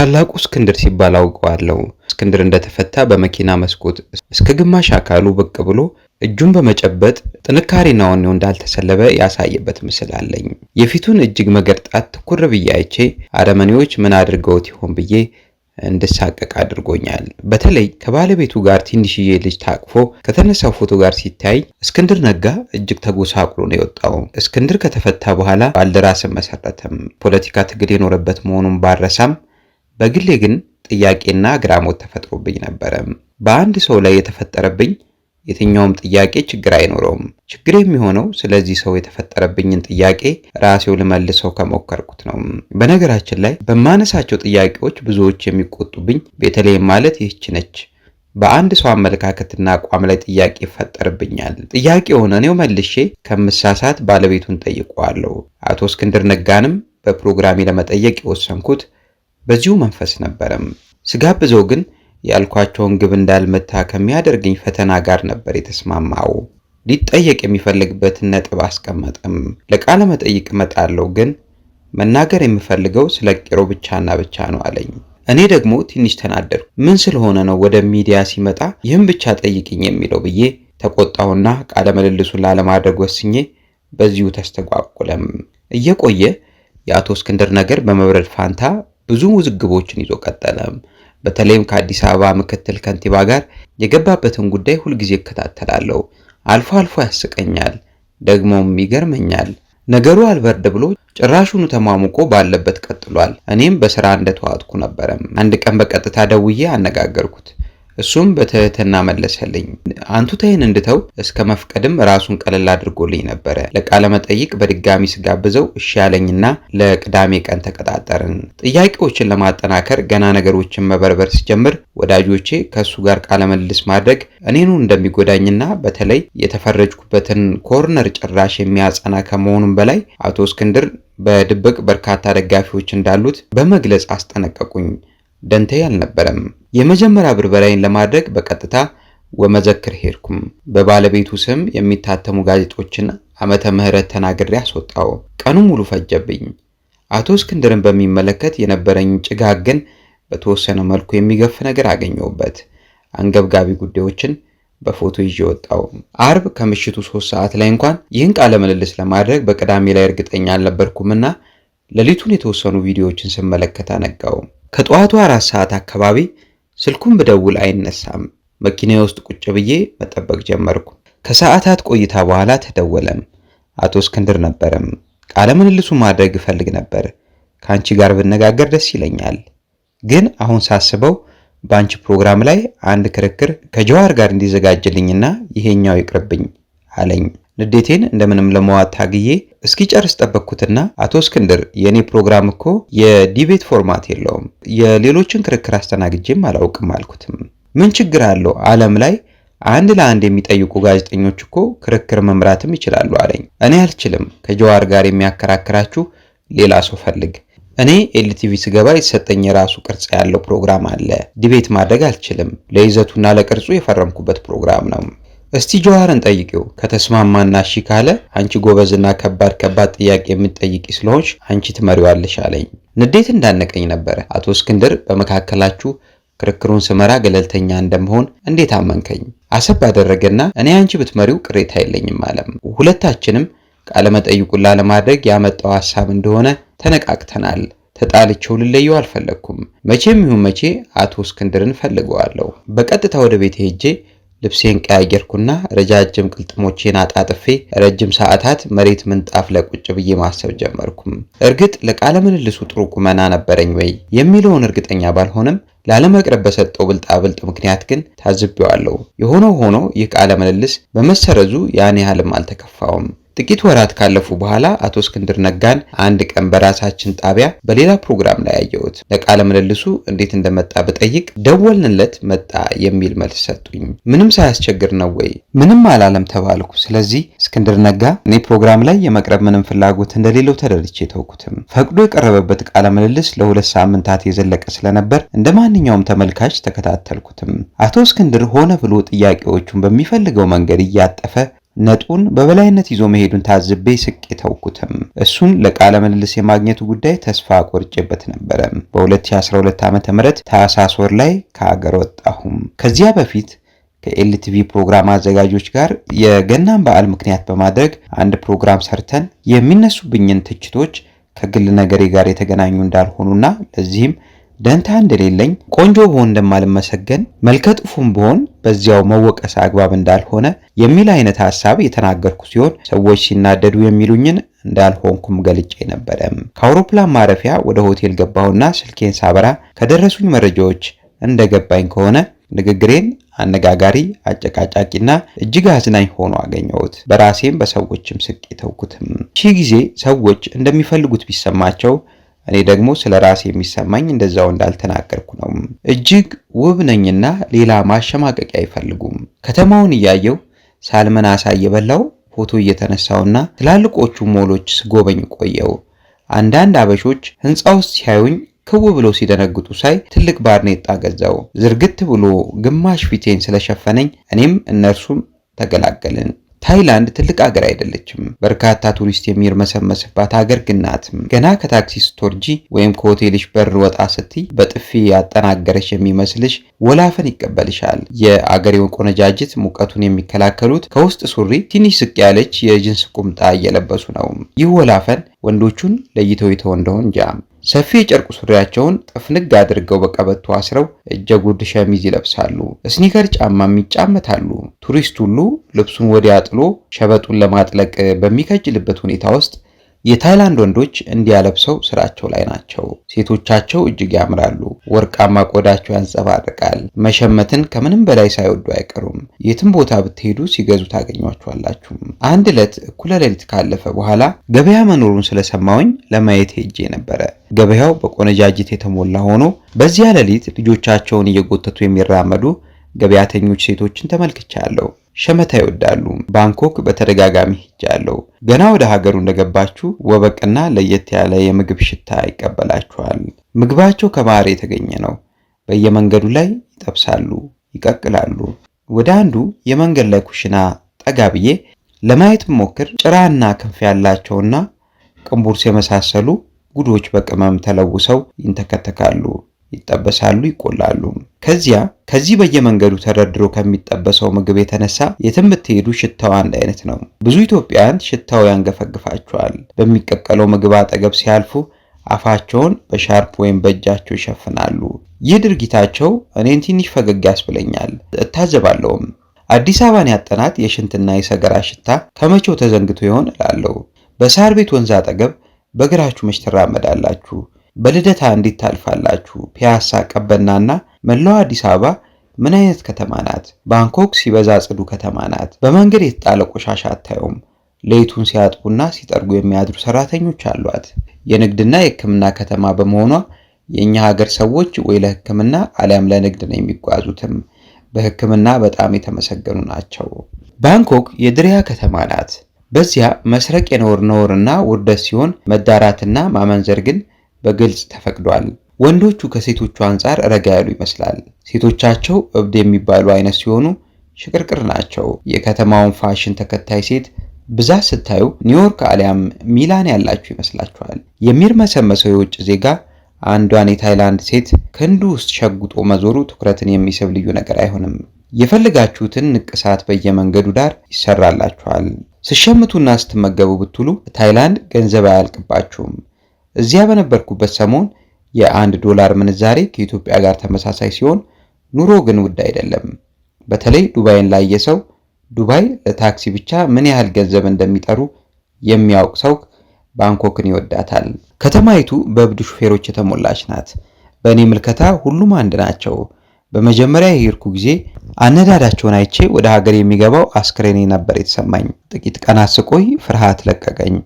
ታላቁ እስክንድር ሲባል አውቀዋለሁ። እስክንድር እንደተፈታ በመኪና መስኮት እስከ ግማሽ አካሉ ብቅ ብሎ እጁን በመጨበጥ ጥንካሬና ወኔው እንዳልተሰለበ ያሳየበት ምስል አለኝ። የፊቱን እጅግ መገርጣት ትኩር ብዬ አይቼ አረመኔዎች ምን አድርገውት ይሆን ብዬ እንድሳቀቅ አድርጎኛል። በተለይ ከባለቤቱ ጋር ትንሽዬ ልጅ ታቅፎ ከተነሳው ፎቶ ጋር ሲታይ እስክንድር ነጋ እጅግ ተጎሳቁሎ ነው የወጣው። እስክንድር ከተፈታ በኋላ ባልደራስን መሰረተም። ፖለቲካ ትግል የኖረበት መሆኑን ባረሳም በግሌ ግን ጥያቄና ግራሞት ተፈጥሮብኝ ነበረ። በአንድ ሰው ላይ የተፈጠረብኝ የትኛውም ጥያቄ ችግር አይኖረውም። ችግር የሚሆነው ስለዚህ ሰው የተፈጠረብኝን ጥያቄ ራሴው ልመልሰው ከሞከርኩት ነው። በነገራችን ላይ በማነሳቸው ጥያቄዎች ብዙዎች የሚቆጡብኝ ቤተልሔም ማለት ይህች ነች። በአንድ ሰው አመለካከትና አቋም ላይ ጥያቄ ይፈጠርብኛል። ጥያቄውን እኔው መልሼ ከምሳሳት ባለቤቱን ጠይቀዋለሁ። አቶ እስክንድር ነጋንም በፕሮግራሜ ለመጠየቅ የወሰንኩት በዚሁ መንፈስ ነበረም። ስጋብዘው ግን ያልኳቸውን ግብ እንዳልመታ ከሚያደርገኝ ፈተና ጋር ነበር የተስማማው። ሊጠየቅ የሚፈልግበትን ነጥብ አስቀመጠም። ለቃለ መጠይቅ እመጣለሁ፣ ግን መናገር የምፈልገው ስለ ቄሮ ብቻና ብቻ ነው አለኝ። እኔ ደግሞ ትንሽ ተናደድኩ። ምን ስለሆነ ነው ወደ ሚዲያ ሲመጣ ይህን ብቻ ጠይቅኝ የሚለው ብዬ ተቆጣሁና ቃለ ምልልሱን ላለማድረግ ወስኜ በዚሁ ተስተጓጎለም። እየቆየ የአቶ እስክንድር ነገር በመብረድ ፋንታ ብዙ ውዝግቦችን ይዞ ቀጠለ። በተለይም ከአዲስ አበባ ምክትል ከንቲባ ጋር የገባበትን ጉዳይ ሁልጊዜ እከታተላለሁ። አልፎ አልፎ ያስቀኛል፣ ደግሞም ይገርመኛል። ነገሩ አልበርድ ብሎ ጭራሹኑ ተሟሙቆ ባለበት ቀጥሏል። እኔም በስራ እንደተዋጥኩ ነበረም። አንድ ቀን በቀጥታ ደውዬ አነጋገርኩት። እሱም በትህትና መለሰልኝ። አንቱታዬን እንድተው እስከ መፍቀድም ራሱን ቀለል አድርጎልኝ ነበረ። ለቃለ መጠይቅ በድጋሚ ስጋብዘው እሺ ያለኝና ለቅዳሜ ቀን ተቀጣጠርን። ጥያቄዎችን ለማጠናከር ገና ነገሮችን መበርበር ሲጀምር ወዳጆቼ ከሱ ጋር ቃለ ምልልስ ማድረግ እኔኑ እንደሚጎዳኝና በተለይ የተፈረጅኩበትን ኮርነር ጭራሽ የሚያጸና ከመሆኑም በላይ አቶ እስክንድር በድብቅ በርካታ ደጋፊዎች እንዳሉት በመግለጽ አስጠነቀቁኝ። ደንተይ አልነበረም። የመጀመሪያ ብርበራዬን ለማድረግ በቀጥታ ወመዘክር ሄድኩም። በባለቤቱ ስም የሚታተሙ ጋዜጦችን ዓመተ ምህረት ተናግሬ አስወጣው። ቀኑ ሙሉ ፈጀብኝ። አቶ እስክንድርን በሚመለከት የነበረኝ ጭጋግ ግን በተወሰነ መልኩ የሚገፍ ነገር አገኘሁበት። አንገብጋቢ ጉዳዮችን በፎቶ ይዤ ወጣው። አርብ ከምሽቱ 3 ሰዓት ላይ እንኳን ይህን ቃለ ምልልስ ለማድረግ በቅዳሜ ላይ እርግጠኛ አልነበርኩምና ሌሊቱን የተወሰኑ ቪዲዮዎችን ስመለከት አነጋው። ከጠዋቱ 4 ሰዓት አካባቢ ስልኩን ብደውል አይነሳም። መኪናዬ ውስጥ ቁጭ ብዬ መጠበቅ ጀመርኩ። ከሰዓታት ቆይታ በኋላ ተደወለም። አቶ እስክንድር ነበረም። ቃለ ምልልሱ ማድረግ እፈልግ ነበር። ከአንቺ ጋር ብነጋገር ደስ ይለኛል፣ ግን አሁን ሳስበው በአንቺ ፕሮግራም ላይ አንድ ክርክር ከጀዋር ጋር እንዲዘጋጅልኝና ይሄኛው ይቅርብኝ አለኝ። ንዴቴን እንደምንም ለመዋጥ ታግዬ እስኪጨርስ ጠበቅኩትና አቶ እስክንድር የኔ ፕሮግራም እኮ የዲቤት ፎርማት የለውም፣ የሌሎችን ክርክር አስተናግጄም አላውቅም አልኩትም። ምን ችግር አለው? ዓለም ላይ አንድ ለአንድ የሚጠይቁ ጋዜጠኞች እኮ ክርክር መምራትም ይችላሉ አለኝ። እኔ አልችልም፣ ከጀዋር ጋር የሚያከራክራችሁ ሌላ ሰው ፈልግ። እኔ ኤልቲቪ ስገባ የተሰጠኝ የራሱ ቅርጽ ያለው ፕሮግራም አለ። ዲቤት ማድረግ አልችልም። ለይዘቱና ለቅርጹ የፈረምኩበት ፕሮግራም ነው። እስቲ ጀዋርን ጠይቂው፣ ከተስማማና እሺ ካለ አንቺ ጎበዝና ከባድ ጥያቄ የምትጠይቂ ስለሆንሽ አንቺ ትመሪዋለሽ አለኝ። ንዴት እንዳነቀኝ ነበር። አቶ እስክንድር በመካከላችሁ ክርክሩን ስመራ ገለልተኛ እንደምሆን እንዴት አመንከኝ? አሰብ አደረገና እኔ አንቺ ብትመሪው ቅሬታ የለኝም አለም። ሁለታችንም ቃለ መጠይቁን ለማድረግ ያመጣው ሐሳብ እንደሆነ ተነቃቅተናል። ተጣልቼው ልለየው አልፈለኩም። መቼም ይሁን መቼ አቶ እስክንድርን ፈልገዋለሁ። በቀጥታ ወደ ቤት ሄጄ ልብሴን ቀያየርኩና ረጃጅም ቅልጥሞቼን አጣጥፌ ረጅም ሰዓታት መሬት ምንጣፍ ላይ ቁጭ ብዬ ማሰብ ጀመርኩም። እርግጥ ለቃለ ምልልሱ ጥሩ ቁመና ነበረኝ ወይ የሚለውን እርግጠኛ ባልሆንም ላለመቅረብ በሰጠው ብልጣብልጥ ምክንያት ግን ታዝቤዋለሁ። የሆነው ሆኖ ይህ ቃለ ምልልስ በመሰረዙ ያን ያህልም አልተከፋውም። ጥቂት ወራት ካለፉ በኋላ አቶ እስክንድር ነጋን አንድ ቀን በራሳችን ጣቢያ በሌላ ፕሮግራም ላይ ያየሁት። ለቃለ ምልልሱ እንዴት እንደመጣ ብጠይቅ ደወልንለት መጣ የሚል መልስ ሰጡኝ። ምንም ሳያስቸግር ነው ወይ? ምንም አላለም ተባልኩ። ስለዚህ እስክንድር ነጋ እኔ ፕሮግራም ላይ የመቅረብ ምንም ፍላጎት እንደሌለው ተረድቼ ተውኩትም። ፈቅዶ የቀረበበት ቃለ ምልልስ ለ2 ሳምንታት የዘለቀ ስለነበር እንደ ማንኛውም ተመልካች ተከታተልኩትም። አቶ እስክንድር ሆነ ብሎ ጥያቄዎቹን በሚፈልገው መንገድ እያጠፈ ነጡን በበላይነት ይዞ መሄዱን ታዝቤ ስቄ ተውኩትም። እሱን ለቃለ ምልልስ የማግኘቱ ጉዳይ ተስፋ ቆርጬበት ነበረ። በ2012 ዓ.ም ታህሳስ ወር ላይ ከሀገር ወጣሁም። ከዚያ በፊት ከኤልቲቪ ፕሮግራም አዘጋጆች ጋር የገናን በዓል ምክንያት በማድረግ አንድ ፕሮግራም ሰርተን የሚነሱብኝን ትችቶች ከግል ነገሬ ጋር የተገናኙ እንዳልሆኑና ለዚህም ደንታ እንደሌለኝ፣ ቆንጆ ብሆን እንደማልመሰገን፣ መልከጥፉም ብሆን በዚያው መወቀስ አግባብ እንዳልሆነ የሚል አይነት ሐሳብ የተናገርኩ ሲሆን ሰዎች ሲናደዱ የሚሉኝን እንዳልሆንኩም ገልጬ ነበረ። ከአውሮፕላን ማረፊያ ወደ ሆቴል ገባሁና ስልኬን ሳበራ ከደረሱኝ መረጃዎች እንደገባኝ ከሆነ ንግግሬን አነጋጋሪ፣ አጨቃጫቂና እጅግ አዝናኝ ሆኖ አገኘሁት። በራሴም በሰዎችም ስቄ ተውኩትም። ሺህ ጊዜ ሰዎች እንደሚፈልጉት ቢሰማቸው እኔ ደግሞ ስለ ራሴ የሚሰማኝ እንደዛው እንዳልተናገርኩ ነው። እጅግ ውብ ነኝና ሌላ ማሸማቀቂያ አይፈልጉም። ከተማውን እያየው ሳልመን አሳ እየበላው ፎቶ እየተነሳውና ትላልቆቹ ሞሎች ስጎበኝ ቆየው። አንዳንድ አበሾች ህንፃ ውስጥ ሲያዩኝ ክው ብለው ሲደነግጡ ሳይ ትልቅ ባርኔጣ ገዛው። ዝርግት ብሎ ግማሽ ፊቴን ስለሸፈነኝ እኔም እነርሱም ተገላገልን። ታይላንድ ትልቅ ሀገር አይደለችም። በርካታ ቱሪስት የሚርመሰመስባት ሀገር ግን ናት። ገና ከታክሲ ስትወርጂ ወይም ከሆቴልሽ በር ወጣ ስትይ በጥፊ ያጠናገረሽ የሚመስልሽ ወላፈን ይቀበልሻል። የአገሬው ቆነጃጅት ሙቀቱን የሚከላከሉት ከውስጥ ሱሪ ትንሽ ዝቅ ያለች የጅንስ ቁምጣ እየለበሱ ነው። ይህ ወላፈን ወንዶቹን ለይተው ይተው እንደሆን እንጃ። ሰፊ የጨርቅ ሱሪያቸውን ጥፍንግ አድርገው በቀበቶ አስረው እጀ ጉርድ ሸሚዝ ይለብሳሉ። ስኒከር ጫማም ይጫመታሉ። ቱሪስት ሁሉ ልብሱን ወዲያ ጥሎ ሸበጡን ለማጥለቅ በሚከጅልበት ሁኔታ ውስጥ የታይላንድ ወንዶች እንዲያለብሰው ስራቸው ላይ ናቸው። ሴቶቻቸው እጅግ ያምራሉ። ወርቃማ ቆዳቸው ያንጸባርቃል። መሸመትን ከምንም በላይ ሳይወዱ አይቀሩም። የትም ቦታ ብትሄዱ ሲገዙ ታገኟቸዋላችሁ። አንድ ዕለት እኩለ ሌሊት ካለፈ በኋላ ገበያ መኖሩን ስለሰማሁኝ ለማየት ሄጄ ነበረ። ገበያው በቆነጃጅት የተሞላ ሆኖ በዚያ ሌሊት ልጆቻቸውን እየጎተቱ የሚራመዱ ገበያተኞች ሴቶችን ተመልክቻለሁ። ሸመታ ይወዳሉ። ባንኮክ በተደጋጋሚ ሄጃለሁ። ገና ወደ ሀገሩ እንደገባችሁ ወበቅና ለየት ያለ የምግብ ሽታ ይቀበላችኋል። ምግባቸው ከማር የተገኘ ነው። በየመንገዱ ላይ ይጠብሳሉ፣ ይቀቅላሉ። ወደ አንዱ የመንገድ ላይ ኩሽና ጠጋ ብዬ ለማየት ብሞክር ጭራና ክንፍ ያላቸውና ቅንቡርስ የመሳሰሉ ጉዶች በቅመም ተለውሰው ይንተከተካሉ፣ ይጠበሳሉ፣ ይቆላሉ። ከዚህ በየመንገዱ ተደርድሮ ከሚጠበሰው ምግብ የተነሳ የትም ብትሄዱ ሽታው አንድ አይነት ነው። ብዙ ኢትዮጵያውያን ሽታው ያንገፈግፋቸዋል። በሚቀቀለው ምግብ አጠገብ ሲያልፉ አፋቸውን በሻርፕ ወይም በእጃቸው ይሸፍናሉ። ይህ ድርጊታቸው እኔን ትንሽ ፈገግ ያስብለኛል፣ እታዘባለሁም። አዲስ አበባን ያጠናት የሽንትና የሰገራ ሽታ ከመቼው ተዘንግቶ ይሆን እላለሁ። በሳር ቤት ወንዝ አጠገብ በእግራችሁ መች ትራመዳላችሁ? በልደታ እንዴት ታልፋላችሁ? ፒያሳ፣ ቀበናና መላው አዲስ አበባ ምን አይነት ከተማ ናት? ባንኮክ ሲበዛ ጽዱ ከተማ ናት። በመንገድ የተጣለ ቆሻሻ አታዩም። ሌቱን ሲያጥቡና ሲጠርጉ የሚያድሩ ሰራተኞች አሏት። የንግድና የሕክምና ከተማ በመሆኗ የኛ ሀገር ሰዎች ወይ ለሕክምና አሊያም ለንግድ ነው የሚጓዙትም። በሕክምና በጣም የተመሰገኑ ናቸው። ባንኮክ የድሪያ ከተማ ናት። በዚያ መስረቅ የነውርና ውርደት ሲሆን መዳራትና ማመንዘር ግን በግልጽ ተፈቅዷል። ወንዶቹ ከሴቶቹ አንጻር ረጋ ያሉ ይመስላል። ሴቶቻቸው እብድ የሚባሉ አይነት ሲሆኑ ሽቅርቅር ናቸው። የከተማውን ፋሽን ተከታይ ሴት ብዛት ስታዩ ኒውዮርክ አሊያም ሚላን ያላችሁ ይመስላችኋል። የሚርመሰመሰው የውጭ ዜጋ አንዷን የታይላንድ ሴት ክንዱ ውስጥ ሸጉጦ መዞሩ ትኩረትን የሚስብ ልዩ ነገር አይሆንም። የፈልጋችሁትን ንቅሳት በየመንገዱ ዳር ይሰራላችኋል። ስሸምቱና ስትመገቡ ብትሉ ታይላንድ ገንዘብ አያልቅባችሁም። እዚያ በነበርኩበት ሰሞን $1 ምንዛሬ ከኢትዮጵያ ጋር ተመሳሳይ ሲሆን ኑሮ ግን ውድ አይደለም። በተለይ ዱባይን ላየ ሰው ዱባይ ለታክሲ ብቻ ምን ያህል ገንዘብ እንደሚጠሩ የሚያውቅ ሰው ባንኮክን ይወዳታል። ከተማይቱ በእብድ ሹፌሮች የተሞላች ናት። በእኔ ምልከታ ሁሉም አንድ ናቸው። በመጀመሪያ የሄድኩ ጊዜ አነዳዳቸውን አይቼ ወደ ሀገር የሚገባው አስክሬኔ ነበር የተሰማኝ። ጥቂት ቀናት ስቆይ ፍርሃት ለቀቀኝ።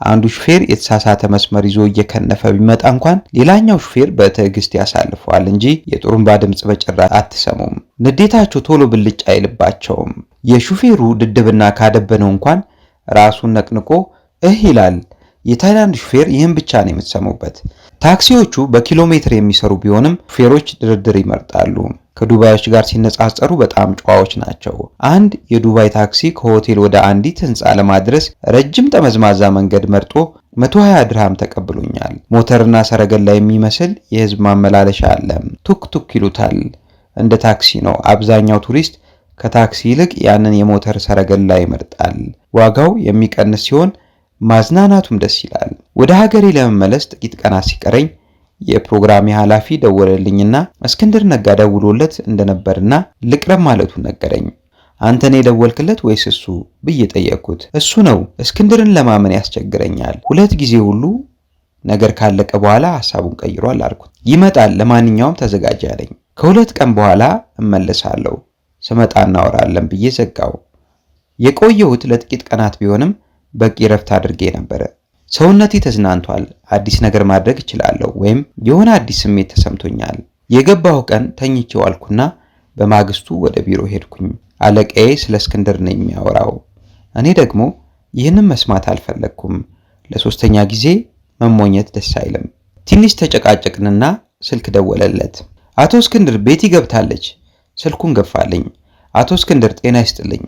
አንዱ ሹፌር የተሳሳተ መስመር ይዞ እየከነፈ ቢመጣ እንኳን ሌላኛው ሹፌር በትዕግስት ያሳልፈዋል እንጂ የጥሩምባ ድምጽ በጭራሽ አትሰሙም። ንዴታቸው ቶሎ ብልጭ አይልባቸውም። የሹፌሩ ድድብና ካደበነው እንኳን ራሱን ነቅንቆ ይላል። የታይላንድ ሹፌር ይህን ብቻ ነው የምትሰሙበት። ታክሲዎቹ በኪሎ ሜትር የሚሰሩ ቢሆንም ሹፌሮች ድርድር ይመርጣሉ። ከዱባዮች ጋር ሲነጻጸሩ በጣም ጨዋዎች ናቸው። አንድ የዱባይ ታክሲ ከሆቴል ወደ አንዲት ህንፃ ለማድረስ ረጅም ጠመዝማዛ መንገድ መርጦ 120 ድርሃም ተቀብሎኛል። ሞተርና ሰረገላ የሚመስል የህዝብ ማመላለሻ አለ። ቱክ ቱክ ይሉታል። እንደ ታክሲ ነው። አብዛኛው ቱሪስት ከታክሲ ይልቅ ያንን የሞተር ሰረገላ ይመርጣል። ዋጋው የሚቀንስ ሲሆን ማዝናናቱም ደስ ይላል። ወደ ሀገሬ ለመመለስ ጥቂት ቀናት ሲቀረኝ የፕሮግራሜ ኃላፊ ደወለልኝና እስክንድር ነጋ ደውሎለት እንደነበርና ልቅረብ ማለቱን ነገረኝ። አንተን የደወልክለት ወይስ እሱ ብዬ ጠየቅኩት። እሱ ነው። እስክንድርን ለማመን ያስቸግረኛል። 2 ጊዜ ሁሉ ነገር ካለቀ በኋላ ሐሳቡን ቀይሯል አልኩት። ይመጣል፣ ለማንኛውም ተዘጋጅ አለኝ። ከ2 ቀን በኋላ እመለሳለሁ፣ ስመጣ እናወራለን ብዬ ዘጋው። የቆየሁት ለጥቂት ቀናት ቢሆንም በቂ ረፍት አድርጌ ነበር። ሰውነቴ ተዝናንቷል። አዲስ ነገር ማድረግ እችላለሁ፣ ወይም የሆነ አዲስ ስሜት ተሰምቶኛል። የገባው ቀን ተኝቼ ዋልኩና በማግስቱ ወደ ቢሮ ሄድኩኝ። አለቃዬ ስለ እስክንድር ነው የሚያወራው። እኔ ደግሞ ይህንን መስማት አልፈለግኩም። ለ3ኛ ጊዜ መሞኘት ደስ አይልም። ትንሽ ተጨቃጨቅንና ስልክ ደወለለት። አቶ እስክንድር ቤቲ ገብታለች። ስልኩን ገፋልኝ። አቶ እስክንድር ጤና ይስጥልኝ፣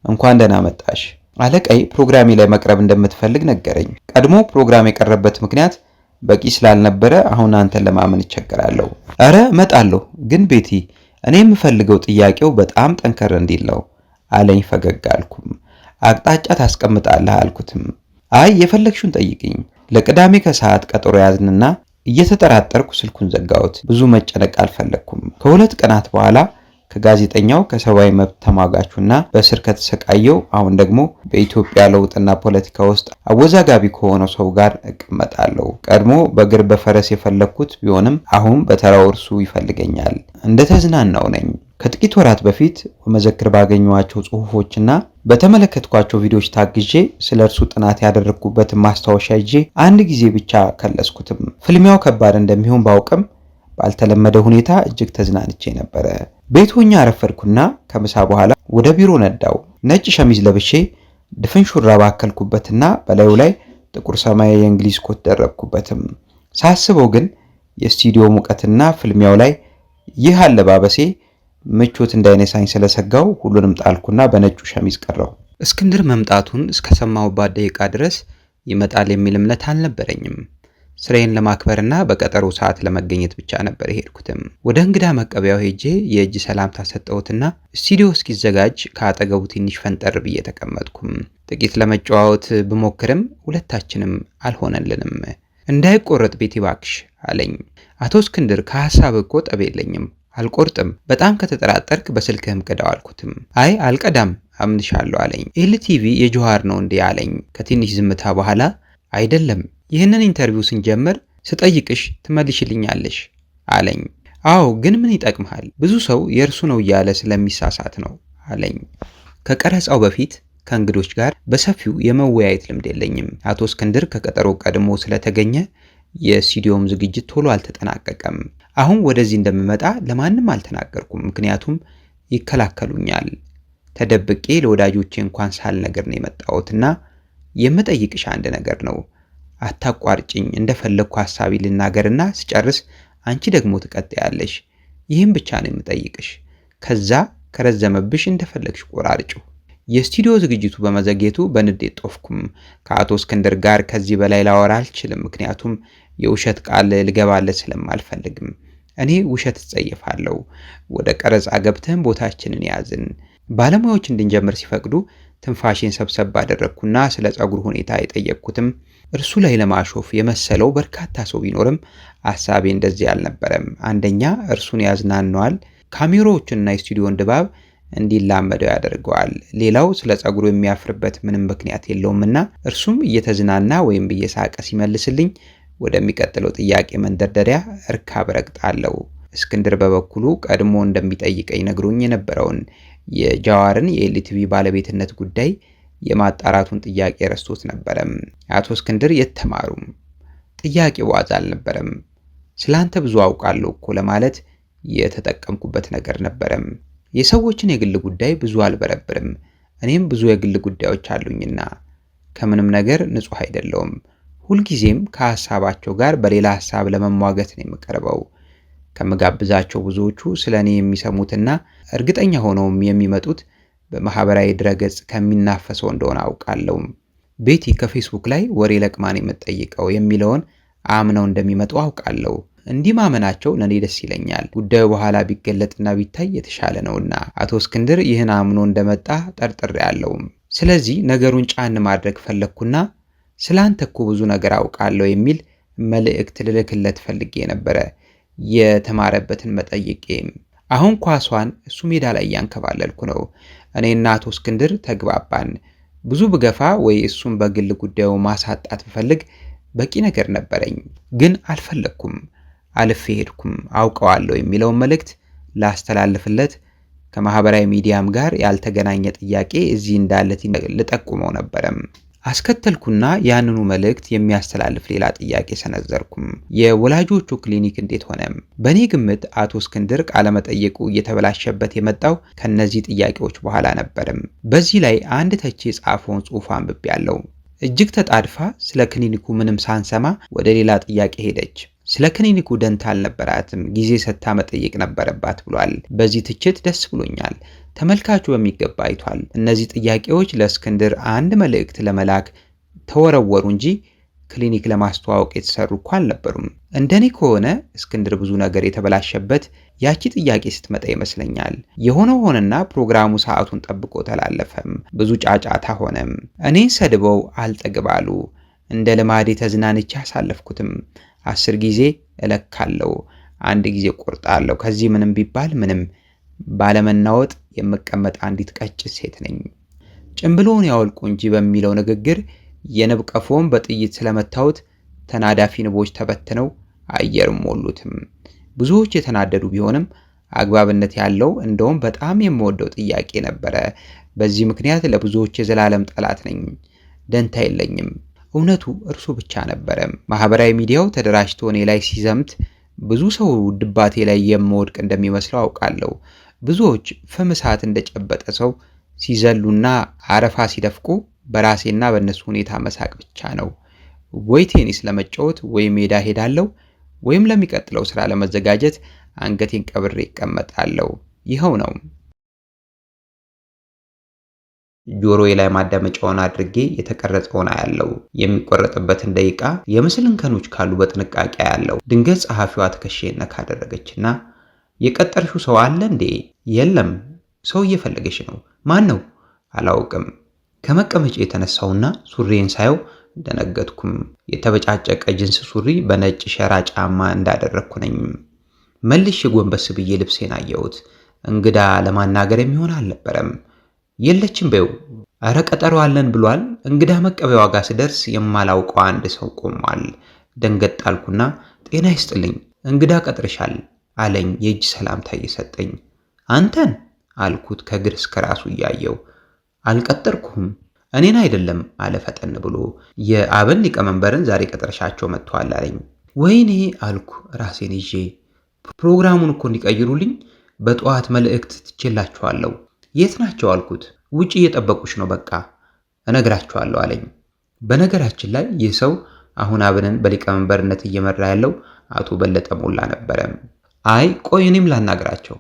እንኳን ደህና መጣሽ። አለቃዬ ፕሮግራሜ ላይ መቅረብ እንደምትፈልግ ነገረኝ። ቀድሞ ፕሮግራም የቀረበበት ምክንያት በቂ ስላልነበረ አሁን አንተን ለማመን እቸገራለሁ። እረ እመጣለሁ፣ ግን ቤቲ እኔ የምፈልገው ጥያቄው በጣም ጠንከር እንዲል ነው አለኝ። ፈገግ አልኩም። አቅጣጫ ታስቀምጣለህ አልኩትም። አይ የፈለግሽውን ጠይቅኝ። ለቅዳሜ ከሰዓት ቀጠሮ ያዝንና እየተጠራጠርኩ ስልኩን ዘጋሁት። ብዙ መጨነቅ አልፈለግኩም። ከ2 ቀናት በኋላ ከጋዜጠኛው ከሰብአዊ መብት ተሟጋቹና በስር ከተሰቃየው አሁን ደግሞ በኢትዮጵያ ለውጥና ፖለቲካ ውስጥ አወዛጋቢ ከሆነው ሰው ጋር እቀመጣለሁ። ቀድሞ በእግር በፈረስ የፈለግኩት ቢሆንም አሁን በተራው እርሱ ይፈልገኛል። እንደተዝናናው ነኝ። ከጥቂት ወራት በፊት በመዘክር ባገኘኋቸው ጽሑፎችና በተመለከትኳቸው ቪዲዮዎች ታግዤ ስለ እርሱ ጥናት ያደረግኩበትን ማስታወሻ ይዤ አንድ ጊዜ ብቻ ከለስኩትም። ፍልሚያው ከባድ እንደሚሆን ባውቅም ባልተለመደ ሁኔታ እጅግ ተዝናንቼ ነበረ። ቤት ሆኜ አረፈድኩና ከምሳ በኋላ ወደ ቢሮ ነዳው። ነጭ ሸሚዝ ለብሼ ድፍን ሹራብ አከልኩበትና በላዩ ላይ ጥቁር ሰማያዊ የእንግሊዝ ኮት ደረብኩበትም። ሳስበው ግን የስቱዲዮ ሙቀትና ፍልሚያው ላይ ይህ አለባበሴ ምቾት እንዳይነሳኝ ስለሰጋው ሁሉንም ጣልኩና በነጩ ሸሚዝ ቀረው። እስክንድር መምጣቱን እስከሰማሁባት ደቂቃ ድረስ ይመጣል የሚል እምነት አልነበረኝም። ስራዬን ለማክበርና በቀጠሮ ሰዓት ለመገኘት ብቻ ነበር የሄድኩትም። ወደ እንግዳ መቀበያው ሄጄ የእጅ ሰላምታ ሰጠሁትና ስቱዲዮ እስኪዘጋጅ ከአጠገቡ ትንሽ ፈንጠር ብዬ ተቀመጥኩም። ጥቂት ለመጨዋወት ብሞክርም ሁለታችንም አልሆነልንም። እንዳይቆረጥ ቤቲ እባክሽ አለኝ። አቶ እስክንድር ከሐሳብ እኮ ጠብ የለኝም፣ አልቆርጥም። በጣም ከተጠራጠርክ በስልክህም ቅዳው አልኩትም። አይ አልቀዳም፣ አምንሻለሁ አለኝ። ኤልቲቪ የጆሃር ነው እንዴ አለኝ። ከትንሽ ዝምታ በኋላ አይደለም፣ ይህንን ኢንተርቪው ስንጀምር ስጠይቅሽ ትመልሽልኛለሽ አለኝ። አዎ ግን ምን ይጠቅምሃል? ብዙ ሰው የእርሱ ነው እያለ ስለሚሳሳት ነው አለኝ። ከቀረጻው በፊት ከእንግዶች ጋር በሰፊው የመወያየት ልምድ የለኝም። አቶ እስክንድር ከቀጠሮ ቀድሞ ስለተገኘ የስቱዲዮም ዝግጅት ቶሎ አልተጠናቀቀም። አሁን ወደዚህ እንደምመጣ ለማንም አልተናገርኩም፣ ምክንያቱም ይከላከሉኛል። ተደብቄ ለወዳጆቼ እንኳን ሳልነግር ነው የመጣሁትና የምጠይቅሽ አንድ ነገር ነው። አታቋርጭኝ። እንደፈለግኩ ሐሳቢ ልናገርና ስጨርስ አንቺ ደግሞ ትቀጥያለሽ። ይህም ብቻ ነው የምጠይቅሽ። ከዛ ከረዘመብሽ እንደፈለግሽ ቆራርጩ። የስቱዲዮ ዝግጅቱ በመዘግየቱ በንዴት ጦፍኩም። ከአቶ እስክንድር ጋር ከዚህ በላይ ላወራ አልችልም፣ ምክንያቱም የውሸት ቃል ልገባለት ስለማልፈልግም። እኔ ውሸት እጸየፋለሁ። ወደ ቀረጻ ገብተን ቦታችንን ያዝን። ባለሙያዎች እንድንጀምር ሲፈቅዱ ትንፋሽን ሰብሰብ ባደረግኩና ስለ ጸጉር ሁኔታ የጠየቅኩትም እርሱ ላይ ለማሾፍ የመሰለው በርካታ ሰው ቢኖርም ሐሳቤ እንደዚህ አልነበረም። አንደኛ እርሱን ያዝናነዋል፣ ካሜራዎችንና የስቱዲዮን ድባብ እንዲላመደው ያደርገዋል። ሌላው ስለ ጸጉሩ የሚያፍርበት ምንም ምክንያት የለውምና እርሱም እየተዝናና ወይም እየሳቀ ሲመልስልኝ ወደሚቀጥለው ጥያቄ መንደርደሪያ እርካብ ረግጣለሁ። እስክንድር በበኩሉ ቀድሞ እንደሚጠይቀኝ ነግሮኝ የነበረውን የጃዋርን የኤልቲቪ ባለቤትነት ጉዳይ የማጣራቱን ጥያቄ ረስቶት ነበረም። አቶ እስክንድር የተማሩም ጥያቄው ዋዛ አልነበረም። ስላንተ ብዙ አውቃለሁ እኮ ለማለት የተጠቀምኩበት ነገር ነበረም። የሰዎችን የግል ጉዳይ ብዙ አልበረብርም። እኔም ብዙ የግል ጉዳዮች አሉኝና ከምንም ነገር ንጹህ አይደለውም። ሁልጊዜም ከሐሳባቸው ጋር በሌላ ሐሳብ ለመሟገት ነው የምቀርበው። ከመጋብዛቸው ብዙዎቹ ስለኔ የሚሰሙትና እርግጠኛ ሆነውም የሚመጡት በማህበራዊ ድረገጽ ከሚናፈሰው እንደሆነ አውቃለሁ። ቤቲ ከፌስቡክ ላይ ወሬ ለቅማን የምትጠይቀው የሚለውን አምነው እንደሚመጡ አውቃለሁ። እንዲህ ማመናቸው ለኔ ደስ ይለኛል። ጉዳዩ በኋላ ቢገለጥና ቢታይ የተሻለ ነውና አቶ እስክንድር ይህን አምኖ እንደመጣ ጠርጥሬያለሁ። ስለዚህ ነገሩን ጫን ማድረግ ፈለግኩና ስላንተ እኮ ብዙ ነገር አውቃለሁ የሚል መልእክት ልልክለት ፈልጌ ነበረ። የተማረበትን መጠየቄ አሁን ኳሷን እሱ ሜዳ ላይ እያንከባለልኩ ነው። እኔና አቶ እስክንድር ተግባባን። ብዙ ብገፋ ወይ እሱን በግል ጉዳዩ ማሳጣት ብፈልግ በቂ ነገር ነበረኝ፣ ግን አልፈለግኩም። አልፌ ሄድኩም። አውቀዋለሁ የሚለውን መልእክት ላስተላልፍለት ከማህበራዊ ሚዲያም ጋር ያልተገናኘ ጥያቄ እዚህ እንዳለት ልጠቁመው ነበረም። አስከተልኩና ያንኑ መልእክት የሚያስተላልፍ ሌላ ጥያቄ ሰነዘርኩም። የወላጆቹ ክሊኒክ እንዴት ሆነም? በእኔ ግምት አቶ እስክንድር ቃለመጠየቁ እየተበላሸበት የመጣው ከነዚህ ጥያቄዎች በኋላ ነበርም። በዚህ ላይ አንድ ተቺ የጻፈውን ጽሑፍ አንብቤያለሁ። እጅግ ተጣድፋ ስለ ክሊኒኩ ምንም ሳንሰማ ወደ ሌላ ጥያቄ ሄደች። ስለ ክሊኒኩ ደንታ አልነበራትም፣ ጊዜ ሰጥታ መጠየቅ ነበረባት ብሏል። በዚህ ትችት ደስ ብሎኛል። ተመልካቹ በሚገባ አይቷል። እነዚህ ጥያቄዎች ለእስክንድር አንድ መልእክት ለመላክ ተወረወሩ እንጂ ክሊኒክ ለማስተዋወቅ የተሰሩ እኮ አልነበሩም። እንደኔ ከሆነ እስክንድር ብዙ ነገር የተበላሸበት ያቺ ጥያቄ ስትመጣ ይመስለኛል። የሆነው ሆነና ፕሮግራሙ ሰዓቱን ጠብቆ ተላለፈም። ብዙ ጫጫታ ሆነም። እኔን ሰድበው አልጠግባሉ። እንደ ልማዴ ተዝናንቼ አሳለፍኩትም። 10 ጊዜ እለካለሁ፣ 1 ጊዜ ቆርጣለሁ። ከዚህ ምንም ቢባል ምንም ባለመናወጥ የምቀመጥ አንዲት ቀጭን ሴት ነኝ። ጭምብሎውን ያወልቁ እንጂ በሚለው ንግግር የንብ ቀፎን በጥይት ስለመታወት ተናዳፊ ንቦች ተበትነው አየርም ሞሉትም። ብዙዎች የተናደዱ ቢሆንም አግባብነት ያለው እንደውም በጣም የምወደው ጥያቄ ነበረ። በዚህ ምክንያት ለብዙዎች የዘላለም ጠላት ነኝ። ደንታ የለኝም። እውነቱ እርሱ ብቻ ነበረ። ማህበራዊ ሚዲያው ተደራጅቶ እኔ ላይ ሲዘምት ብዙ ሰው ድባቴ ላይ የምወድቅ እንደሚመስለው አውቃለሁ። ብዙዎች ፍም እሳት እንደጨበጠ ሰው ሲዘሉና አረፋ ሲደፍቁ በራሴና በእነሱ ሁኔታ መሳቅ ብቻ ነው። ወይ ቴኒስ ለመጫወት ወይ ሜዳ ሄዳለሁ፣ ወይም ለሚቀጥለው ስራ ለመዘጋጀት አንገቴን ቀብሬ እቀመጣለሁ። ይኸው ነው። ጆሮዬ ላይ ማዳመጫውን አድርጌ የተቀረጸውን አያለው። የሚቆረጥበትን ደቂቃ የምስል እንከኖች ካሉ በጥንቃቄ አያለው። ድንገት ጸሐፊዋ ትከሻዬን ነካ አደረገችና የቀጠርሽው ሰው አለ እንዴ? የለም፣ ሰው እየፈለገሽ ነው። ማን ነው? አላውቅም። ከመቀመጫ የተነሳውና ሱሪዬን ሳየው ደነገጥኩም። የተበጫጨቀ ጅንስ ሱሪ በነጭ ሸራ ጫማ እንዳደረግኩ ነኝ። መልሼ ጎንበስ ብዬ ልብሴን አየሁት። እንግዳ ለማናገር የሚሆን አልነበረም። የለችም በይው። አረ ቀጠሮ አለን ብሏል። እንግዳ መቀበያዋ ጋር ስደርስ የማላውቀው አንድ ሰው ቆሟል። ደንገጥ አልኩና ጤና ይስጥልኝ፣ እንግዳ ቀጥርሻል አለኝ የእጅ ሰላምታ እየሰጠኝ። አንተን አልኩት ከግር እስከ ራሱ እያየው። አልቀጠርኩም። እኔን አይደለም አለ ፈጠን ብሎ። የአብን ሊቀመንበርን ዛሬ ቀጥረሻቸው መጥተዋል አለኝ። ወይኔ አልኩ ራሴን ይዤ። ፕሮግራሙን እኮ እንዲቀይሩልኝ በጠዋት መልእክት ትችላቸዋለሁ። የት ናቸው አልኩት። ውጪ እየጠበቁሽ ነው፣ በቃ እነግራቸዋለሁ አለኝ። በነገራችን ላይ ይህ ሰው አሁን አብንን በሊቀመንበርነት እየመራ ያለው አቶ በለጠ ሞላ ነበረ። አይ ቆይ እኔም ላናግራቸው።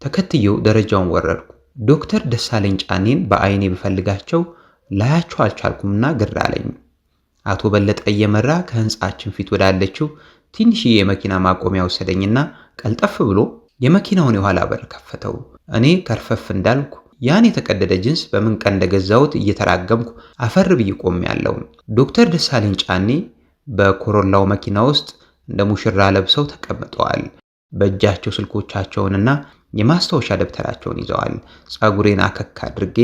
ተከትየው ደረጃውን ወረድኩ። ዶክተር ደሳለኝ ጫኔን በአይኔ ብፈልጋቸው ላያቸው አልቻልኩምና ግር አለኝ። አቶ በለጠ እየመራ ከህንጻችን ፊት ወዳለችው ትንሽዬ የመኪና ማቆሚያ ወሰደኝና ቀልጠፍ ብሎ የመኪናውን የኋላ በር ከፈተው። እኔ ከርፈፍ እንዳልኩ ያን የተቀደደ ጅንስ በምን ቀን እንደገዛሁት እየተራገምኩ አፈር ብዬ ቆሜያለሁ። ዶክተር ደሳለኝ ጫኔ በኮሮላው መኪና ውስጥ እንደ ሙሽራ ለብሰው ተቀምጠዋል። በእጃቸው ስልኮቻቸውንና የማስታወሻ ደብተራቸውን ይዘዋል። ጸጉሬን አከክ አድርጌ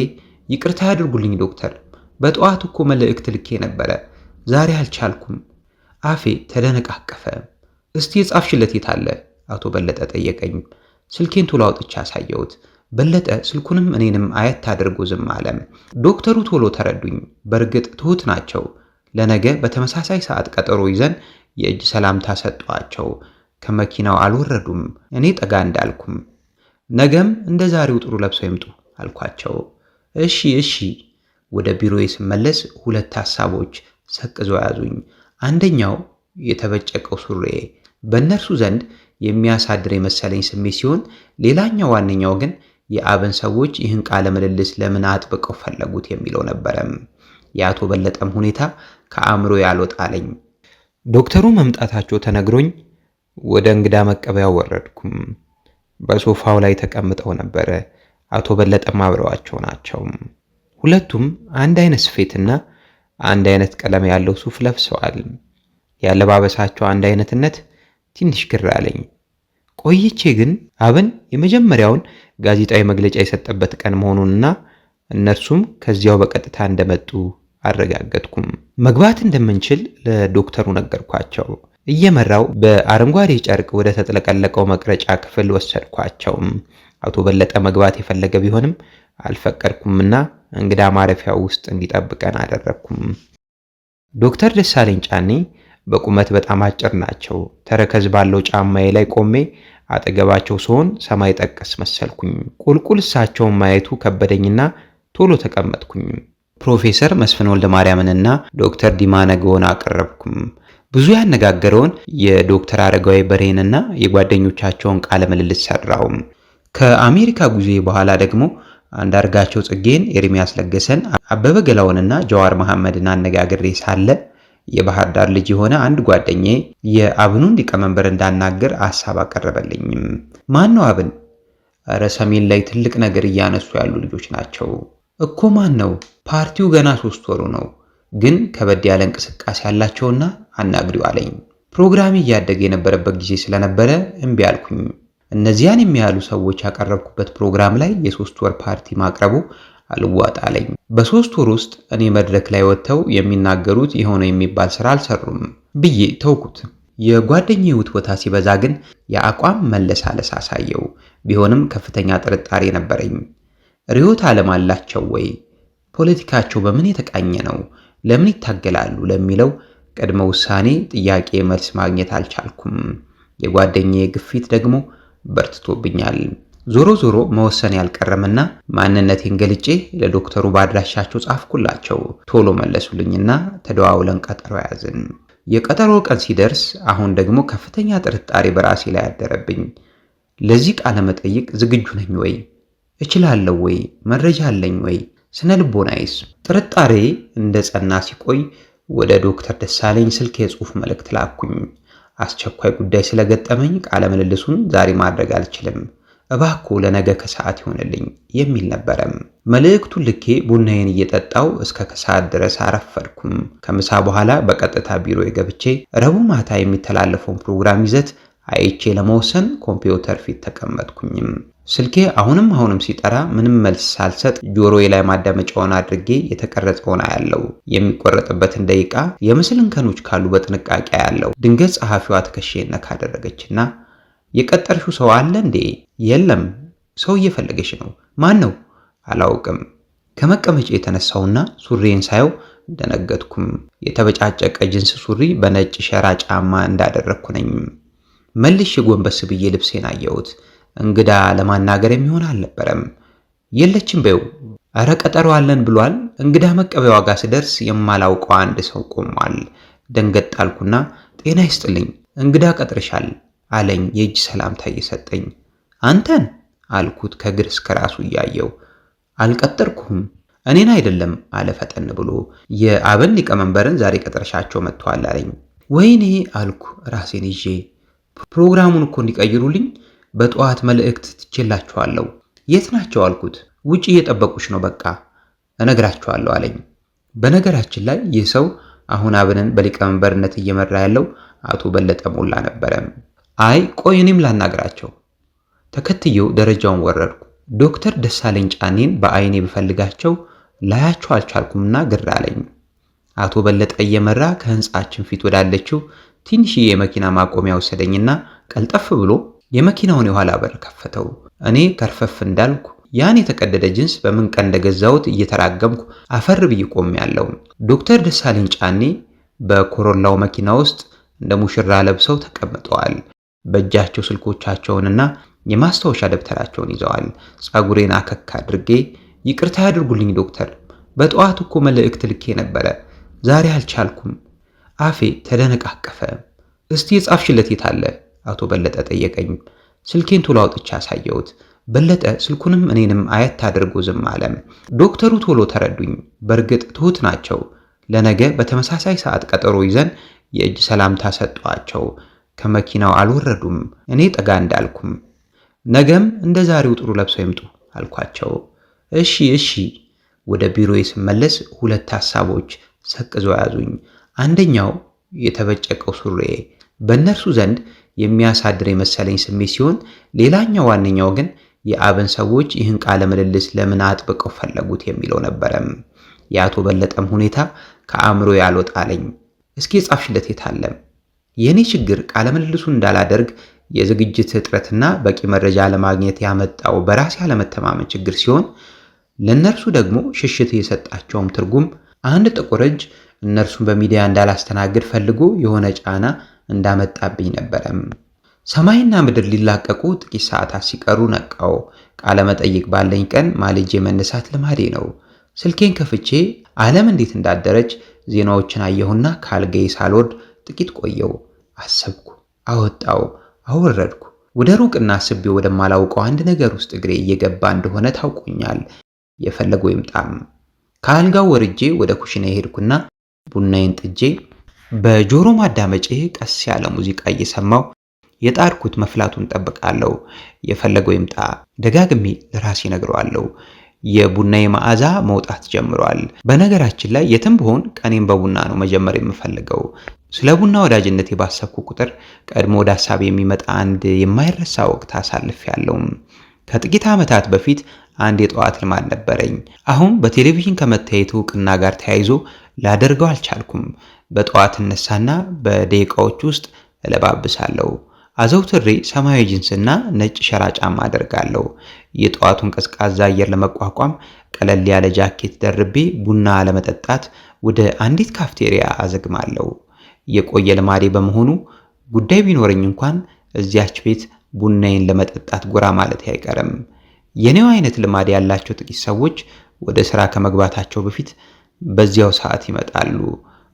ይቅርታ ያድርጉልኝ ዶክተር፣ በጠዋት እኮ መልእክት ልኬ ነበረ፣ ዛሬ አልቻልኩም። አፌ ተደነቃቀፈ። እስቲ የጻፍሽለት የት አለ? አቶ በለጠ ጠየቀኝ። ስልኬን ቶሎ አውጥቼ አሳየሁት። በለጠ ስልኩንም እኔንም አየት አድርጎ ዝም አለ። ዶክተሩ ቶሎ ተረዱኝ። በእርግጥ ትሁት ናቸው። ለነገ በተመሳሳይ ሰዓት ቀጠሮ ይዘን የእጅ ሰላምታ ሰጧቸው። ከመኪናው አልወረዱም። እኔ ጠጋ እንዳልኩም ነገም እንደ ዛሬው ጥሩ ለብሰው ይምጡ አልኳቸው። እሺ እሺ። ወደ ቢሮዬ ስመለስ 2 ሐሳቦች ሰቅዘው ያዙኝ። አንደኛው የተበጨቀው ሱሪዬ። በእነርሱ ዘንድ የሚያሳድር የመሰለኝ ስሜት ሲሆን፣ ሌላኛው ዋነኛው ግን የአብን ሰዎች ይህን ቃለ ምልልስ ለምን አጥብቀው ፈለጉት የሚለው ነበረ። የአቶ በለጠም ሁኔታ ከአእምሮ ያልወጣለኝ። ዶክተሩ መምጣታቸው ተነግሮኝ ወደ እንግዳ መቀበያው ወረድኩም። በሶፋው ላይ ተቀምጠው ነበረ። አቶ በለጠም አብረዋቸው ናቸው። ሁለቱም አንድ አይነት ስፌትና አንድ አይነት ቀለም ያለው ሱፍ ለብሰዋል። ያለባበሳቸው አንድ አይነትነት ትንሽ ግር አለኝ። ቆይቼ ግን አብን የመጀመሪያውን ጋዜጣዊ መግለጫ የሰጠበት ቀን መሆኑንና እነርሱም ከዚያው በቀጥታ እንደመጡ አረጋገጥኩም። መግባት እንደምንችል ለዶክተሩ ነገርኳቸው። እየመራው በአረንጓዴ ጨርቅ ወደ ተጥለቀለቀው መቅረጫ ክፍል ወሰድኳቸው። አቶ በለጠ መግባት የፈለገ ቢሆንም አልፈቀድኩምና እንግዳ ማረፊያው ውስጥ እንዲጠብቀን አደረግኩም። ዶክተር ደሳለኝ ጫኔ በቁመት በጣም አጭር ናቸው። ተረከዝ ባለው ጫማዬ ላይ ቆሜ አጠገባቸው ስሆን ሰማይ ጠቀስ መሰልኩኝ። ቁልቁል እሳቸውን ማየቱ ከበደኝና ቶሎ ተቀመጥኩኝ። ፕሮፌሰር መስፍን ወልደ ማርያምንና ዶክተር ዲማ ነገውን አቀረብኩም። ብዙ ያነጋገረውን የዶክተር አረጋዊ በርሄንና የጓደኞቻቸውን ቃለ ምልልስ ሰራው። ከአሜሪካ ጉዞ በኋላ ደግሞ አንዳርጋቸው ጽጌን፣ ኤርሚያስ ለገሰን፣ አበበ ገላውንና ጀዋር መሐመድን አነጋግሬ ሳለ የባህር ዳር ልጅ የሆነ አንድ ጓደኛዬ የአብኑን ሊቀመንበር እንዳናገር ሐሳብ አቀረበልኝም። ማን ነው አብን? እረ ሰሜን ላይ ትልቅ ነገር እያነሱ ያሉ ልጆች ናቸው እኮ። ማን ነው? ፓርቲው ገና 3 ወሩ ነው፣ ግን ከበድ ያለ እንቅስቃሴ ያላቸውና አናግሪው አለኝ። ፕሮግራሚ እያደገ የነበረበት ጊዜ ስለነበረ እምቢ አልኩኝ። እነዚያን የሚያሉ ሰዎች ያቀረብኩበት ፕሮግራም ላይ የ3 ወር ፓርቲ ማቅረቡ አልዋጣለኝ። በ3 ወር ውስጥ እኔ መድረክ ላይ ወጥተው የሚናገሩት የሆነ የሚባል ስራ አልሰሩም ብዬ ተውኩት። የጓደኛዬ ውትወታ ሲበዛ ግን የአቋም መለሳለስ አሳየው። ቢሆንም ከፍተኛ ጥርጣሬ ነበረኝ። ርዕዮተ ዓለም አላቸው ወይ? ፖለቲካቸው በምን የተቃኘ ነው? ለምን ይታገላሉ? ለሚለው ቅድመ ውሳኔ ጥያቄ መልስ ማግኘት አልቻልኩም። የጓደኛዬ ግፊት ደግሞ በርትቶብኛል። ዞሮ ዞሮ መወሰን ያልቀረምና ማንነቴን ገልጬ ለዶክተሩ ባድራሻቸው ጻፍኩላቸው። ቶሎ መለሱልኝና ተደዋውለን ቀጠሮ ያዝን። የቀጠሮ ቀን ሲደርስ አሁን ደግሞ ከፍተኛ ጥርጣሬ በራሴ ላይ ያደረብኝ። ለዚህ ቃለ መጠይቅ ዝግጁ ነኝ ወይ? እችላለሁ ወይ? መረጃ አለኝ ወይ? ስነ ልቦናዬስ? ጥርጣሬ እንደ ጸና ሲቆይ ወደ ዶክተር ደሳለኝ ስልክ የጽሑፍ መልእክት ላኩኝ። አስቸኳይ ጉዳይ ስለገጠመኝ ቃለ ምልልሱን ዛሬ ማድረግ አልችልም፣ እባክዎ ለነገ ከሰዓት ይሆንልኝ የሚል ነበረም። መልእክቱን ልኬ ቡናዬን እየጠጣው እስከ ከሰዓት ድረስ አረፈድኩም። ከምሳ በኋላ በቀጥታ ቢሮ ገብቼ ረቡዕ ማታ የሚተላለፈውን ፕሮግራም ይዘት አይቼ ለመወሰን ኮምፒውተር ፊት ተቀመጥኩኝም። ስልኬ አሁንም ሲጠራ ምንም መልስ ሳልሰጥ ጆሮዬ ላይ ማዳመጫውን አድርጌ የተቀረጸውን አያለው። የሚቆረጥበትን ደቂቃ፣ የምስል እንከኖች ካሉ በጥንቃቄ አያለው። ድንገት ጸሐፊዋ ትከሻዬን ነካ አደረገችና የቀጠርሽው ሰው አለ እንዴ? የለም፣ ሰው እየፈለገሽ ነው። ማን ነው? አላውቅም። ከመቀመጫ የተነሳውና ሱሪዬን ሳየው ደነገጥኩም። የተበጫጨቀ ጅንስ ሱሪ በነጭ ሸራ ጫማ እንዳደረግኩ ነኝ። መልሼ ጎንበስ ብዬ ልብሴን አየሁት። እንግዳ ለማናገር የሚሆን አልነበረም። የለችም በይው። አረ ቀጠሮ አለን ብሏል። እንግዳ መቀበያዋ ጋር ስደርስ የማላውቀው አንድ ሰው ቆሟል። ደንገጥ አልኩና ጤና ይስጥልኝ፣ እንግዳ ቀጥርሻል አለኝ የእጅ ሰላምታ እየሰጠኝ። አንተን አልኩት ከግር እስከ ራሱ እያየው። አልቀጠርኩም፣ እኔን አይደለም አለ ፈጠን ብሎ። የአብን ሊቀመንበርን ዛሬ ቀጥረሻቸው መጥተዋል አለኝ። ወይኔ አልኩ ራሴን ይዤ። ፕሮግራሙን እኮ እንዲቀይሩልኝ በጠዋት መልእክት ትችላችኋለሁ። የት ናቸው አልኩት። ውጪ እየጠበቁሽ ነው፣ በቃ እነግራችኋለሁ አለኝ። በነገራችን ላይ ይህ ሰው አሁን አብንን በሊቀመንበርነት እየመራ ያለው አቶ በለጠ ሞላ ነበረ። አይ ቆይ እኔም ላናግራቸው። ተከትየው ደረጃውን ወረድኩ። ዶክተር ደሳለኝ ጫኔን በአይኔ ብፈልጋቸው ላያቸው አልቻልኩምና ግር አለኝ። አቶ በለጠ እየመራ ከህንጻችን ፊት ወዳለችው ትንሽዬ የመኪና ማቆሚያ ወሰደኝና ቀልጠፍ ብሎ የመኪናውን የኋላ በር ከፈተው። እኔ ከርፈፍ እንዳልኩ ያን የተቀደደ ጅንስ በምን ቀን እንደገዛሁት እየተራገምኩ አፈር ብዬ ቆሜያለሁ። ዶክተር ደሳለኝ ጫኔ በኮሮላው መኪና ውስጥ እንደ ሙሽራ ለብሰው ተቀምጠዋል። በእጃቸው ስልኮቻቸውንና የማስታወሻ ደብተራቸውን ይዘዋል። ጸጉሬን አከክ አድርጌ ይቅርታ ያድርጉልኝ ዶክተር፣ በጠዋት እኮ መልእክት ልኬ ነበረ፣ ዛሬ አልቻልኩም። አፌ ተደነቃቀፈ። እስቲ የጻፍሽለት የት አለ አቶ በለጠ ጠየቀኝ። ስልኬን ቶሎ አውጥቼ አሳየሁት። በለጠ ስልኩንም እኔንም አየት አድርጎ ዝም አለ። ዶክተሩ ቶሎ ተረዱኝ። በእርግጥ ትሁት ናቸው። ለነገ በተመሳሳይ ሰዓት ቀጠሮ ይዘን የእጅ ሰላምታ ሰጧቸው። ከመኪናው አልወረዱም። እኔ ጠጋ እንዳልኩም ነገም እንደ ዛሬው ጥሩ ለብሰው ይምጡ አልኳቸው። እሺ እሺ። ወደ ቢሮዬ ስመለስ ሁለት ሐሳቦች ሰቅዘው ያዙኝ። አንደኛው የተበጨቀው ሱሬ በእነርሱ ዘንድ የሚያሳድር የመሰለኝ ስሜት ሲሆን፣ ሌላኛው ዋነኛው ግን የአብን ሰዎች ይህን ቃለ ምልልስ ለምን አጥብቀው ፈለጉት የሚለው ነበረም። የአቶ በለጠም ሁኔታ ከአእምሮ ያልወጣለኝ። እስኪ የጻፍሽለት የታለም? የእኔ ችግር ቃለ ምልልሱን እንዳላደርግ የዝግጅት እጥረትና በቂ መረጃ ለማግኘት ያመጣው በራሴ ያለመተማመን ችግር ሲሆን፣ ለእነርሱ ደግሞ ሽሽት የሰጣቸውም ትርጉም አንድ ጥቁር እጅ እነርሱን በሚዲያ እንዳላስተናግድ ፈልጎ የሆነ ጫና እንዳመጣብኝ ነበረም። ሰማይና ምድር ሊላቀቁ ጥቂት ሰዓታት ሲቀሩ ነቃው። ቃለ መጠይቅ ባለኝ ቀን ማልጄ መነሳት ልማዴ ነው። ስልኬን ከፍቼ ዓለም እንዴት እንዳደረች ዜናዎችን አየሁና ካልጋዬ ሳልወርድ ጥቂት ቆየው። አሰብኩ፣ አወጣው፣ አወረድኩ። ወደ ሩቅና አስቤ ወደማላውቀው አንድ ነገር ውስጥ እግሬ እየገባ እንደሆነ ታውቆኛል። የፈለገው ይምጣም። ከአልጋው ወርጄ ወደ ኩሽና ሄድኩና ቡናዬን ጥጄ በጆሮ ማዳመጬ ቀስ ያለ ሙዚቃ እየሰማው የጣርኩት መፍላቱን ጠብቃለሁ። የፈለገው ይምጣ ደጋግሜ ለራሴ ነግረዋለሁ። የቡናዬ መዓዛ መውጣት ጀምሯል። በነገራችን ላይ የትም ብሆን ቀኔን በቡና ነው መጀመር የምፈልገው። ስለ ቡና ወዳጅነቴ ባሰብኩ ቁጥር ቀድሞ ወደ ሐሳብ የሚመጣ አንድ የማይረሳ ወቅት አሳልፌያለሁ። ከጥቂት ዓመታት በፊት አንድ የጠዋት ልማድ ነበረኝ። አሁን በቴሌቪዥን ከመታየቱ ዕውቅና ጋር ተያይዞ ላደርገው አልቻልኩም። በጠዋት እነሳና በደቂቃዎች ውስጥ እለባብሳለሁ። አዘውትሬ ሰማያዊ ጂንስና ነጭ ሸራ ጫማ አደርጋለሁ። የጠዋቱን ቀዝቃዛ አየር ለመቋቋም ቀለል ያለ ጃኬት ደርቤ ቡና ለመጠጣት ወደ አንዲት ካፍቴሪያ አዘግማለሁ። የቆየ ልማዴ በመሆኑ ጉዳይ ቢኖረኝ እንኳን እዚያች ቤት ቡናዬን ለመጠጣት ጎራ ማለት አይቀርም። የኔው አይነት ልማድ ያላቸው ጥቂት ሰዎች ወደ ስራ ከመግባታቸው በፊት በዚያው ሰዓት ይመጣሉ።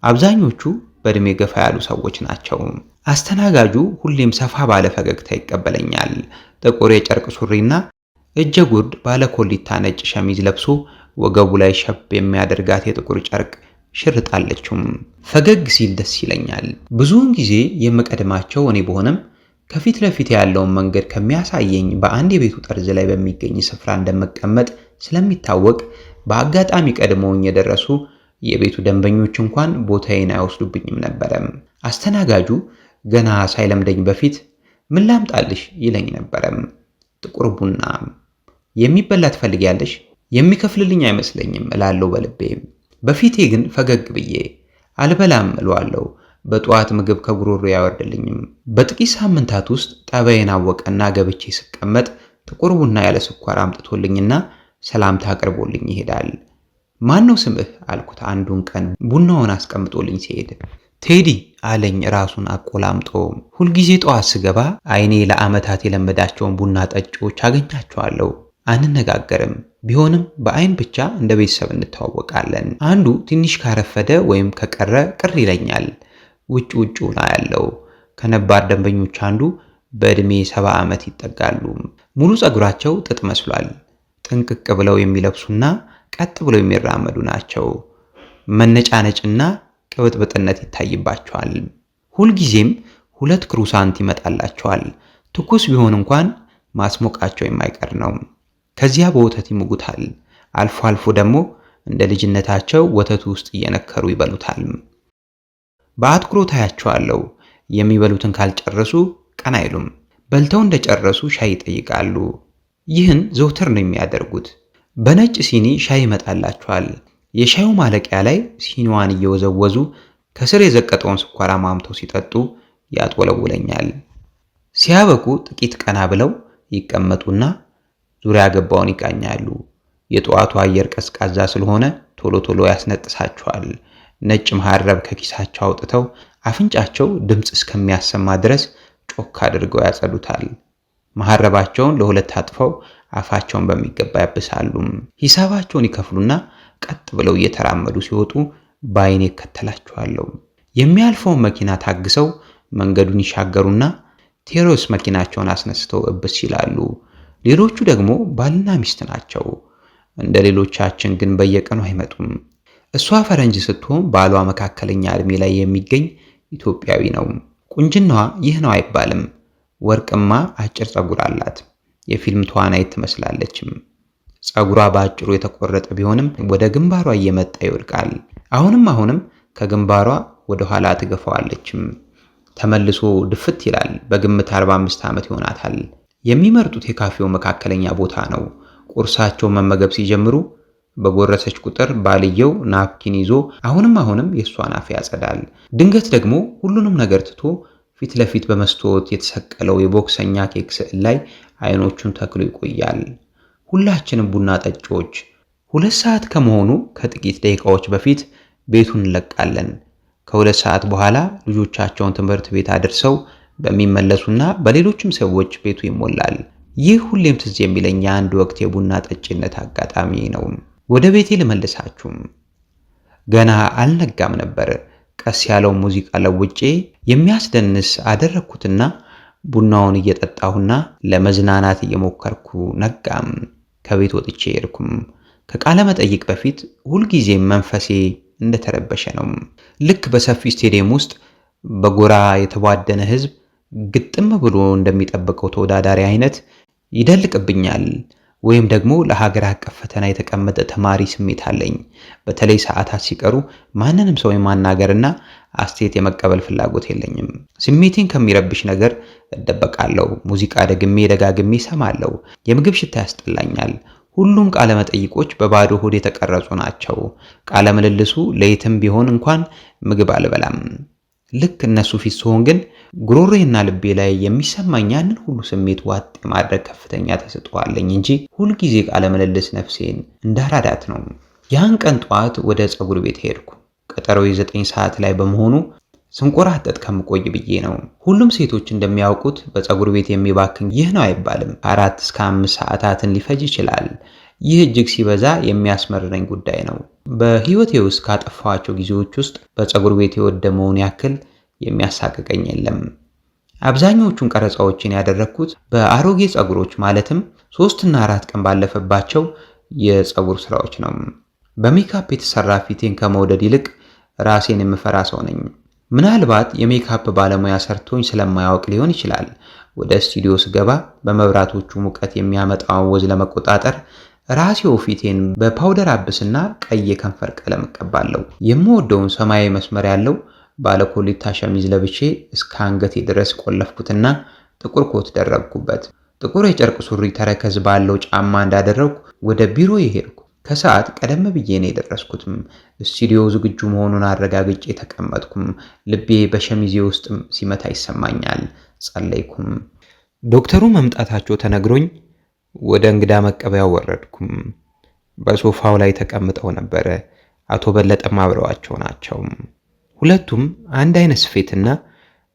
አብዛኞቹ በእድሜ ገፋ ያሉ ሰዎች ናቸው። አስተናጋጁ ሁሌም ሰፋ ባለ ፈገግታ ይቀበለኛል። ጥቁር የጨርቅ ሱሪና እጀ ጉርድ ባለ ኮሊታ ነጭ ሸሚዝ ለብሶ ወገቡ ላይ ሸብ የሚያደርጋት የጥቁር ጨርቅ ሽርጣለችም። ፈገግ ሲል ደስ ይለኛል። ብዙውን ጊዜ የምቀድማቸው እኔ በሆነም ከፊት ለፊት ያለውን መንገድ ከሚያሳየኝ በአንድ የቤቱ ጠርዝ ላይ በሚገኝ ስፍራ እንደምቀመጥ ስለሚታወቅ በአጋጣሚ ቀድመውኝ የደረሱ የቤቱ ደንበኞች እንኳን ቦታዬን አይወስዱብኝም ነበረም። አስተናጋጁ ገና ሳይለምደኝ በፊት ምን ላምጣልሽ ይለኝ ነበረም። ጥቁር ቡና። የሚበላ ትፈልጊያለሽ? የሚከፍልልኝ አይመስለኝም እላለሁ በልቤ። በፊቴ ግን ፈገግ ብዬ አልበላም እለዋለሁ። በጠዋት ምግብ ከጉሮሮ ያወርድልኝም። በጥቂት ሳምንታት ውስጥ ጠባዬን አወቀና ገብቼ ስቀመጥ ጥቁር ቡና ያለ ስኳር አምጥቶልኝና ሰላምታ አቅርቦልኝ ይሄዳል። ማን ነው ስምህ አልኩት አንዱን ቀን ቡናውን አስቀምጦልኝ ሲሄድ። ቴዲ አለኝ ራሱን አቆላምጦ። ሁልጊዜ ጠዋት ስገባ አይኔ ለዓመታት የለመዳቸውን ቡና ጠጪዎች አገኛቸዋለሁ። አንነጋገርም። ቢሆንም በአይን ብቻ እንደ ቤተሰብ እንተዋወቃለን። አንዱ ትንሽ ካረፈደ ወይም ከቀረ ቅር ይለኛል። ውጭውን አያለው። ከነባር ደንበኞች አንዱ በዕድሜ 70 ዓመት ይጠጋሉ። ሙሉ ፀጉራቸው ጥጥ መስሏል። ጥንቅቅ ብለው የሚለብሱና ቀጥ ብለው የሚራመዱ ናቸው። መነጫነጭና ቅብጥብጥነት ይታይባቸዋል። ሁልጊዜም 2 ክሩሳንት ይመጣላቸዋል። ትኩስ ቢሆን እንኳን ማስሞቃቸው የማይቀር ነው። ከዚያ በወተት ይሙጉታል። አልፎ አልፎ ደግሞ እንደ ልጅነታቸው ወተቱ ውስጥ እየነከሩ ይበሉታል። በአትኩሮት አያቸዋለሁ። የሚበሉትን ካልጨረሱ ቀና አይሉም። በልተው እንደጨረሱ ሻይ ይጠይቃሉ። ይህን ዘውትር ነው የሚያደርጉት። በነጭ ሲኒ ሻይ ይመጣላቸዋል። የሻዩ ማለቂያ ላይ ሲኒዋን እየወዘወዙ ከስር የዘቀጠውን ስኳር አማምተው ሲጠጡ ያጥወለውለኛል። ሲያበቁ ጥቂት ቀና ብለው ይቀመጡና ዙሪያ ገባውን ይቃኛሉ። የጠዋቱ አየር ቀዝቃዛ ስለሆነ ቶሎ ቶሎ ያስነጥሳቸዋል። ነጭ መሐረብ ከኪሳቸው አውጥተው አፍንጫቸው ድምፅ እስከሚያሰማ ድረስ ጮክ አድርገው ያጸዱታል። መሐረባቸውን ለሁለት አጥፈው አፋቸውን በሚገባ ያብሳሉ። ሂሳባቸውን ይከፍሉና ቀጥ ብለው እየተራመዱ ሲወጡ በአይኔ እከተላቸዋለሁ። የሚያልፈውን መኪና ታግሰው መንገዱን ይሻገሩና ቴዎድሮስ መኪናቸውን አስነስተው እብስ ይላሉ። ሌሎቹ ደግሞ ባልና ሚስት ናቸው። እንደ ሌሎቻችን ግን በየቀኑ አይመጡም። እሷ ፈረንጅ ስትሆን ባሏ መካከለኛ ዕድሜ ላይ የሚገኝ ኢትዮጵያዊ ነው። ቁንጅናዋ ይህ ነው አይባልም። ወርቅማ አጭር ፀጉር አላት። የፊልም ተዋናይት ትመስላለችም። ፀጉሯ በአጭሩ የተቆረጠ ቢሆንም ወደ ግንባሯ እየመጣ ይወድቃል። አሁንም ከግንባሯ ወደ ኋላ ትገፋዋለችም። ተመልሶ ድፍት ይላል። በግምት 45 ዓመት ይሆናታል። የሚመርጡት የካፌው መካከለኛ ቦታ ነው። ቁርሳቸውን መመገብ ሲጀምሩ በጎረሰች ቁጥር ባልየው ናፕኪን ይዞ አሁንም የእሷን አፍ ያጸዳል። ድንገት ደግሞ ሁሉንም ነገር ትቶ ፊት ለፊት በመስታወት የተሰቀለው የቦክሰኛ ኬክ ስዕል ላይ አይኖቹን ተክሎ ይቆያል። ሁላችንም ቡና ጠጪዎች 2 ሰዓት ከመሆኑ ከጥቂት ደቂቃዎች በፊት ቤቱን እንለቃለን። ከ2 ሰዓት በኋላ ልጆቻቸውን ትምህርት ቤት አድርሰው በሚመለሱና በሌሎችም ሰዎች ቤቱ ይሞላል። ይህ ሁሌም ትዝ የሚለኝ የአንድ ወቅት የቡና ጠጪነት አጋጣሚ ነው። ወደ ቤቴ ልመልሳችሁም። ገና አልነጋም ነበር። ቀስ ያለው ሙዚቃ ለውጬ የሚያስደንስ አደረግኩትና ቡናውን እየጠጣሁና ለመዝናናት እየሞከርኩ ነጋም። ከቤት ወጥቼ ሄድኩም። ከቃለ መጠይቅ በፊት ሁልጊዜም መንፈሴ እንደተረበሸ ነው። ልክ በሰፊ ስቴዲየም ውስጥ በጎራ የተቧደነ ህዝብ ግጥም ብሎ እንደሚጠብቀው ተወዳዳሪ አይነት ይደልቅብኛል። ወይም ደግሞ ለሀገር አቀፍ ፈተና የተቀመጠ ተማሪ ስሜት አለኝ። በተለይ ሰዓታት ሲቀሩ ማንንም ሰው የማናገርና አስተያየት የመቀበል ፍላጎት የለኝም። ስሜቴን ከሚረብሽ ነገር እደበቃለሁ። ሙዚቃ ደጋግሜ እሰማለሁ። የምግብ ሽታ ያስጠላኛል። ሁሉም ቃለ መጠይቆች በባዶ ሆድ የተቀረጹ ናቸው። ቃለ ምልልሱ ለየትም ቢሆን እንኳን ምግብ አልበላም። ልክ እነሱ ፊት ስሆን ግን ጉሮሮዬና ልቤ ላይ የሚሰማኝ ያንን ሁሉ ስሜት ዋጥ የማድረግ ከፍተኛ ተሰጥኦ አለኝ እንጂ ሁልጊዜ ቃለ ምልልስ ነፍሴን እንዳራዳት ነው። ያን ቀን ጠዋት ወደ ፀጉር ቤት ሄድኩ። ቀጠሮው 9 ሰዓት ላይ በመሆኑ ስንቆራጠጥ ከምቆይ ብዬ ነው። ሁሉም ሴቶች እንደሚያውቁት በፀጉር ቤት የሚባክን ይህ ነው አይባልም። 4 እስከ 5 ሰዓታትን ሊፈጅ ይችላል። ይህ እጅግ ሲበዛ የሚያስመርረኝ ጉዳይ ነው። በህይወቴ ውስጥ ካጠፋኋቸው ጊዜዎች ውስጥ በፀጉር ቤት የወደመውን ያክል የሚያሳቅቀኝ የለም። አብዛኞቹን ቀረጻዎችን ያደረግኩት በአሮጌ ፀጉሮች ማለትም 3 እና 4 ቀን ባለፈባቸው የፀጉር ስራዎች ነው። በሜካፕ የተሰራ ፊቴን ከመውደድ ይልቅ ራሴን የምፈራ ሰው ነኝ። ምናልባት የሜካፕ ባለሙያ ሰርቶኝ ስለማያውቅ ሊሆን ይችላል። ወደ ስቱዲዮ ስገባ በመብራቶቹ ሙቀት የሚያመጣውን ወዝ ለመቆጣጠር ራሴው ፊቴን በፓውደር አብስና ቀይ የከንፈር ቀለም እቀባለሁ። የምወደውን ሰማያዊ መስመር ያለው ባለኮሊታ ሸሚዝ ለብሼ እስከ አንገቴ ድረስ ቆለፍኩትና ጥቁር ኮት ደረብኩበት። ጥቁር የጨርቅ ሱሪ ተረከዝ ባለው ጫማ እንዳደረግኩ ወደ ቢሮ ሄድኩ። ከሰዓት ቀደም ብዬ ነው የደረስኩትም። ስቱዲዮ ዝግጁ መሆኑን አረጋግጬ ተቀመጥኩም። ልቤ በሸሚዜ ውስጥም ሲመታ ይሰማኛል። ጸለይኩም። ዶክተሩ መምጣታቸው ተነግሮኝ ወደ እንግዳ መቀበያው ወረድኩም። በሶፋው ላይ ተቀምጠው ነበረ። አቶ በለጠም አብረዋቸው ናቸው። ሁለቱም አንድ አይነት ስፌትና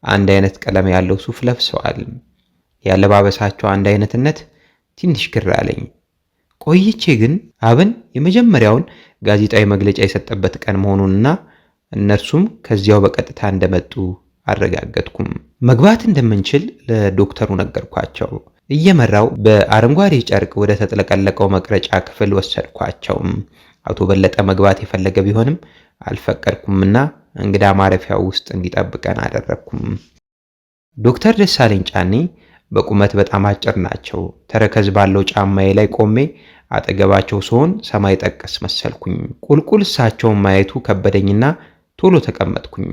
አንድ አይነት ቀለም ያለው ሱፍ ለብሰዋል። ያለባበሳቸው አንድ አይነትነት ትንሽ ግር አለኝ። ቆይቼ ግን አብን የመጀመሪያውን ጋዜጣዊ መግለጫ የሰጠበት ቀን መሆኑንና እነርሱም ከዚያው በቀጥታ እንደመጡ አረጋገጥኩም። መግባት እንደምንችል ለዶክተሩ ነገርኳቸው። እየመራው በአረንጓዴ ጨርቅ ወደ ተጥለቀለቀው መቅረጫ ክፍል ወሰድኳቸው። አቶ በለጠ መግባት የፈለገ ቢሆንም አልፈቀድኩምና እንግዳ ማረፊያው ውስጥ እንዲጠብቀን አደረግኩም። ዶክተር ደሳለኝ ጫኔ በቁመት በጣም አጭር ናቸው። ተረከዝ ባለው ጫማዬ ላይ ቆሜ አጠገባቸው ስሆን ሰማይ ጠቀስ መሰልኩኝ። ቁልቁል እሳቸውን ማየቱ ከበደኝና ቶሎ ተቀመጥኩኝ።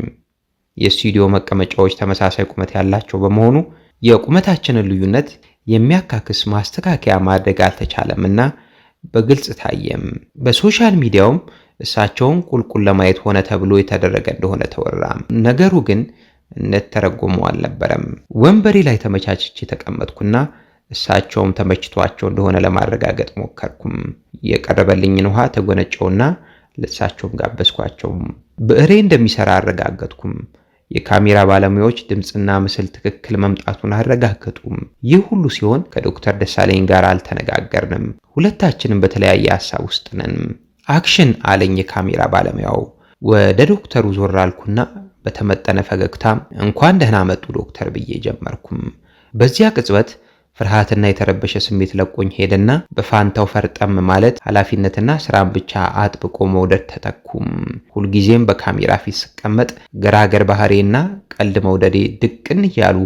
የስቱዲዮ መቀመጫዎች ተመሳሳይ ቁመት ያላቸው በመሆኑ የቁመታችንን ልዩነት የሚያካክስ ማስተካከያ ማድረግ አልተቻለምና በግልጽ ታየም። በሶሻል ሚዲያውም እሳቸውን ቁልቁል ለማየት ሆነ ተብሎ የተደረገ እንደሆነ ተወራ። ነገሩ ግን እንደተረጎመው አልነበረም። ወንበሬ ላይ ተመቻችቼ ተቀመጥኩና እሳቸውም ተመችቷቸው እንደሆነ ለማረጋገጥ ሞከርኩም። የቀረበልኝን ውሃ ተጎነጨውና ለእሳቸውም ጋበዝኳቸው። ብዕሬ እንደሚሰራ አረጋገጥኩም። የካሜራ ባለሙያዎች ድምፅና ምስል ትክክል መምጣቱን አረጋገጡም። ይህ ሁሉ ሲሆን ከዶክተር ደሳለኝ ጋር አልተነጋገርንም። ሁለታችንም በተለያየ ሐሳብ ውስጥ ነን። አክሽን አለኝ የካሜራ ባለሙያው። ወደ ዶክተሩ ዞር አልኩና በተመጠነ ፈገግታ እንኳን ደህና መጡ ዶክተር ብዬ ጀመርኩም። በዚያ ቅጽበት ፍርሃትና የተረበሸ ስሜት ለቆኝ ሄደና በፋንታው ፈርጠም ማለት ኃላፊነትና ስራን ብቻ አጥብቆ መውደድ ተተኩም። ሁልጊዜም በካሜራ ፊት ስቀመጥ ገራገር ባህሪና ቀልድ መውደዴ ድቅን እያሉ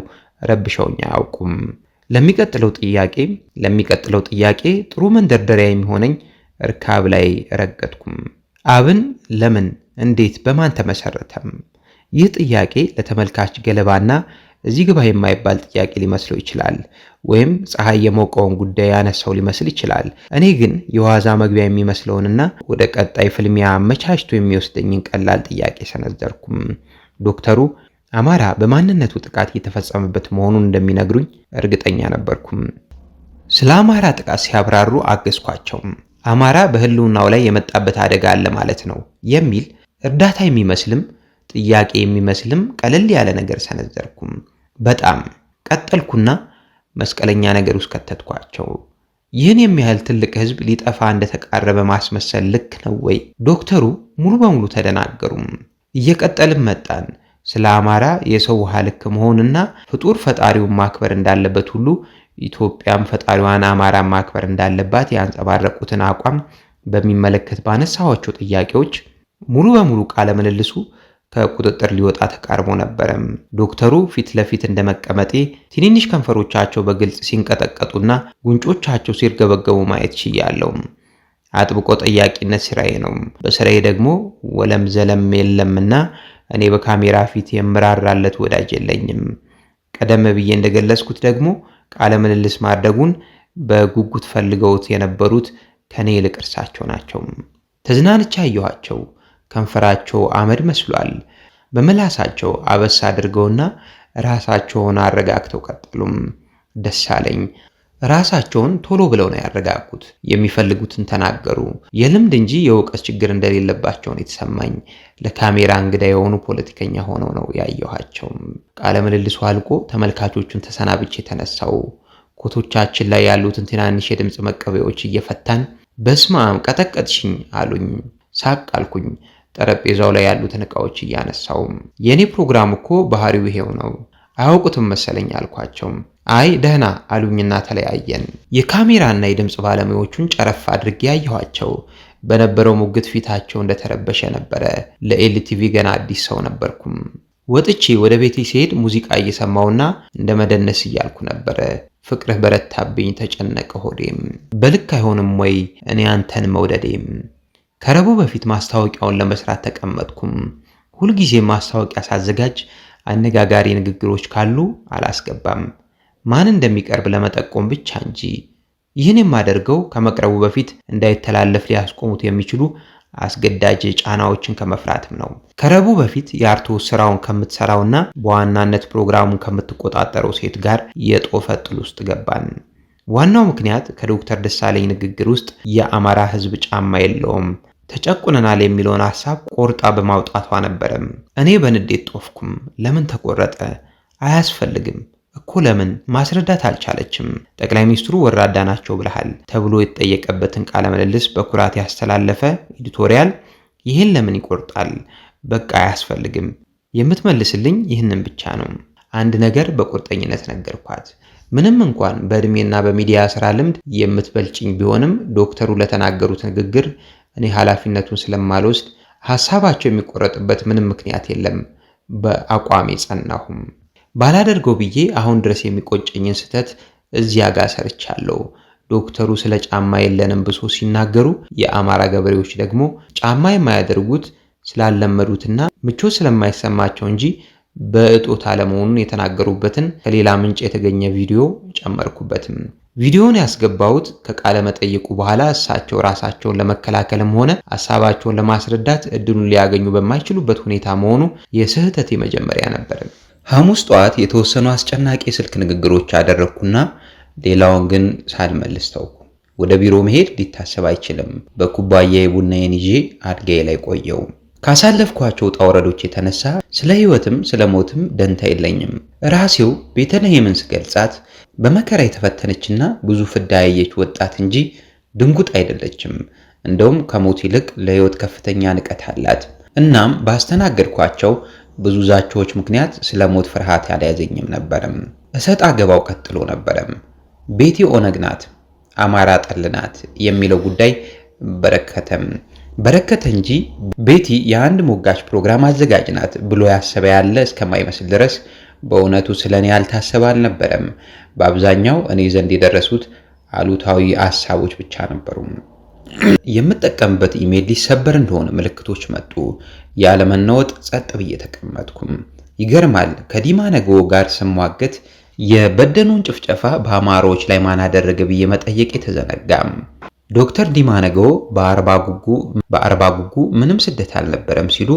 ረብሸውኝ አያውቁም። ለሚቀጥለው ጥያቄ ጥሩ መንደርደሪያ የሚሆነኝ እርካብ ላይ ረገጥኩም። አብን ለምን፣ እንዴት፣ በማን ተመሰረተም? ይህ ጥያቄ ለተመልካች ገለባና እዚህ ግባ የማይባል ጥያቄ ሊመስለው ይችላል፣ ወይም ፀሐይ የሞቀውን ጉዳይ ያነሳው ሊመስል ይችላል። እኔ ግን የዋዛ መግቢያ የሚመስለውንና ወደ ቀጣይ ፍልሚያ አመቻችቶ የሚወስደኝን ቀላል ጥያቄ ሰነዘርኩም። ዶክተሩ አማራ በማንነቱ ጥቃት እየተፈጸመበት መሆኑን እንደሚነግሩኝ እርግጠኛ ነበርኩም። ስለ አማራ ጥቃት ሲያብራሩ አገዝኳቸው። አማራ በህልውናው ላይ የመጣበት አደጋ አለ ማለት ነው የሚል እርዳታ የሚመስልም ጥያቄ የሚመስልም ቀለል ያለ ነገር ሰነዘርኩም። በጣም ቀጠልኩና መስቀለኛ ነገር ውስጥ ከተትኳቸው። ይህን የሚያህል ትልቅ ህዝብ ሊጠፋ እንደተቃረበ ማስመሰል ልክ ነው ወይ? ዶክተሩ ሙሉ በሙሉ ተደናገሩም። እየቀጠልን መጣን። ስለ አማራ የሰው ውሃ ልክ መሆንና ፍጡር ፈጣሪውን ማክበር እንዳለበት ሁሉ ኢትዮጵያም ፈጣሪዋን አማራን ማክበር እንዳለባት ያንጸባረቁትን አቋም በሚመለከት ባነሳኋቸው ጥያቄዎች ሙሉ በሙሉ ቃለ ምልልሱ ከቁጥጥር ሊወጣ ተቃርቦ ነበረም። ዶክተሩ ፊት ለፊት እንደመቀመጤ ትንንሽ ከንፈሮቻቸው በግልጽ ሲንቀጠቀጡና ጉንጮቻቸው ሲርገበገቡ ማየት ችያለሁ። አጥብቆ ጠያቂነት ስራዬ ነው። በስራዬ ደግሞ ወለም ዘለም የለምና እኔ በካሜራ ፊት የምራራለት ወዳጅ የለኝም። ቀደም ብዬ እንደገለጽኩት ደግሞ ቃለ ምልልስ ማድረጉን በጉጉት ፈልገውት የነበሩት ከኔ ይልቅ እርሳቸው ናቸው። ተዝናንቻ አየኋቸው። ከንፈራቸው አመድ መስሏል። በመላሳቸው አበስ አድርገውና ራሳቸውን አረጋግተው ቀጠሉም። ደስ አለኝ። ራሳቸውን ቶሎ ብለው ነው ያረጋጉት። የሚፈልጉትን ተናገሩ። የልምድ እንጂ የእውቀት ችግር እንደሌለባቸው ነው የተሰማኝ። ለካሜራ እንግዳ የሆኑ ፖለቲከኛ ሆነው ነው ያየኋቸው። ቃለ ምልልሱ አልቆ ተመልካቾቹን ተሰናብቼ ተነሳው። ኮቶቻችን ላይ ያሉትን ትናንሽ የድምፅ መቀበያዎች እየፈታን በስማም ቀጠቀጥሽኝ አሉኝ። ሳቅ አልኩኝ። ጠረጴዛው ላይ ያሉትን ዕቃዎች እያነሳው የኔ ፕሮግራም እኮ ባህሪው ይሄው ነው፣ አያውቁትም መሰለኝ አልኳቸው። አይ ደህና አሉኝና ተለያየን። የካሜራና የድምፅ ባለሙያዎቹን ጨረፍ አድርጌ ያየኋቸው። በነበረው ሙግት ፊታቸው እንደተረበሸ ነበረ። ለኤልቲቪ ገና አዲስ ሰው ነበርኩም። ወጥቼ ወደ ቤቴ ሲሄድ ሙዚቃ እየሰማውና እንደ መደነስ እያልኩ ነበረ። ፍቅርህ በረታብኝ፣ ተጨነቀ ሆዴም። በልክ አይሆንም ወይ እኔ አንተን መውደዴም። ከረቡዕ በፊት ማስታወቂያውን ለመስራት ተቀመጥኩም። ሁልጊዜ ማስታወቂያ ሳዘጋጅ አነጋጋሪ ንግግሮች ካሉ አላስገባም፣ ማን እንደሚቀርብ ለመጠቆም ብቻ እንጂ። ይህን የማደርገው ከመቅረቡ በፊት እንዳይተላለፍ ሊያስቆሙት የሚችሉ አስገዳጅ ጫናዎችን ከመፍራትም ነው። ከረቡዕ በፊት የአርትዖት ስራውን ከምትሰራውና በዋናነት ፕሮግራሙን ከምትቆጣጠረው ሴት ጋር የጦፈ ጥል ውስጥ ገባን። ዋናው ምክንያት ከዶክተር ደሳለኝ ንግግር ውስጥ የአማራ ህዝብ ጫማ የለውም፣ ተጨቁነናል የሚለውን ሐሳብ ቆርጣ በማውጣቷ ነበረም። እኔ በንዴት ጦፍኩም። ለምን ተቆረጠ? አያስፈልግም እኮ ለምን? ማስረዳት አልቻለችም። ጠቅላይ ሚኒስትሩ ወራዳ ናቸው ብለሃል ተብሎ የተጠየቀበትን ቃለ ምልልስ በኩራት ያስተላለፈ ኤዲቶሪያል ይህን ለምን ይቆርጣል? በቃ አያስፈልግም። የምትመልስልኝ ይህንን ብቻ ነው። አንድ ነገር በቁርጠኝነት ነገርኳት። ምንም እንኳን በእድሜና በሚዲያ ስራ ልምድ የምትበልጭኝ ቢሆንም ዶክተሩ ለተናገሩት ንግግር እኔ ኃላፊነቱን ስለማልወስድ ሐሳባቸው የሚቆረጥበት ምንም ምክንያት የለም። በአቋሜ ጸናሁም። ባላደርገው ብዬ አሁን ድረስ የሚቆጨኝን ስህተት እዚያ ጋር ሰርቻለሁ። ዶክተሩ ስለ ጫማ የለንም ብሶ ሲናገሩ፣ የአማራ ገበሬዎች ደግሞ ጫማ የማያደርጉት ስላለመዱትና ምቾት ስለማይሰማቸው እንጂ በእጦት አለመሆኑን የተናገሩበትን ከሌላ ምንጭ የተገኘ ቪዲዮ ጨመርኩበትም። ቪዲዮውን ያስገባሁት ከቃለ መጠይቁ በኋላ እሳቸው ራሳቸውን ለመከላከልም ሆነ ሐሳባቸውን ለማስረዳት እድሉን ሊያገኙ በማይችሉበት ሁኔታ መሆኑ የስህተት መጀመሪያ ነበር። ሐሙስ ጠዋት የተወሰኑ አስጨናቂ የስልክ ንግግሮች አደረግኩና ሌላውን ግን ሳልመልስ ተውኩ። ወደ ቢሮ መሄድ ሊታሰብ አይችልም። በኩባያ ቡናዬን ይዤ አልጋዬ ላይ ቆየው። ካሳለፍኳቸው ውጣ ውረዶች የተነሳ ስለ ህይወትም ስለ ሞትም ደንታ የለኝም። ራሴው ቤተልሔምን ስገልጻት በመከራ የተፈተነችና ብዙ ፍዳ ያየች ወጣት እንጂ ድንጉጥ አይደለችም። እንደውም ከሞት ይልቅ ለህይወት ከፍተኛ ንቀት አላት። እናም ባስተናገድኳቸው ብዙ ዛቻዎች ምክንያት ስለ ሞት ፍርሃት ያልያዘኝም ነበርም። እሰጥ አገባው ቀጥሎ ነበረም። ቤቲ ኦነግ ናት፣ አማራ ጠል ናት የሚለው ጉዳይ በረከተ እንጂ ቤቲ የአንድ ሞጋች ፕሮግራም አዘጋጅ ናት ብሎ ያሰበ ያለ እስከማይመስል ድረስ በእውነቱ ስለኔ ያልታሰበ አልነበረም። በአብዛኛው እኔ ዘንድ የደረሱት አሉታዊ ሐሳቦች ብቻ ነበሩ። የምጠቀምበት ኢሜል ሊሰበር እንደሆነ ምልክቶች መጡ። ያለመናወጥ ጸጥ ብዬ ተቀመጥኩም። ይገርማል። ከዲማ ነገዎ ጋር ስሟገት የበደኑን ጭፍጨፋ በአማራዎች ላይ ማን አደረገ ብዬ መጠየቅ የተዘነጋም። ዶክተር ዲማ ነገዎ በአርባ ጉጉ ምንም ስደት አልነበረም ሲሉ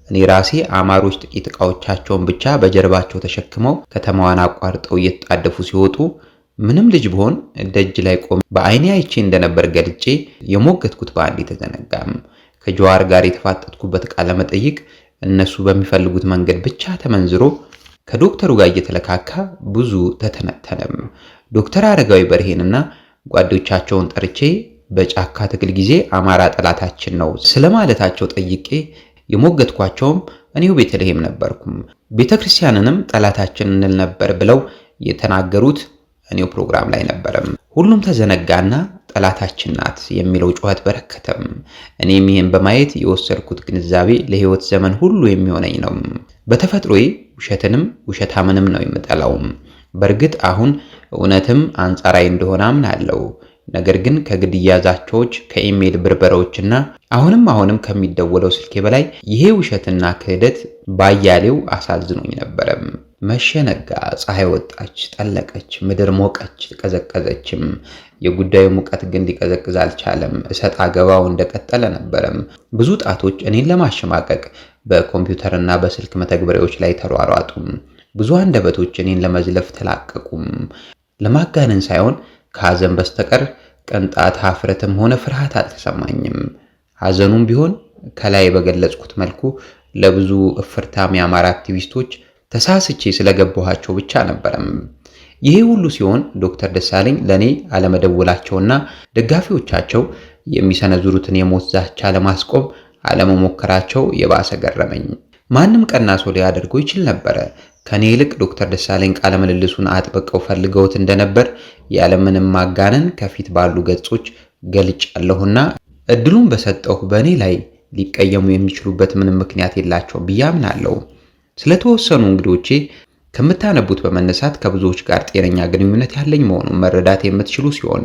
እኔ ራሴ አማሮች ጥቂት ዕቃዎቻቸውን ብቻ በጀርባቸው ተሸክመው ከተማዋን አቋርጠው እየተጣደፉ ሲወጡ ምንም ልጅ ብሆን ደጅ ላይ ቆሜ በአይኔ አይቼ እንደነበር ገልጬ የሞገትኩት በአንድ የተዘነጋም። ከጀዋር ጋር የተፋጠጥኩበት ቃለ መጠይቅ እነሱ በሚፈልጉት መንገድ ብቻ ተመንዝሮ ከዶክተሩ ጋር እየተለካካ ብዙ ተተነተነም። ዶክተር አረጋዊ በርሄንና ጓዶቻቸውን ጠርቼ በጫካ ትግል ጊዜ አማራ ጠላታችን ነው ስለማለታቸው ጠይቄ የሞገትኳቸውም እኔው ቤተልሔም ነበርኩም። ቤተክርስቲያንንም ጠላታችን እንል ነበር ብለው የተናገሩት እኔው ፕሮግራም ላይ ነበረም። ሁሉም ተዘነጋና ጠላታችን ናት የሚለው ጩኸት በረከተም። እኔም ይህን በማየት የወሰድኩት ግንዛቤ ለህይወት ዘመን ሁሉ የሚሆነኝ ነው። በተፈጥሮዬ ውሸትንም ውሸታምንም ነው የምጠላውም። በእርግጥ አሁን እውነትም አንጻራዊ እንደሆነ አምናለሁ። ነገር ግን ከግድያ ዛቻዎች፣ ከኢሜል ብርበራዎችና አሁንም ከሚደወለው ስልኬ በላይ ይሄ ውሸትና ክህደት ባያሌው አሳዝኖኝ ነበረም። መሸነጋ፣ ፀሐይ ወጣች፣ ጠለቀች፣ ምድር ሞቀች፣ ቀዘቀዘችም። የጉዳዩ ሙቀት ግን ሊቀዘቅዝ አልቻለም። እሰጥ አገባው እንደቀጠለ ነበረም። ብዙ ጣቶች እኔን ለማሸማቀቅ በኮምፒውተርና በስልክ መተግበሪያዎች ላይ ተሯሯጡም። ብዙ አንደበቶች እኔን ለመዝለፍ ተላቀቁም። ለማጋነን ሳይሆን ከሐዘን በስተቀር ቅንጣት ሀፍረትም ሆነ ፍርሃት አልተሰማኝም። ሐዘኑም ቢሆን ከላይ በገለጽኩት መልኩ ለብዙ እፍርታም የአማራ አክቲቪስቶች ተሳስቼ ስለገባኋቸው ብቻ ነበረም። ይሄ ሁሉ ሲሆን ዶክተር ደሳለኝ ለኔ አለመደወላቸውና ደጋፊዎቻቸው የሚሰነዝሩትን የሞት ዛቻ ለማስቆም አለመሞከራቸው የባሰ ገረመኝ። ማንም ቀና ሰው ሊያደርገው ይችል ነበረ። ከኔ ይልቅ ዶክተር ደሳለኝ ቃለ ምልልሱን አጥብቀው ፈልገውት እንደነበር ያለምንም ማጋነን ከፊት ባሉ ገጾች ገልጫለሁና እድሉን በሰጠሁ በእኔ ላይ ሊቀየሙ የሚችሉበት ምንም ምክንያት የላቸውም ብዬ አምናለሁ። ስለተወሰኑ እንግዶቼ ከምታነቡት በመነሳት ከብዙዎች ጋር ጤነኛ ግንኙነት ያለኝ መሆኑን መረዳት የምትችሉ ሲሆን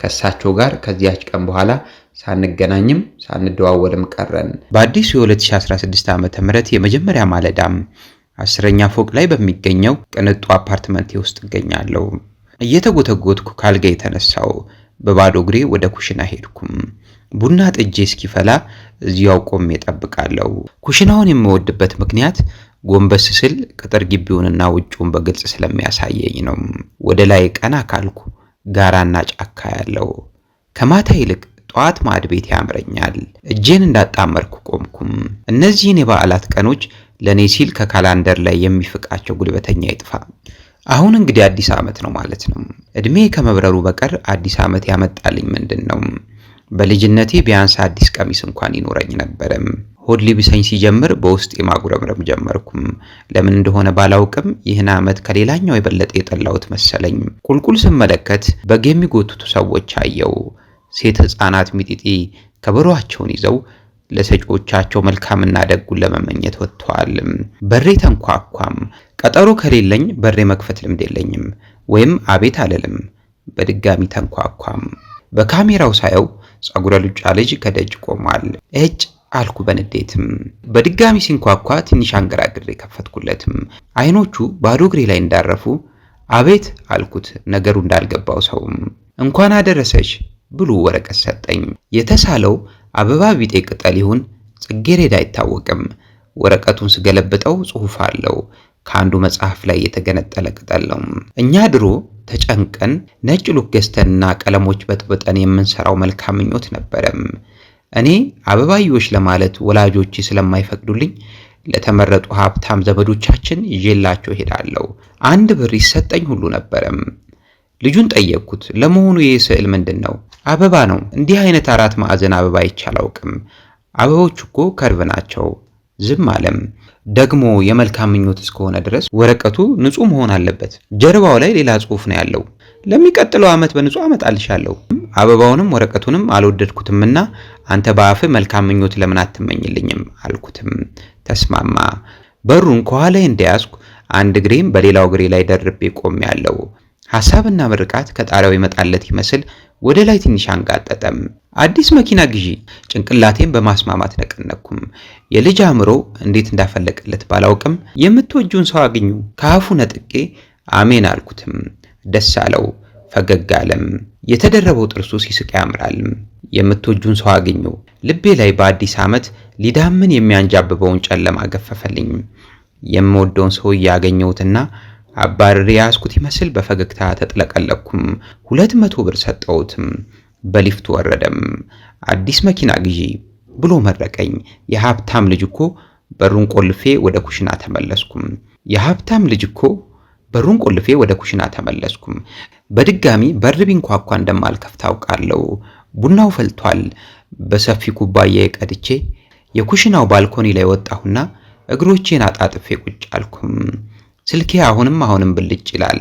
ከእሳቸው ጋር ከዚያች ቀን በኋላ ሳንገናኝም ሳንደዋወልም ቀረን። በአዲሱ የ2016 ዓ.ም የመጀመሪያ ማለዳም 10ኛ ፎቅ ላይ በሚገኘው ቅንጡ አፓርትመንቴ ውስጥ እገኛለሁ። እየተጎተጎትኩ ካልጋ የተነሳው በባዶ እግሬ ወደ ኩሽና ሄድኩም። ቡና ጥጄ እስኪፈላ እዚያው ቆሜ እጠብቃለሁ። ኩሽናውን የምወድበት ምክንያት ጎንበስ ስል ቅጥር ግቢውንና ውጭውን በግልጽ ስለሚያሳየኝ ነው። ወደ ላይ ቀና ካልኩ ጋራና ጫካ ያለው ከማታ ይልቅ ጧት ማዕድ ቤት ያምረኛል። እጄን እንዳጣመርኩ ቆምኩም። እነዚህን የበዓላት ቀኖች ለኔ ሲል ከካላንደር ላይ የሚፍቃቸው ጉልበተኛ ይጥፋ። አሁን እንግዲህ አዲስ ዓመት ነው ማለት ነው። እድሜ ከመብረሩ በቀር አዲስ ዓመት ያመጣልኝ ምንድነው? በልጅነቴ ቢያንስ አዲስ ቀሚስ እንኳን ይኖረኝ ነበርም። ሆድ ሊብሰኝ ሲጀምር በውስጥ የማጉረምረም ጀመርኩም። ለምን እንደሆነ ባላውቅም ይህን ዓመት ከሌላኛው የበለጠ የጠላሁት መሰለኝ። ቁልቁል ስመለከት በግ የሚጎትቱ ሰዎች አየው። ሴት ሕፃናት ሚጢጢ ከበሮአቸውን ይዘው ለሰጪዎቻቸው መልካምና ደጉን ለመመኘት ወጥተዋል። በሬ ተንኳኳም። ቀጠሮ ከሌለኝ በሬ መክፈት ልምድ የለኝም፣ ወይም አቤት አልልም። በድጋሚ ተንኳኳም። በካሜራው ሳየው ጸጉረ ሉጫ ልጅ ከደጅ ቆሟል። እጭ አልኩ በንዴትም። በድጋሚ ሲንኳኳ ትንሽ አንገራግሬ ከፈትኩለትም። አይኖቹ ባዶ እግሬ ላይ እንዳረፉ አቤት አልኩት፣ ነገሩ እንዳልገባው ሰውም። እንኳን አደረሰሽ ብሉ ወረቀት ሰጠኝ። የተሳለው አበባ ቢጤ ቅጠል ይሁን ጽጌረዳ አይታወቅም። ወረቀቱን ስገለብጠው ጽሑፍ አለው። ከአንዱ መጽሐፍ ላይ የተገነጠለ ቅጠል ነው። እኛ ድሮ ተጨንቀን ነጭ ሉክ ገዝተንና ቀለሞች በጥብጠን የምንሰራው መልካም ምኞት ነበረም። እኔ አበባዮች ለማለት ወላጆቼ ስለማይፈቅዱልኝ ለተመረጡ ሀብታም ዘመዶቻችን ይዤላቸው ሄዳለሁ። 1 ብር ይሰጠኝ ሁሉ ነበረም። ልጁን ጠየቅኩት፣ ለመሆኑ ይህ ስዕል ምንድን ነው? አበባ ነው። እንዲህ አይነት 4 ማዕዘን አበባ አይቼ አላውቅም። አበቦች እኮ ከርቭ ናቸው ዝም አለም። ደግሞ የመልካም ምኞት እስከሆነ ድረስ ወረቀቱ ንጹህ መሆን አለበት። ጀርባው ላይ ሌላ ጽሑፍ ነው ያለው። ለሚቀጥለው ዓመት በንጹህ አመጣልሻለሁ። አበባውንም ወረቀቱንም አልወደድኩትምና አንተ በአፍህ መልካም ምኞት ለምን አትመኝልኝም አልኩትም። ተስማማ። በሩን ከኋላዬ እንደያዝኩ አንድ እግሬም በሌላው እግሬ ላይ ደርቤ ቆሜያለሁ። ሐሳብና ምርቃት ከጣሪያው ይመጣለት ይመስል ወደ ላይ ትንሽ አንጋጠጠም። አዲስ መኪና ግዢ። ጭንቅላቴን በማስማማት ነቀነኩም። የልጅ አእምሮ እንዴት እንዳፈለቀለት ባላውቅም የምትወጁን ሰው አግኙ ከአፉ ነጥቄ አሜን አልኩትም። ደስ አለው፣ ፈገግ አለም። የተደረበው ጥርሱ ሲስቅ ያምራል። የምትወጁን ሰው አግኙ ልቤ ላይ በአዲስ ዓመት ሊዳምን የሚያንጃብበውን ጨለማ ገፈፈልኝ። የምወደውን ሰው ያገኘሁትና አባርሬ ያዝኩት ይመስል በፈገግታ ተጥለቀለኩም። 200 ብር ሰጠሁትም። በሊፍት ወረደም። አዲስ መኪና ግዢ ብሎ መረቀኝ። የሀብታም ልጅ እኮ በሩን ቆልፌ ወደ ኩሽና ተመለስኩም። በድጋሚ በር ቢንኳኳ እንደማልከፍት አውቃለሁ። ቡናው ፈልቷል። በሰፊ ኩባያ ቀድቼ የኩሽናው ባልኮኒ ላይ ወጣሁና እግሮቼን አጣጥፌ ቁጭ አልኩም። ስልኬ አሁንም ብልጭ ይላል።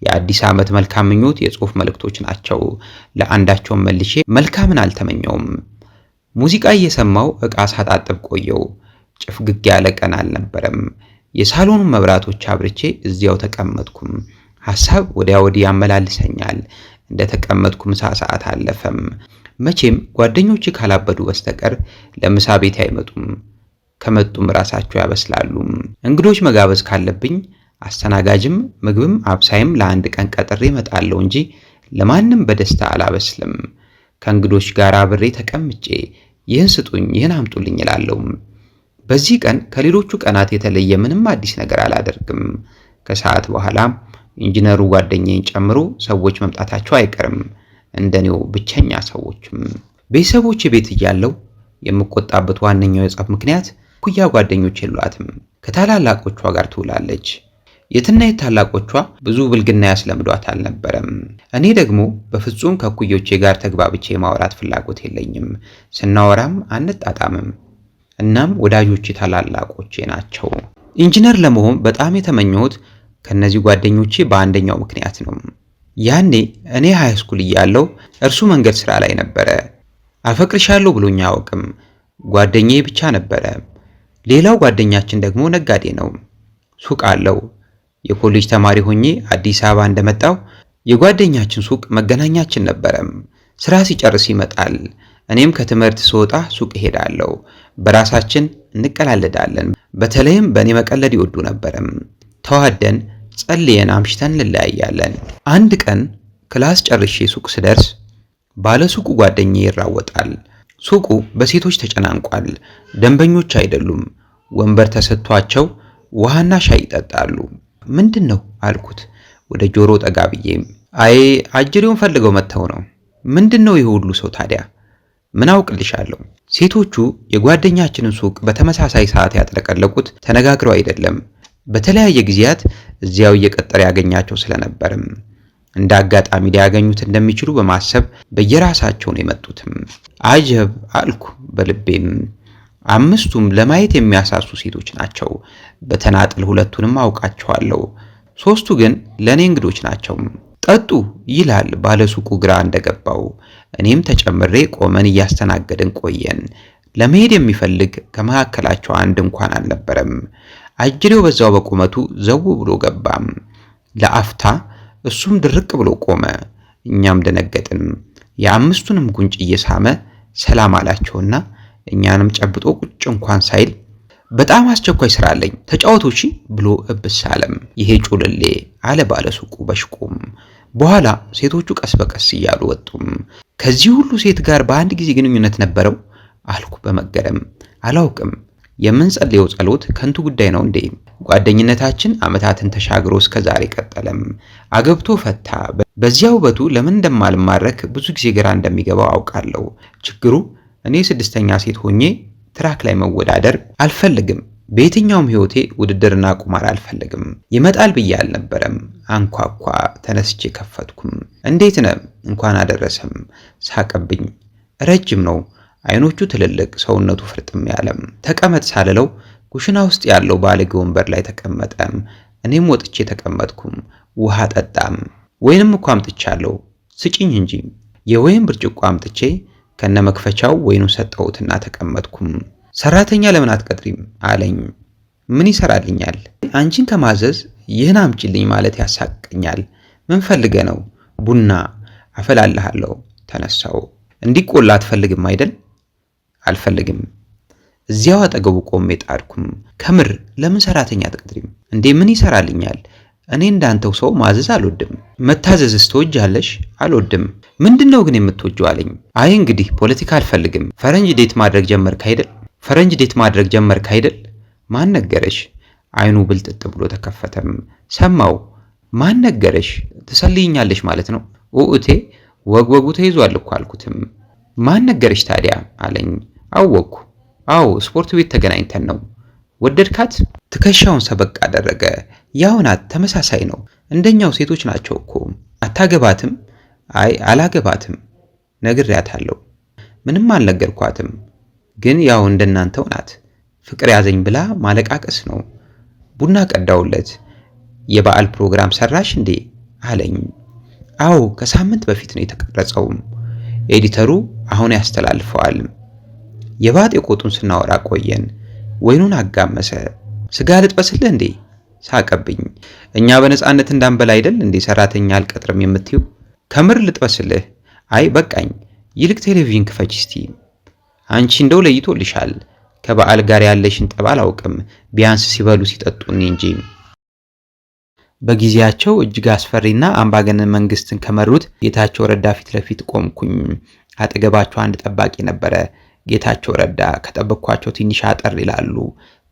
የአዲስ ዓመት መልካም ምኞት የጽሑፍ መልእክቶች ናቸው። ለአንዳቸውም መልሼ መልካምን አልተመኘውም። ሙዚቃ እየሰማው ዕቃ ሳጣጥብ ቆየው። ጭፍግግ ያለ ቀን አልነበረም። የሳሎኑን መብራቶች አብርቼ እዚያው ተቀመጥኩም። ሐሳብ ወዲያ ወዲህ ያመላልሰኛል። እንደተቀመጥኩ ምሳ ሰዓት አለፈም። መቼም ጓደኞች ካላበዱ በስተቀር ለምሳ ቤት አይመጡም። ከመጡም ራሳቸው ያበስላሉ። እንግዶች መጋበዝ ካለብኝ አስተናጋጅም ምግብም አብሳይም ለአንድ ቀን ቀጥሬ እመጣለሁ እንጂ ለማንም በደስታ አላበስልም። ከእንግዶች ጋር አብሬ ተቀምጬ ይህን ስጡኝ፣ ይህን አምጡልኝ እላለሁ። በዚህ ቀን ከሌሎቹ ቀናት የተለየ ምንም አዲስ ነገር አላደርግም። ከሰዓት በኋላ ኢንጂነሩ ጓደኛዬን ጨምሮ ሰዎች መምጣታቸው አይቀርም። እንደኔው ብቸኛ ሰዎችም። ቤተሰቦች ቤት እያለው የምቆጣበት ዋነኛው የጸብ ምክንያት ኩያ ጓደኞች የሏትም። ከታላላቆቿ ጋር ትውላለች። የትና የታላቆቿ ብዙ ብልግና ያስለምዷት አልነበረም። እኔ ደግሞ በፍጹም ከኩዮቼ ጋር ተግባብቼ ማውራት ፍላጎት የለኝም። ስናወራም አንጣጣምም። እናም ወዳጆቼ ታላላቆቼ ናቸው። ኢንጂነር ለመሆን በጣም የተመኘሁት ከነዚህ ጓደኞቼ በአንደኛው ምክንያት ነው። ያኔ እኔ ሃይስኩል እያለሁ እርሱ መንገድ ስራ ላይ ነበረ። አፈቅርሻለሁ ብሎኝ አያውቅም። ጓደኛዬ ብቻ ነበረ። ሌላው ጓደኛችን ደግሞ ነጋዴ ነው። ሱቅ አለው። የኮሌጅ ተማሪ ሆኜ አዲስ አበባ እንደመጣው የጓደኛችን ሱቅ መገናኛችን ነበረም። ስራ ሲጨርስ ይመጣል። እኔም ከትምህርት ስወጣ ሱቅ እሄዳለሁ። በራሳችን እንቀላለዳለን። በተለይም በእኔ መቀለድ ይወዱ ነበረም። ተዋደን ጸልየን አምሽተን እንለያያለን። አንድ ቀን ክላስ ጨርሼ ሱቅ ስደርስ ባለሱቁ ጓደኛዬ ይራወጣል። ሱቁ በሴቶች ተጨናንቋል። ደንበኞች አይደሉም። ወንበር ተሰጥቷቸው ውሃና ሻይ ይጠጣሉ። ምንድነው አልኩት ወደ ጆሮ ጠጋ ብዬ። አይ አጅሬውን ፈልገው መተው ነው። ምንድነው ይሄ ሁሉ ሰው ታዲያ? ምን አውቅልሻለሁ። ሴቶቹ የጓደኛችንን ሱቅ በተመሳሳይ ሰዓት ያጥለቀለቁት ተነጋግረው አይደለም። በተለያየ ጊዜያት እዚያው እየቀጠረ ያገኛቸው ስለነበርም እንደ አጋጣሚ ሊያገኙት እንደሚችሉ በማሰብ በየራሳቸው ነው የመጡትም። አጀብ አልኩ በልቤም። አምስቱም ለማየት የሚያሳሱ ሴቶች ናቸው። በተናጥል ሁለቱንም አውቃቸዋለሁ። ሶስቱ ግን ለኔ እንግዶች ናቸው። ጠጡ ይላል ባለሱቁ ግራ እንደገባው። እኔም ተጨምሬ ቆመን እያስተናገድን ቆየን። ለመሄድ የሚፈልግ ከመካከላቸው አንድ እንኳን አልነበረም። አጅሬው በዛው በቁመቱ ዘው ብሎ ገባም። ለአፍታ እሱም ድርቅ ብሎ ቆመ። እኛም ደነገጥን። የአምስቱንም ጉንጭ እየሳመ ሰላም አላቸውና እኛንም ጨብጦ ቁጭ እንኳን ሳይል በጣም አስቸኳይ ስራ አለኝ ተጫወቱ እሺ ብሎ እብስ አለም። ይሄ ጩልሌ አለ ባለሱቁ በሽቁም። በኋላ ሴቶቹ ቀስ በቀስ እያሉ ወጡም። ከዚህ ሁሉ ሴት ጋር በአንድ ጊዜ ግንኙነት ነበረው አልኩ በመገረም። አላውቅም። የምንጸልየው ጸሎት ከንቱ ጉዳይ ነው እንዴ? ጓደኝነታችን ዓመታትን ተሻግሮ እስከ ዛሬ ቀጠለም። አገብቶ ፈታ። በዚያ ውበቱ ለምን እንደማልማረክ ብዙ ጊዜ ግራ እንደሚገባው አውቃለሁ። ችግሩ እኔ ስድስተኛ ሴት ሆኜ ትራክ ላይ መወዳደር አልፈልግም። በየትኛውም ህይወቴ ውድድርና ቁማር አልፈልግም። ይመጣል ብዬ አልነበረም። አንኳኳ። ተነስቼ ከፈትኩም። እንዴት ነህ? እንኳን አደረሰም። ሳቀብኝ። ረጅም ነው። አይኖቹ ትልልቅ፣ ሰውነቱ ፍርጥም ያለም። ተቀመጥ ሳልለው ኩሽና ውስጥ ያለው ባለጌ ወንበር ላይ ተቀመጠም። እኔም ወጥቼ ተቀመጥኩም። ውሃ ጠጣም። ወይንም እኮ አምጥቻለሁ ስጪኝ እንጂ። የወይን ብርጭቆ አምጥቼ ከነመክፈቻው ወይኑን ሰጠሁትና ተቀመጥኩም። ሰራተኛ ለምን አትቀጥሪም አለኝ። ምን ይሰራልኛል? አንቺን ከማዘዝ ይህን አምጪልኝ ማለት ያሳቀኛል። ምን ፈልገ ነው? ቡና አፈላልሃለሁ። ተነሳው። እንዲቆላ አትፈልግም አይደል? አልፈልግም። እዚያው አጠገቡ ቆሜ ጣድኩም። ከምር ለምን ሰራተኛ አትቀጥሪም እንዴ? ምን ይሰራልኛል? እኔ እንዳንተው ሰው ማዘዝ አልወድም። መታዘዝስ ትወጃለሽ? አልወድም። ምንድነው ግን የምትወጂው አለኝ። አይ እንግዲህ ፖለቲካ አልፈልግም። ፈረንጅ ዴት ማድረግ ጀመርክ አይደል? ማን ነገረሽ? አይኑ ብልጥጥ ብሎ ተከፈተም። ሰማው። ማን ነገረሽ? ትሰልይኛለሽ ማለት ነው? ኡኡቴ ወግወጉ ተይዟል እኮ አልኩትም። ማን ነገረሽ ታዲያ አለኝ። አወቅኩ። አዎ ስፖርት ቤት ተገናኝተን ነው። ወደድካት? ትከሻውን ሰበቅ አደረገ። ያው ናት፣ ተመሳሳይ ነው። እንደኛው ሴቶች ናቸው እኮ። አታገባትም? አይ አላገባትም። ነግሬያታለሁ። ምንም አልነገርኳትም፣ ግን ያው እንደናንተው ናት። ፍቅር ያዘኝ ብላ ማለቃቀስ ነው። ቡና ቀዳውለት። የበዓል ፕሮግራም ሰራሽ እንዴ አለኝ። አዎ ከሳምንት በፊት ነው የተቀረጸው። ኤዲተሩ አሁን ያስተላልፈዋል። የባጤ ቆጡን ስናወራ ቆየን። ወይኑን አጋመሰ። ስጋ ልጥበስልህ እንዴ ሳቀብኝ። እኛ በነፃነት እንዳንበላ አይደል እንዴ ሰራተኛ አልቀጥርም የምትዩ? ከምር ልጥበስልህ? አይ በቃኝ። ይልቅ ቴሌቪዥን ክፈች እስቲ። አንቺ እንደው ለይቶልሻል። ከበዓል ጋር ያለሽን ጠብ አላውቅም። ቢያንስ ሲበሉ ሲጠጡኝ እንጂ። በጊዜያቸው እጅግ አስፈሪና አምባገነን መንግስትን ከመሩት ጌታቸው ረዳ ፊት ለፊት ቆምኩኝ። አጠገባቸው አንድ ጠባቂ ነበረ። ጌታቸው ረዳ ከጠበቅኳቸው ትንሽ አጠር ይላሉ።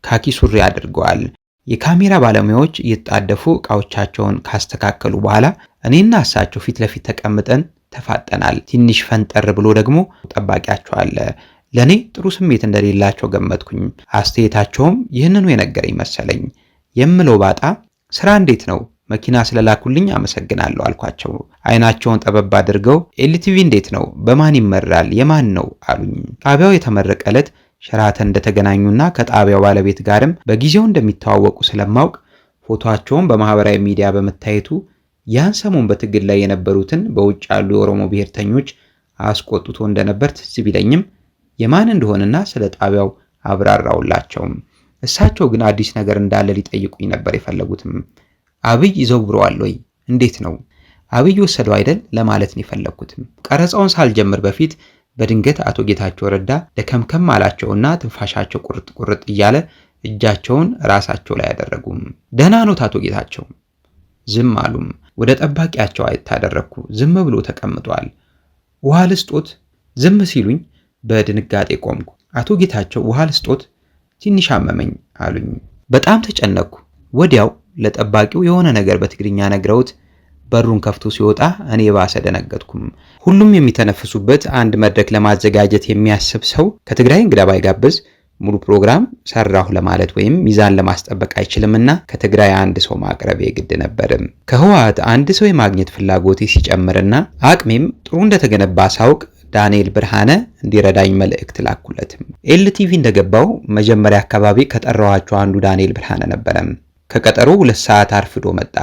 ካኪ ሱሪ አድርገዋል። የካሜራ ባለሙያዎች እየተጣደፉ ዕቃዎቻቸውን ካስተካከሉ በኋላ እኔና እሳቸው ፊት ለፊት ተቀምጠን ተፋጠናል። ትንሽ ፈንጠር ብሎ ደግሞ ጠባቂያቸው አለ። ለኔ ጥሩ ስሜት እንደሌላቸው ገመትኩኝ። አስተያየታቸውም ይህንኑ የነገረኝ መሰለኝ። የምለው ባጣ ስራ እንዴት ነው? መኪና ስለላኩልኝ አመሰግናለሁ አልኳቸው። አይናቸውን ጠበብ አድርገው ኤልቲቪ እንዴት ነው? በማን ይመራል? የማን ነው አሉኝ። ጣቢያው የተመረቀ ዕለት ሸራተን እንደተገናኙና ከጣቢያው ባለቤት ጋርም በጊዜው እንደሚተዋወቁ ስለማውቅ ፎቶአቸውን በማህበራዊ ሚዲያ በመታየቱ ያን ሰሞን በትግል ላይ የነበሩትን በውጭ ያሉ የኦሮሞ ብሔርተኞች አስቆጥቶ እንደነበር ትዝ ቢለኝም የማን እንደሆነና ስለ ጣቢያው አብራራውላቸውም። እሳቸው ግን አዲስ ነገር እንዳለ ሊጠይቁኝ ነበር የፈለጉትም። አብይ ይዘውረዋል ወይ? እንዴት ነው? አብይ ወሰደው አይደል ለማለት ነው የፈለኩትም። ቀረጻውን ሳልጀምር በፊት በድንገት አቶ ጌታቸው ረዳ ደከምከም አላቸውና ትንፋሻቸው ቁርጥ ቁርጥ እያለ እጃቸውን ራሳቸው ላይ ያደረጉም። ደህና ኖት አቶ ጌታቸው? ዝም አሉም። ወደ ጠባቂያቸው አይታደረኩ። ዝም ብሎ ተቀምጧል። ውሃ ልስጦት? ዝም ሲሉኝ በድንጋጤ ቆምኩ። አቶ ጌታቸው ውሃ ልስጦት? ትንሽ አመመኝ አሉኝ። በጣም ተጨነቅኩ። ወዲያው ለጠባቂው የሆነ ነገር በትግርኛ ነግረውት በሩን ከፍቶ ሲወጣ እኔ ባሰ ደነገጥኩም። ሁሉም የሚተነፍሱበት አንድ መድረክ ለማዘጋጀት የሚያስብ ሰው ከትግራይ እንግዳ ባይጋብዝ ሙሉ ፕሮግራም ሰራሁ ለማለት ወይም ሚዛን ለማስጠበቅ አይችልምና ከትግራይ አንድ ሰው ማቅረብ የግድ ነበርም። ከህወሓት አንድ ሰው የማግኘት ፍላጎቴ ሲጨምርና አቅሜም ጥሩ እንደተገነባ ሳውቅ ዳንኤል ብርሃነ እንዲረዳኝ መልእክት ላኩለትም። ኤልቲቪ እንደገባው መጀመሪያ አካባቢ ከጠራዋቸው አንዱ ዳንኤል ብርሃነ ነበረም። ከቀጠሮ 2 ሰዓት አርፍዶ መጣ።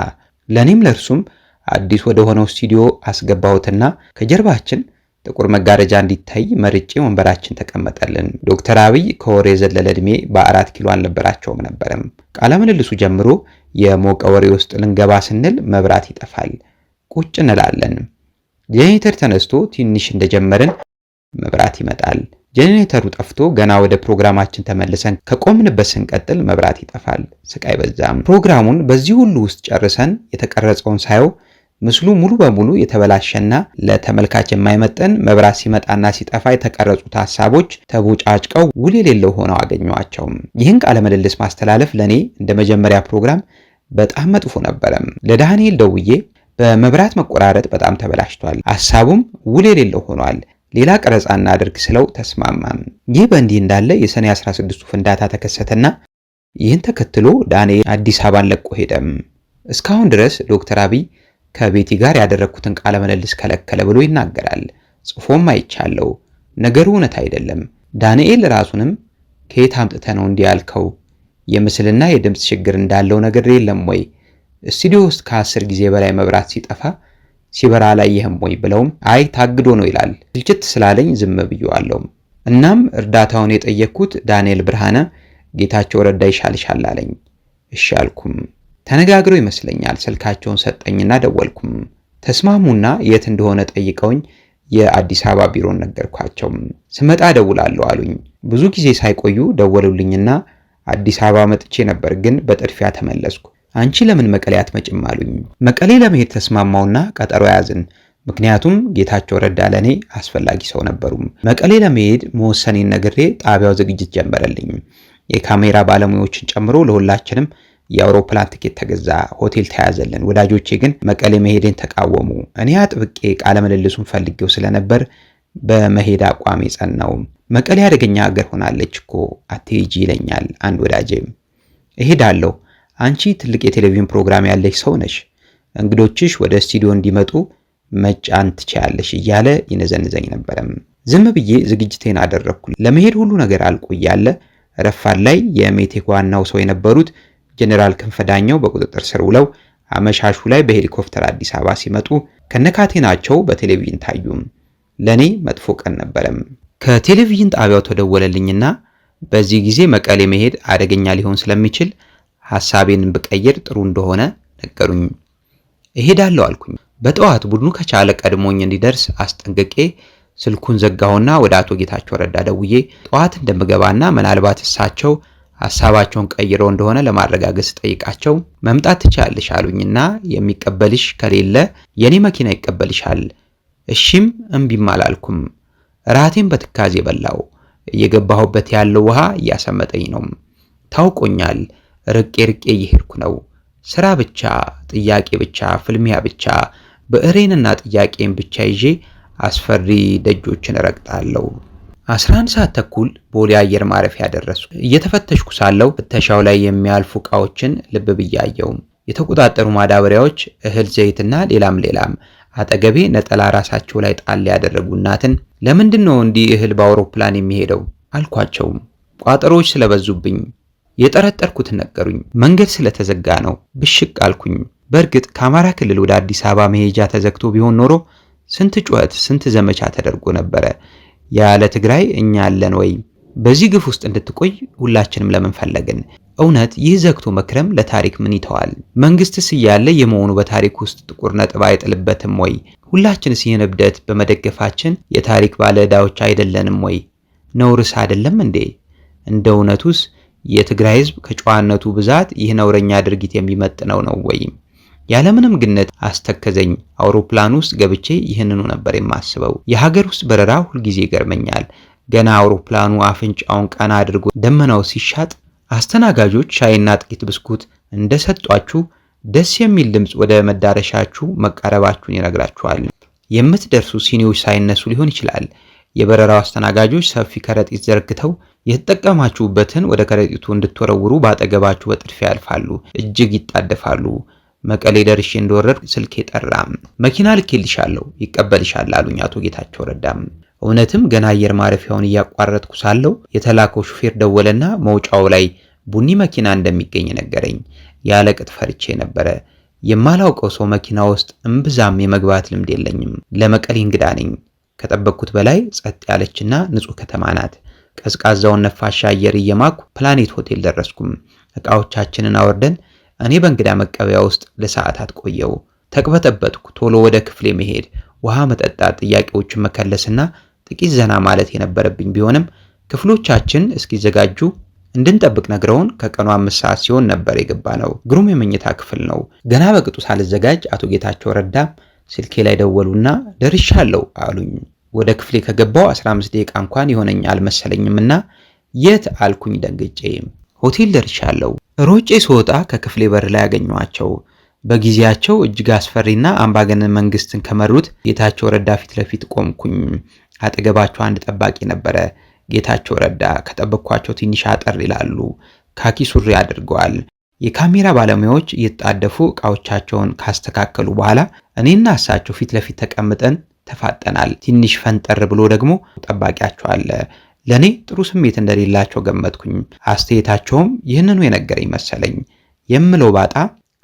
ለኔም ለርሱም አዲስ ወደ ሆነው ስቱዲዮ አስገባሁትና ከጀርባችን ጥቁር መጋረጃ እንዲታይ መርጬ ወንበራችን ተቀመጠልን። ዶክተር አብይ ከወሬ የዘለለ ዕድሜ በ4 ኪሎ አልነበራቸውም ነበርም። ቃለ ምልልሱ ጀምሮ የሞቀ ወሬ ውስጥ ልንገባ ስንል መብራት ይጠፋል። ቁጭ እንላለን። ጄኔሬተር ተነስቶ ትንሽ እንደጀመርን መብራት ይመጣል። ጄኔሬተሩ ጠፍቶ ገና ወደ ፕሮግራማችን ተመልሰን ከቆምንበት ስንቀጥል መብራት ይጠፋል። ስቃይ በዛም። ፕሮግራሙን በዚህ ሁሉ ውስጥ ጨርሰን የተቀረጸውን ሳየው ምስሉ ሙሉ በሙሉ የተበላሸና ለተመልካች የማይመጠን መብራት ሲመጣና ሲጠፋ የተቀረጹት ሐሳቦች ተቦጫጭቀው ውል የሌለው ሆነው አገኘዋቸው። ይህን ቃለ ምልልስ ማስተላለፍ ለኔ እንደ መጀመሪያ ፕሮግራም በጣም መጥፎ ነበረም። ለዳንኤል ደውዬ በመብራት መቆራረጥ በጣም ተበላሽቷል፣ ሐሳቡም ውል የሌለው ሆኗል፣ ሌላ ቀረጻ እናድርግ ስለው ተስማማም። ይህ በእንዲህ እንዳለ የሰኔ 16ቱ ፍንዳታ ተከሰተና ይህን ተከትሎ ዳንኤል አዲስ አበባን ለቆ ሄደም። እስካሁን ድረስ ዶክተር አብይ ከቤቲ ጋር ያደረኩትን ቃለ ምልልስ ከለከለ ብሎ ይናገራል። ጽፎም አይቻለው። ነገሩ እውነት አይደለም። ዳንኤል ራሱንም ከየት አምጥተ ነው እንዲህ ያልከው? የምስልና የድምጽ ችግር እንዳለው ነገር የለም ወይ? ስቱዲዮ ውስጥ ከ10 ጊዜ በላይ መብራት ሲጠፋ ሲበራ አላየህም ወይ ብለውም አይ ታግዶ ነው ይላል። ስልችት ስላለኝ ዝም ብዬዋለሁ። እናም እርዳታውን የጠየቅኩት ዳንኤል ብርሃነ ጌታቸው ረዳ ይሻልሻል አለኝ። እሺ አልኩም። ተነጋግረው ይመስለኛል ስልካቸውን ሰጠኝና ደወልኩም። ተስማሙና የት እንደሆነ ጠይቀውኝ የአዲስ አበባ ቢሮን ነገርኳቸው። ስመጣ ደውላለሁ አሉኝ። ብዙ ጊዜ ሳይቆዩ ደወሉልኝና አዲስ አበባ መጥቼ ነበር ግን በጥድፊያ ተመለስኩ። አንቺ ለምን መቀሌ አትመጭም አሉኝ። መቀሌ ለመሄድ ተስማማውና ቀጠሮ ያዝን። ምክንያቱም ጌታቸው ረዳ ለኔ አስፈላጊ ሰው ነበሩ። መቀሌ ለመሄድ መወሰኔን ነግሬ ጣቢያው ዝግጅት ጀመረልኝ። የካሜራ ባለሙያዎችን ጨምሮ ለሁላችንም የአውሮፕላን ትኬት ተገዛ፣ ሆቴል ተያዘልን። ወዳጆቼ ግን መቀሌ መሄዴን ተቃወሙ። እኔ አጥብቄ ቃለ ምልልሱን ፈልጌው ስለነበር በመሄድ አቋሜ ጸናው። መቀሌ አደገኛ ሀገር ሆናለች እኮ አትሄጂ ይለኛል አንድ ወዳጄም። እሄዳለሁ፣ አንቺ ትልቅ የቴሌቪዥን ፕሮግራም ያለሽ ሰው ነሽ፣ እንግዶችሽ ወደ ስቱዲዮ እንዲመጡ መጫን ትችያለሽ እያለ ይነዘንዘኝ ነበረም። ዝም ብዬ ዝግጅቴን አደረኩ። ለመሄድ ሁሉ ነገር አልቆ እያለ ረፋድ ላይ የሜቴክ ዋናው ሰው የነበሩት ጀነራል ክንፈዳኛው በቁጥጥር ስር ውለው አመሻሹ ላይ በሄሊኮፕተር አዲስ አበባ ሲመጡ ከነካቴናቸው በቴሌቪዥን ታዩ። ለኔ መጥፎ ቀን ነበረም። ከቴሌቪዥን ጣቢያው ተደወለልኝና በዚህ ጊዜ መቀሌ መሄድ አደገኛ ሊሆን ስለሚችል ሐሳቤን ብቀይር ጥሩ እንደሆነ ነገሩኝ። እሄዳለሁ አልኩኝ። በጠዋት ቡድኑ ከቻለ ቀድሞኝ እንዲደርስ አስጠንቅቄ ስልኩን ዘጋሁና ወደ አቶ ጌታቸው ረዳ ደውዬ ጠዋት እንደምገባና ምናልባት እሳቸው ሐሳባቸውን ቀይረው እንደሆነ ለማረጋገጥ ጠይቃቸው መምጣት ትችያለሽ አሉኝና የሚቀበልሽ ከሌለ የኔ መኪና ይቀበልሻል። እሺም እምቢም አላልኩም። ራቴን በትካዜ በላው። እየገባሁበት ያለው ውሃ እያሰመጠኝ ነው። ታውቆኛል። ርቄ እየሄድኩ ነው። ስራ ብቻ፣ ጥያቄ ብቻ፣ ፍልሚያ ብቻ፣ ብዕሬንና ጥያቄን ብቻ ይዤ አስፈሪ ደጆችን ረግጣለሁ። 11 ሰዓት ተኩል ቦሌ አየር ማረፊያ ደረስኩ። እየተፈተሽኩ ሳለሁ ፍተሻው ላይ የሚያልፉ ዕቃዎችን ልብ ብያየው። የተቆጣጠሩ ማዳበሪያዎች፣ እህል፣ ዘይትና ሌላም። አጠገቤ ነጠላ ራሳቸው ላይ ጣል ያደረጉ እናትን ለምንድን ነው እንዲህ እህል በአውሮፕላን የሚሄደው አልኳቸው። ቋጠሮዎች ስለበዙብኝ። የጠረጠርኩትን ነገሩኝ። መንገድ ስለተዘጋ ነው። ብሽቅ አልኩኝ። በእርግጥ ከአማራ ክልል ወደ አዲስ አበባ መሄጃ ተዘግቶ ቢሆን ኖሮ ስንት ጩኸት፣ ስንት ዘመቻ ተደርጎ ነበረ። ያለ ትግራይ እኛ አለን ወይ? በዚህ ግፍ ውስጥ እንድትቆይ ሁላችንም ለምን ፈለግን? እውነት ይህ ዘግቶ መክረም ለታሪክ ምን ይተዋል? መንግስትስ እያለ የመሆኑ በታሪክ ውስጥ ጥቁር ነጥብ አይጥልበትም ወይ? ሁላችንስ ይህን እብደት በመደገፋችን የታሪክ ባለዕዳዎች አይደለንም ወይ? ነውርስ አይደለም እንዴ? እንደ እውነቱስ የትግራይ ህዝብ ከጨዋነቱ ብዛት ይህ ነውረኛ ድርጊት የሚመጥነው ነው ወይ? ያለምንም ግነት አስተከዘኝ። አውሮፕላን ውስጥ ገብቼ ይህንኑ ነበር የማስበው። የሀገር ውስጥ በረራ ሁልጊዜ ይገርመኛል። ገና አውሮፕላኑ አፍንጫውን ቀና አድርጎ ደመናው ሲሻጥ አስተናጋጆች ሻይና ጥቂት ብስኩት እንደሰጧችሁ ደስ የሚል ድምፅ ወደ መዳረሻችሁ መቃረባችሁን ይነግራችኋል። የምትደርሱ ሲኒዎች ሳይነሱ ሊሆን ይችላል። የበረራው አስተናጋጆች ሰፊ ከረጢት ዘርግተው የተጠቀማችሁበትን ወደ ከረጢቱ እንድትወረውሩ ባጠገባችሁ በጥድፊያ ያልፋሉ። እጅግ ይጣደፋሉ። መቀሌ ደርሼ እንደወረድኩ ስልኬ ጠራ። መኪና ልኬልሻለሁ ይቀበልሻል አሉኝ አቶ ጌታቸው ረዳም። እውነትም ገና አየር ማረፊያውን እያቋረጥኩ ሳለው የተላከው ሹፌር ደወለና መውጫው ላይ ቡኒ መኪና እንደሚገኝ ነገረኝ። ያለ ቅጥ ፈርቼ ነበረ። የማላውቀው ሰው መኪና ውስጥ እምብዛም የመግባት ልምድ የለኝም። ለመቀሌ እንግዳ ነኝ። ከጠበቅኩት በላይ ጸጥ ያለችና ንጹህ ከተማ ናት። ቀዝቃዛውን ነፋሻ አየር እየማኩ ፕላኔት ሆቴል ደረስኩም። ዕቃዎቻችንን አወርደን እኔ በእንግዳ መቀበያ ውስጥ ለሰዓታት ቆየው። ተቅበጠበጥኩ። ቶሎ ወደ ክፍሌ መሄድ፣ ውሃ መጠጣት፣ ጥያቄዎችን መከለስና ጥቂት ዘና ማለት የነበረብኝ ቢሆንም ክፍሎቻችን እስኪዘጋጁ እንድንጠብቅ ነግረውን ከቀኑ 5 ሰዓት ሲሆን ነበር የገባ ነው። ግሩም የመኝታ ክፍል ነው። ገና በቅጡ ሳልዘጋጅ አቶ ጌታቸው ረዳ ስልኬ ላይ ደወሉና ደርሻለሁ አሉኝ። ወደ ክፍሌ ከገባው 15 ደቂቃ እንኳን ይሆነኝ አልመሰለኝምና የት አልኩኝ ደንግጬ። ሆቴል ደርሻለሁ። ሮጬ ስወጣ ከክፍሌ በር ላይ ያገኘኋቸው በጊዜያቸው እጅግ አስፈሪና አምባገነን መንግስትን ከመሩት ጌታቸው ረዳ ፊት ለፊት ቆምኩኝ። አጠገባቸው አንድ ጠባቂ ነበረ። ጌታቸው ረዳ ከጠበቅኳቸው ትንሽ አጠር ይላሉ። ካኪ ሱሪ አድርገዋል። የካሜራ ባለሙያዎች እየተጣደፉ ዕቃዎቻቸውን ካስተካከሉ በኋላ እኔና እሳቸው ፊት ለፊት ተቀምጠን ተፋጠናል። ትንሽ ፈንጠር ብሎ ደግሞ ጠባቂያቸው አለ። ለኔ ጥሩ ስሜት እንደሌላቸው ገመትኩኝ። አስተያየታቸውም ይህንኑ የነገረኝ መሰለኝ። የምለው ባጣ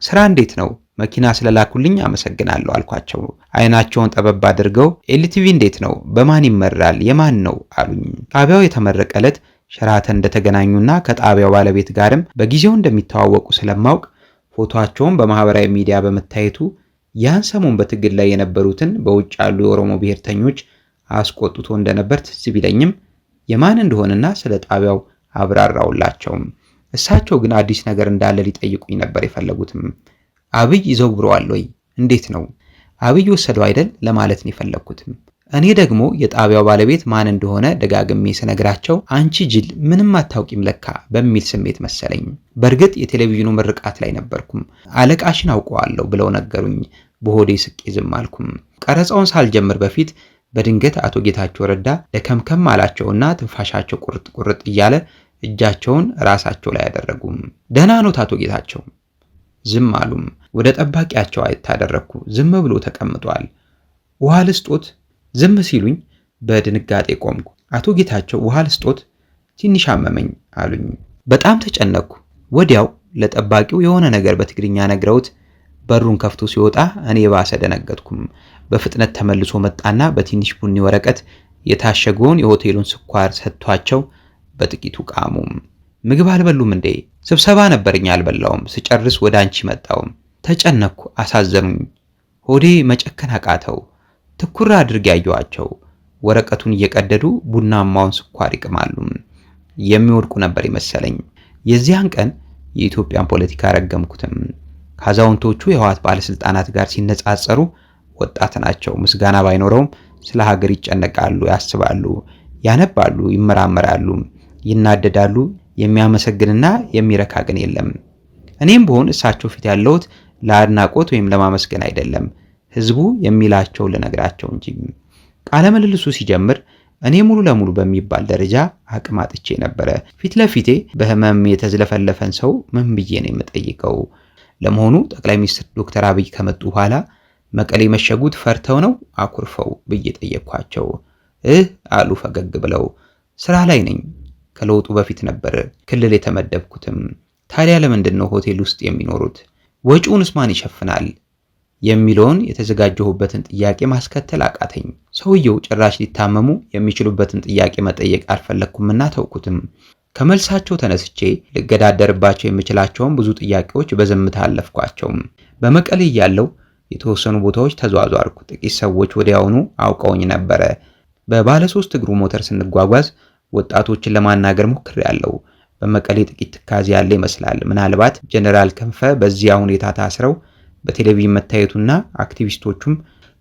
ስራ እንዴት ነው? መኪና ስለላኩልኝ አመሰግናለሁ አልኳቸው። አይናቸውን ጠበብ አድርገው ኤልቲቪ እንዴት ነው? በማን ይመራል? የማን ነው አሉኝ። ጣቢያው የተመረቀ ዕለት ሸራተን እንደተገናኙና ከጣቢያው ባለቤት ጋርም በጊዜው እንደሚተዋወቁ ስለማውቅ ፎቶአቸውን በማህበራዊ ሚዲያ በመታየቱ ያን ሰሞን በትግል ላይ የነበሩትን በውጭ ያሉ የኦሮሞ ብሔርተኞች አስቆጥቶ እንደነበር ትዝ ቢለኝም የማን እንደሆነና ስለ ጣቢያው አብራራውላቸውም። እሳቸው ግን አዲስ ነገር እንዳለ ሊጠይቁኝ ነበር የፈለጉትም። አብይ ይዘውረዋል ወይ? እንዴት ነው? አብይ ወሰደው አይደል ለማለት ነው የፈለግኩትም። እኔ ደግሞ የጣቢያው ባለቤት ማን እንደሆነ ደጋግሜ ስነግራቸው አንቺ ጅል ምንም አታውቂም ለካ በሚል ስሜት መሰለኝ። በእርግጥ የቴሌቪዥኑ ምርቃት ላይ ነበርኩም። አለቃሽን አውቀዋለሁ ብለው ነገሩኝ። በሆዴ ስቄ ዝም አልኩም። ቀረጻውን ሳልጀምር በፊት በድንገት አቶ ጌታቸው ረዳ ለከምከም አላቸውና ትንፋሻቸው ቁርጥ ቁርጥ እያለ እጃቸውን ራሳቸው ላይ ያደረጉም። ደህና ኖት አቶ ጌታቸው? ዝም አሉም። ወደ ጠባቂያቸው አይታደረኩ። ዝም ብሎ ተቀምጧል። ውሃ ልስጦት? ዝም ሲሉኝ በድንጋጤ ቆምኩ። አቶ ጌታቸው ውሃ ልስጦት? ትንሽ አመመኝ አሉኝ። በጣም ተጨነቅኩ። ወዲያው ለጠባቂው የሆነ ነገር በትግርኛ ነግረውት በሩን ከፍቶ ሲወጣ እኔ ባሰ ደነገጥኩም። በፍጥነት ተመልሶ መጣና በትንሽ ቡኒ ወረቀት የታሸገውን የሆቴሉን ስኳር ሰጥቷቸው በጥቂቱ ቃሙ። ምግብ አልበሉም እንዴ? ስብሰባ ነበርኝ አልበላውም። ስጨርስ ወደ አንቺ መጣው። ተጨነቅኩ። አሳዘኑኝ። ሆዴ መጨከን አቃተው። ትኩር አድርጌ ያየኋቸው ወረቀቱን እየቀደዱ ቡናማውን ስኳር ይቅማሉ። የሚወድቁ ነበር ይመሰለኝ። የዚያን ቀን የኢትዮጵያን ፖለቲካ ረገምኩትም። ከአዛውንቶቹ የህወሓት ባለስልጣናት ጋር ሲነጻጸሩ ወጣት ናቸው። ምስጋና ባይኖረውም ስለ ሀገር ይጨነቃሉ፣ ያስባሉ፣ ያነባሉ፣ ይመራመራሉ፣ ይናደዳሉ። የሚያመሰግንና የሚረካ ግን የለም። እኔም ብሆን እሳቸው ፊት ያለሁት ለአድናቆት ወይም ለማመስገን አይደለም፣ ህዝቡ የሚላቸው ልነግራቸው እንጂ። ቃለ ምልልሱ ሲጀምር እኔ ሙሉ ለሙሉ በሚባል ደረጃ አቅም አጥቼ ነበረ። ፊት ለፊቴ በህመም የተዝለፈለፈን ሰው ምን ብዬ ነው የምጠይቀው? ለመሆኑ ጠቅላይ ሚኒስትር ዶክተር አብይ ከመጡ በኋላ መቀሌ መሸጉት ፈርተው ነው አኩርፈው ብዬ ጠየቅኳቸው። አሉ ፈገግ ብለው። ስራ ላይ ነኝ። ከለውጡ በፊት ነበር ክልል የተመደብኩትም። ታዲያ ለምንድን ነው ሆቴል ውስጥ የሚኖሩት? ወጪውንስ ማን ይሸፍናል? የሚለውን የተዘጋጀሁበትን ጥያቄ ማስከተል አቃተኝ። ሰውየው ጭራሽ ሊታመሙ የሚችሉበትን ጥያቄ መጠየቅ አልፈለግኩምና ተውኩትም። ከመልሳቸው ተነስቼ ልገዳደርባቸው የምችላቸውን ብዙ ጥያቄዎች በዝምታ አለፍኳቸው። በመቀሌ ያለው የተወሰኑ ቦታዎች ተዟዟርኩ። ጥቂት ሰዎች ወዲያውኑ አውቀውኝ ነበረ። በባለ 3 እግሩ ሞተር ስንጓጓዝ ወጣቶችን ለማናገር ሞክሬያለሁ። በመቀሌ ጥቂት ትካዜ ያለ ይመስላል። ምናልባት ጀነራል ክንፈ በዚያ ሁኔታ ታስረው በቴሌቪዥን መታየቱና አክቲቪስቶቹም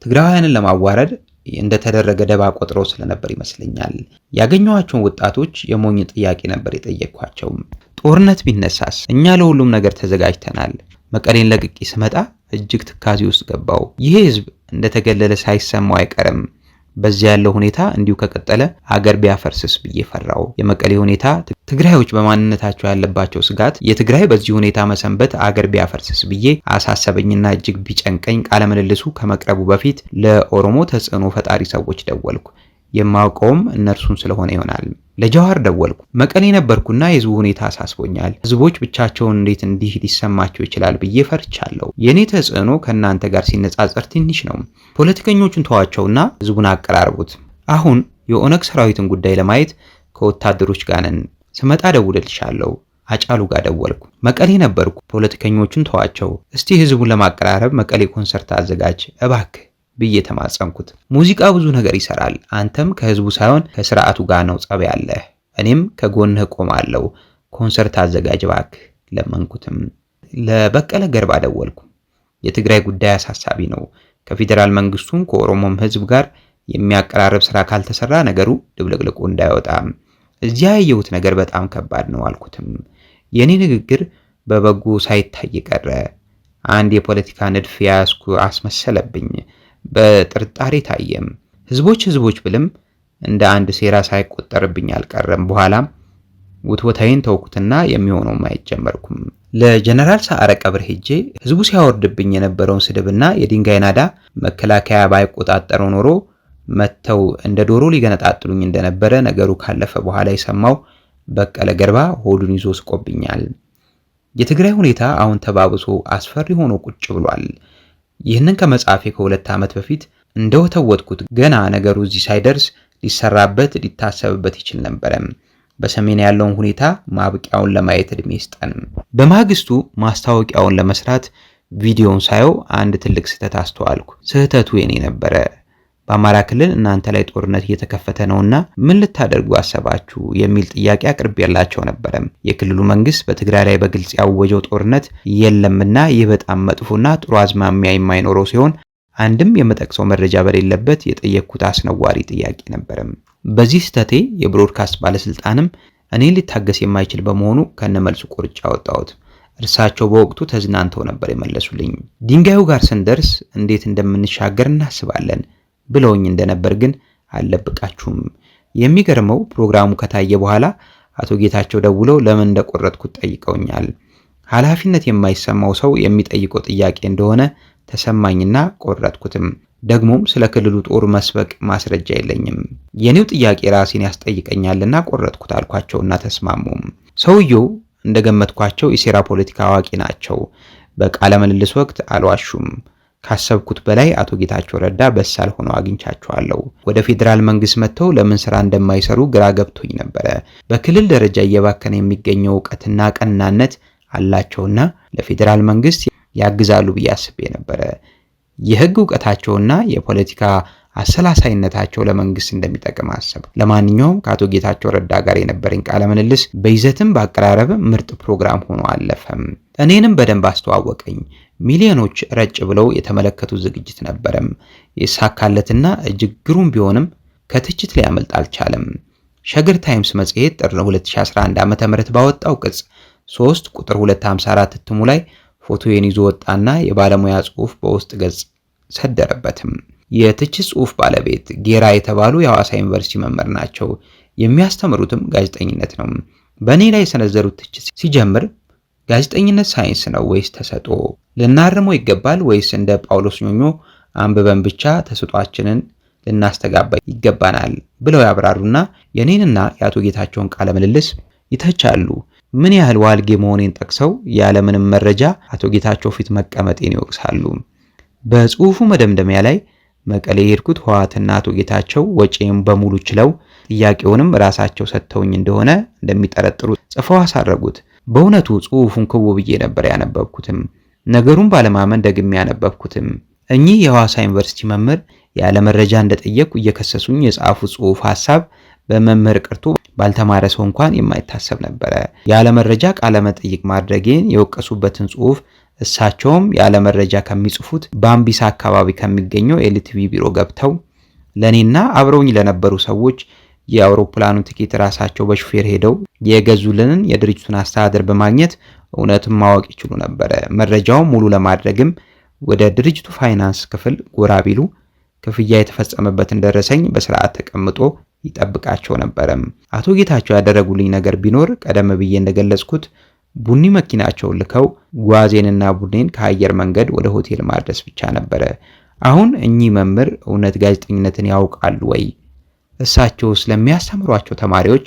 ትግራውያንን ለማዋረድ እንደተደረገ ደባ ቆጥረው ስለነበር ይመስለኛል። ያገኘኋቸውን ወጣቶች የሞኝ ጥያቄ ነበር የጠየቅኳቸው። ጦርነት ቢነሳስ? እኛ ለሁሉም ነገር ተዘጋጅተናል። መቀሌን ለቅቄ ስመጣ እጅግ ትካዜ ውስጥ ገባው። ይሄ ህዝብ እንደተገለለ ሳይሰማው አይቀርም። በዚያ ያለው ሁኔታ እንዲሁ ከቀጠለ አገር ቢያፈርስስ ብዬ ፈራው። የመቀሌ ሁኔታ ትግራዮች በማንነታቸው ያለባቸው ስጋት የትግራይ በዚህ ሁኔታ መሰንበት አገር ቢያፈርስስ ብዬ አሳሰበኝና እጅግ ቢጨንቀኝ ቃለ ምልልሱ ከመቅረቡ በፊት ለኦሮሞ ተጽዕኖ ፈጣሪ ሰዎች ደወልኩ። የማውቀውም እነርሱን ስለሆነ ይሆናል። ለጃዋር ደወልኩ። መቀሌ ነበርኩና የህዝቡ ሁኔታ አሳስቦኛል። ህዝቦች ብቻቸውን እንዴት እንዲህ ሊሰማቸው ይችላል ብዬ ፈርቻለሁ። የኔ ተጽዕኖ ከእናንተ ጋር ሲነጻጸር ትንሽ ነው። ፖለቲከኞቹን ተዋቸውና ህዝቡን አቀራርቡት። አሁን የኦነግ ሰራዊትን ጉዳይ ለማየት ከወታደሮች ጋር ነን። ስመጣ ደውልልሻለሁ። አጫሉ ጋር ደወልኩ። መቀሌ ነበርኩ። ፖለቲከኞቹን ተዋቸው። እስቲ ህዝቡን ለማቀራረብ መቀሌ ኮንሰርት አዘጋጅ እባክህ ብዬ ተማጸንኩት። ሙዚቃ ብዙ ነገር ይሰራል። አንተም ከህዝቡ ሳይሆን ከስርዓቱ ጋር ነው ጸብ ያለህ። እኔም ከጎንህ ቆማለሁ። ኮንሰርት አዘጋጅ እባክህ ለመንኩትም። ለበቀለ ገርባ ደወልኩ። የትግራይ ጉዳይ አሳሳቢ ነው። ከፌዴራል መንግስቱም ከኦሮሞም ህዝብ ጋር የሚያቀራርብ ስራ ካልተሰራ ነገሩ ድብልቅልቁ እንዳይወጣ እዚያ ያየሁት ነገር በጣም ከባድ ነው አልኩትም። የኔ ንግግር በበጎ ሳይታይ ቀረ። አንድ የፖለቲካ ንድፍ ያስኩ አስመሰለብኝ። በጥርጣሬ ታየም። ህዝቦች ብልም እንደ አንድ ሴራ ሳይቆጠርብኝ አልቀረም። በኋላም ውትወታዬን ተውኩትና የሚሆነው ማየት ጀመርኩም። ለጀነራል ሰዓረ ቀብር ሄጄ ህዝቡ ሲያወርድብኝ የነበረውን ስድብና የድንጋይ ናዳ መከላከያ ባይቆጣጠረው ኖሮ መተው እንደ ዶሮ ሊገነጣጥሉኝ እንደነበረ ነገሩ ካለፈ በኋላ የሰማው በቀለ ገርባ ሆዱን ይዞ ስቆብኛል። የትግራይ ሁኔታ አሁን ተባብሶ አስፈሪ ሆኖ ቁጭ ብሏል። ይህንን ከመጻፌ ከ2 ዓመት በፊት እንደወተወትኩት ገና ነገሩ እዚህ ሳይደርስ ሊሰራበት ሊታሰብበት ይችል ነበር። በሰሜን ያለውን ሁኔታ ማብቂያውን ለማየት እድሜ ይስጠን። በማግስቱ ማስታወቂያውን ለመስራት ቪዲዮውን ሳየው አንድ ትልቅ ስህተት አስተዋልኩ። ስህተቱ የኔ ነበረ። በአማራ ክልል እናንተ ላይ ጦርነት እየተከፈተ ነውና ምን ልታደርጉ አሰባችሁ የሚል ጥያቄ አቅርቤላቸው ነበር። የክልሉ መንግስት በትግራይ ላይ በግልጽ ያወጀው ጦርነት የለምና ይህ በጣም መጥፎና ጥሩ አዝማሚያ የማይኖረው ሲሆን አንድም የመጠቅሰው መረጃ በሌለበት የጠየቅኩት አስነዋሪ ጥያቄ ነበር። በዚህ ስህተቴ የብሮድካስት ባለስልጣንም እኔን ሊታገስ የማይችል በመሆኑ ከነመልሱ ቆርጬ አወጣሁት። እርሳቸው በወቅቱ ተዝናንተው ነበር የመለሱልኝ። ድንጋዩ ጋር ስንደርስ እንዴት እንደምንሻገር እናስባለን ብለውኝ እንደነበር ግን አልለብቃችሁም። የሚገርመው ፕሮግራሙ ከታየ በኋላ አቶ ጌታቸው ደውለው ለምን እንደቆረጥኩት ጠይቀውኛል። ኃላፊነት የማይሰማው ሰው የሚጠይቀው ጥያቄ እንደሆነ ተሰማኝና ቆረጥኩትም። ደግሞም ስለ ክልሉ ጦር መስበቅ ማስረጃ የለኝም። የኔው ጥያቄ ራሴን ያስጠይቀኛልና ቆረጥኩት አልኳቸውና ተስማሙም። ሰውየው እንደገመትኳቸው የሴራ ፖለቲካ አዋቂ ናቸው። በቃለ ምልልስ ወቅት አልዋሹም። ካሰብኩት በላይ አቶ ጌታቸው ረዳ በሳል ሆነው አግኝቻቸዋለሁ። ወደ ፌዴራል መንግስት መጥተው ለምን ስራ እንደማይሰሩ ግራ ገብቶኝ ነበረ። በክልል ደረጃ እየባከነ የሚገኘው ዕውቀትና ቀናነት አላቸውና ለፌዴራል መንግስት ያግዛሉ ብዬ አስቤ ነበረ። የህግ ዕውቀታቸውና የፖለቲካ አሰላሳይነታቸው ለመንግስት እንደሚጠቅም አሰብ። ለማንኛውም ከአቶ ጌታቸው ረዳ ጋር የነበረኝ ቃለ ምልልስ በይዘትም በአቀራረብ ምርጥ ፕሮግራም ሆኖ አለፈም። እኔንም በደንብ አስተዋወቀኝ። ሚሊዮኖች ረጭ ብለው የተመለከቱት ዝግጅት ነበረም። የሳካለትና እጅግ ግሩም ቢሆንም ከትችት ሊያመልጥ አልቻለም። ሸገር ታይምስ መጽሔት ጥር 2011 ዓ.ም ባወጣው ቅጽ 3 ቁጥር 254 እትሙ ላይ ፎቶዬን ይዞ ወጣና የባለሙያ ጽሑፍ በውስጥ ገጽ ሰደረበትም። የትችት ጽሑፍ ባለቤት ጌራ የተባሉ የሐዋሳ ዩኒቨርሲቲ መምህር ናቸው። የሚያስተምሩትም ጋዜጠኝነት ነው። በእኔ ላይ የሰነዘሩት ትችት ሲጀምር ጋዜጠኝነት ሳይንስ ነው ወይስ ተሰጥኦ? ልናርመው ይገባል ወይስ እንደ ጳውሎስ ኞኞ አንብበን ብቻ ተሰጧችንን ልናስተጋባ ይገባናል ብለው ያብራሩና የኔንና የአቶ ጌታቸውን ቃለ ምልልስ ይተቻሉ። ምን ያህል ዋልጌ መሆኔን ጠቅሰው ያለምንም መረጃ አቶ ጌታቸው ፊት መቀመጤን ይወቅሳሉ። በጽሑፉ መደምደሚያ ላይ መቀሌ የሄድኩት ህወሓትና አቶ ጌታቸው ወጪም በሙሉ ችለው ጥያቄውንም ራሳቸው ሰጥተውኝ እንደሆነ እንደሚጠረጥሩ ጽፈው አሳረጉት። በእውነቱ ጽሑፉን ክው ብዬ ነበር ያነበብኩትም። ነገሩን ባለማመን ደግሜ ያነበብኩትም። እኚህ የሐዋሳ ዩኒቨርሲቲ መምህር ያለ መረጃ እንደጠየቁ እየከሰሱኝ የጻፉት ጽሑፍ ሐሳብ በመምህር ቀርቶ ባልተማረ ሰው እንኳን የማይታሰብ ነበረ። ያለ መረጃ ቃለ መጠይቅ ማድረጌን የወቀሱበትን ጽሑፍ እሳቸውም ያለ መረጃ ከሚጽፉት በአምቢሳ አካባቢ ከሚገኘው ኤልቲቪ ቢሮ ገብተው ለኔና አብረውኝ ለነበሩ ሰዎች የአውሮፕላኑን ትኬት ራሳቸው በሹፌር ሄደው የገዙልንን የድርጅቱን አስተዳደር በማግኘት እውነቱን ማወቅ ይችሉ ነበር። መረጃውን ሙሉ ለማድረግም ወደ ድርጅቱ ፋይናንስ ክፍል ጎራ ቢሉ ክፍያ የተፈጸመበትን ደረሰኝ በስርዓት ተቀምጦ ይጠብቃቸው ነበረም። አቶ ጌታቸው ያደረጉልኝ ነገር ቢኖር ቀደም ብዬ እንደገለጽኩት ቡኒ መኪናቸውን ልከው ጓዜንና ቡድኔን ከአየር መንገድ ወደ ሆቴል ማድረስ ብቻ ነበረ። አሁን እኚህ መምህር እውነት ጋዜጠኝነትን ያውቃሉ ወይ? እሳቸው ስለሚያስተምሯቸው ተማሪዎች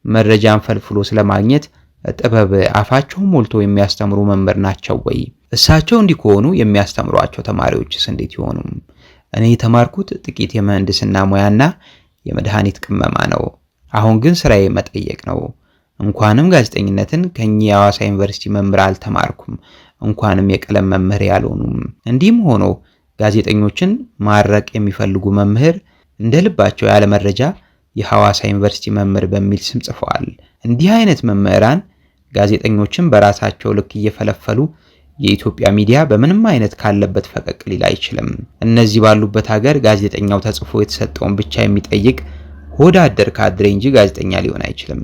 መረጃን ፈልፍሎ ስለማግኘት ጥበብ አፋቸውን ሞልቶ የሚያስተምሩ መምህር ናቸው ወይ? እሳቸው እንዲህ ከሆኑ የሚያስተምሯቸው ተማሪዎችስ እንዴት ይሆኑ? እኔ የተማርኩት ጥቂት የምህንድስና ሙያና የመድኃኒት ቅመማ ነው። አሁን ግን ስራዬ መጠየቅ ነው። እንኳንም ጋዜጠኝነትን ከኚህ የሐዋሳ ዩኒቨርሲቲ መምህር አልተማርኩም፣ እንኳንም የቀለም መምህር ያልሆኑም። እንዲህም ሆኖ ጋዜጠኞችን ማረቅ የሚፈልጉ መምህር እንደ ልባቸው ያለ መረጃ የሐዋሳ ዩኒቨርሲቲ መምህር በሚል ስም ጽፈዋል። እንዲህ አይነት መምህራን ጋዜጠኞችን በራሳቸው ልክ እየፈለፈሉ የኢትዮጵያ ሚዲያ በምንም አይነት ካለበት ፈቀቅ ሊል አይችልም። እነዚህ ባሉበት ሀገር ጋዜጠኛው ተጽፎ የተሰጠውን ብቻ የሚጠይቅ ሆዳ አደር ካድሬ እንጂ ጋዜጠኛ ሊሆን አይችልም።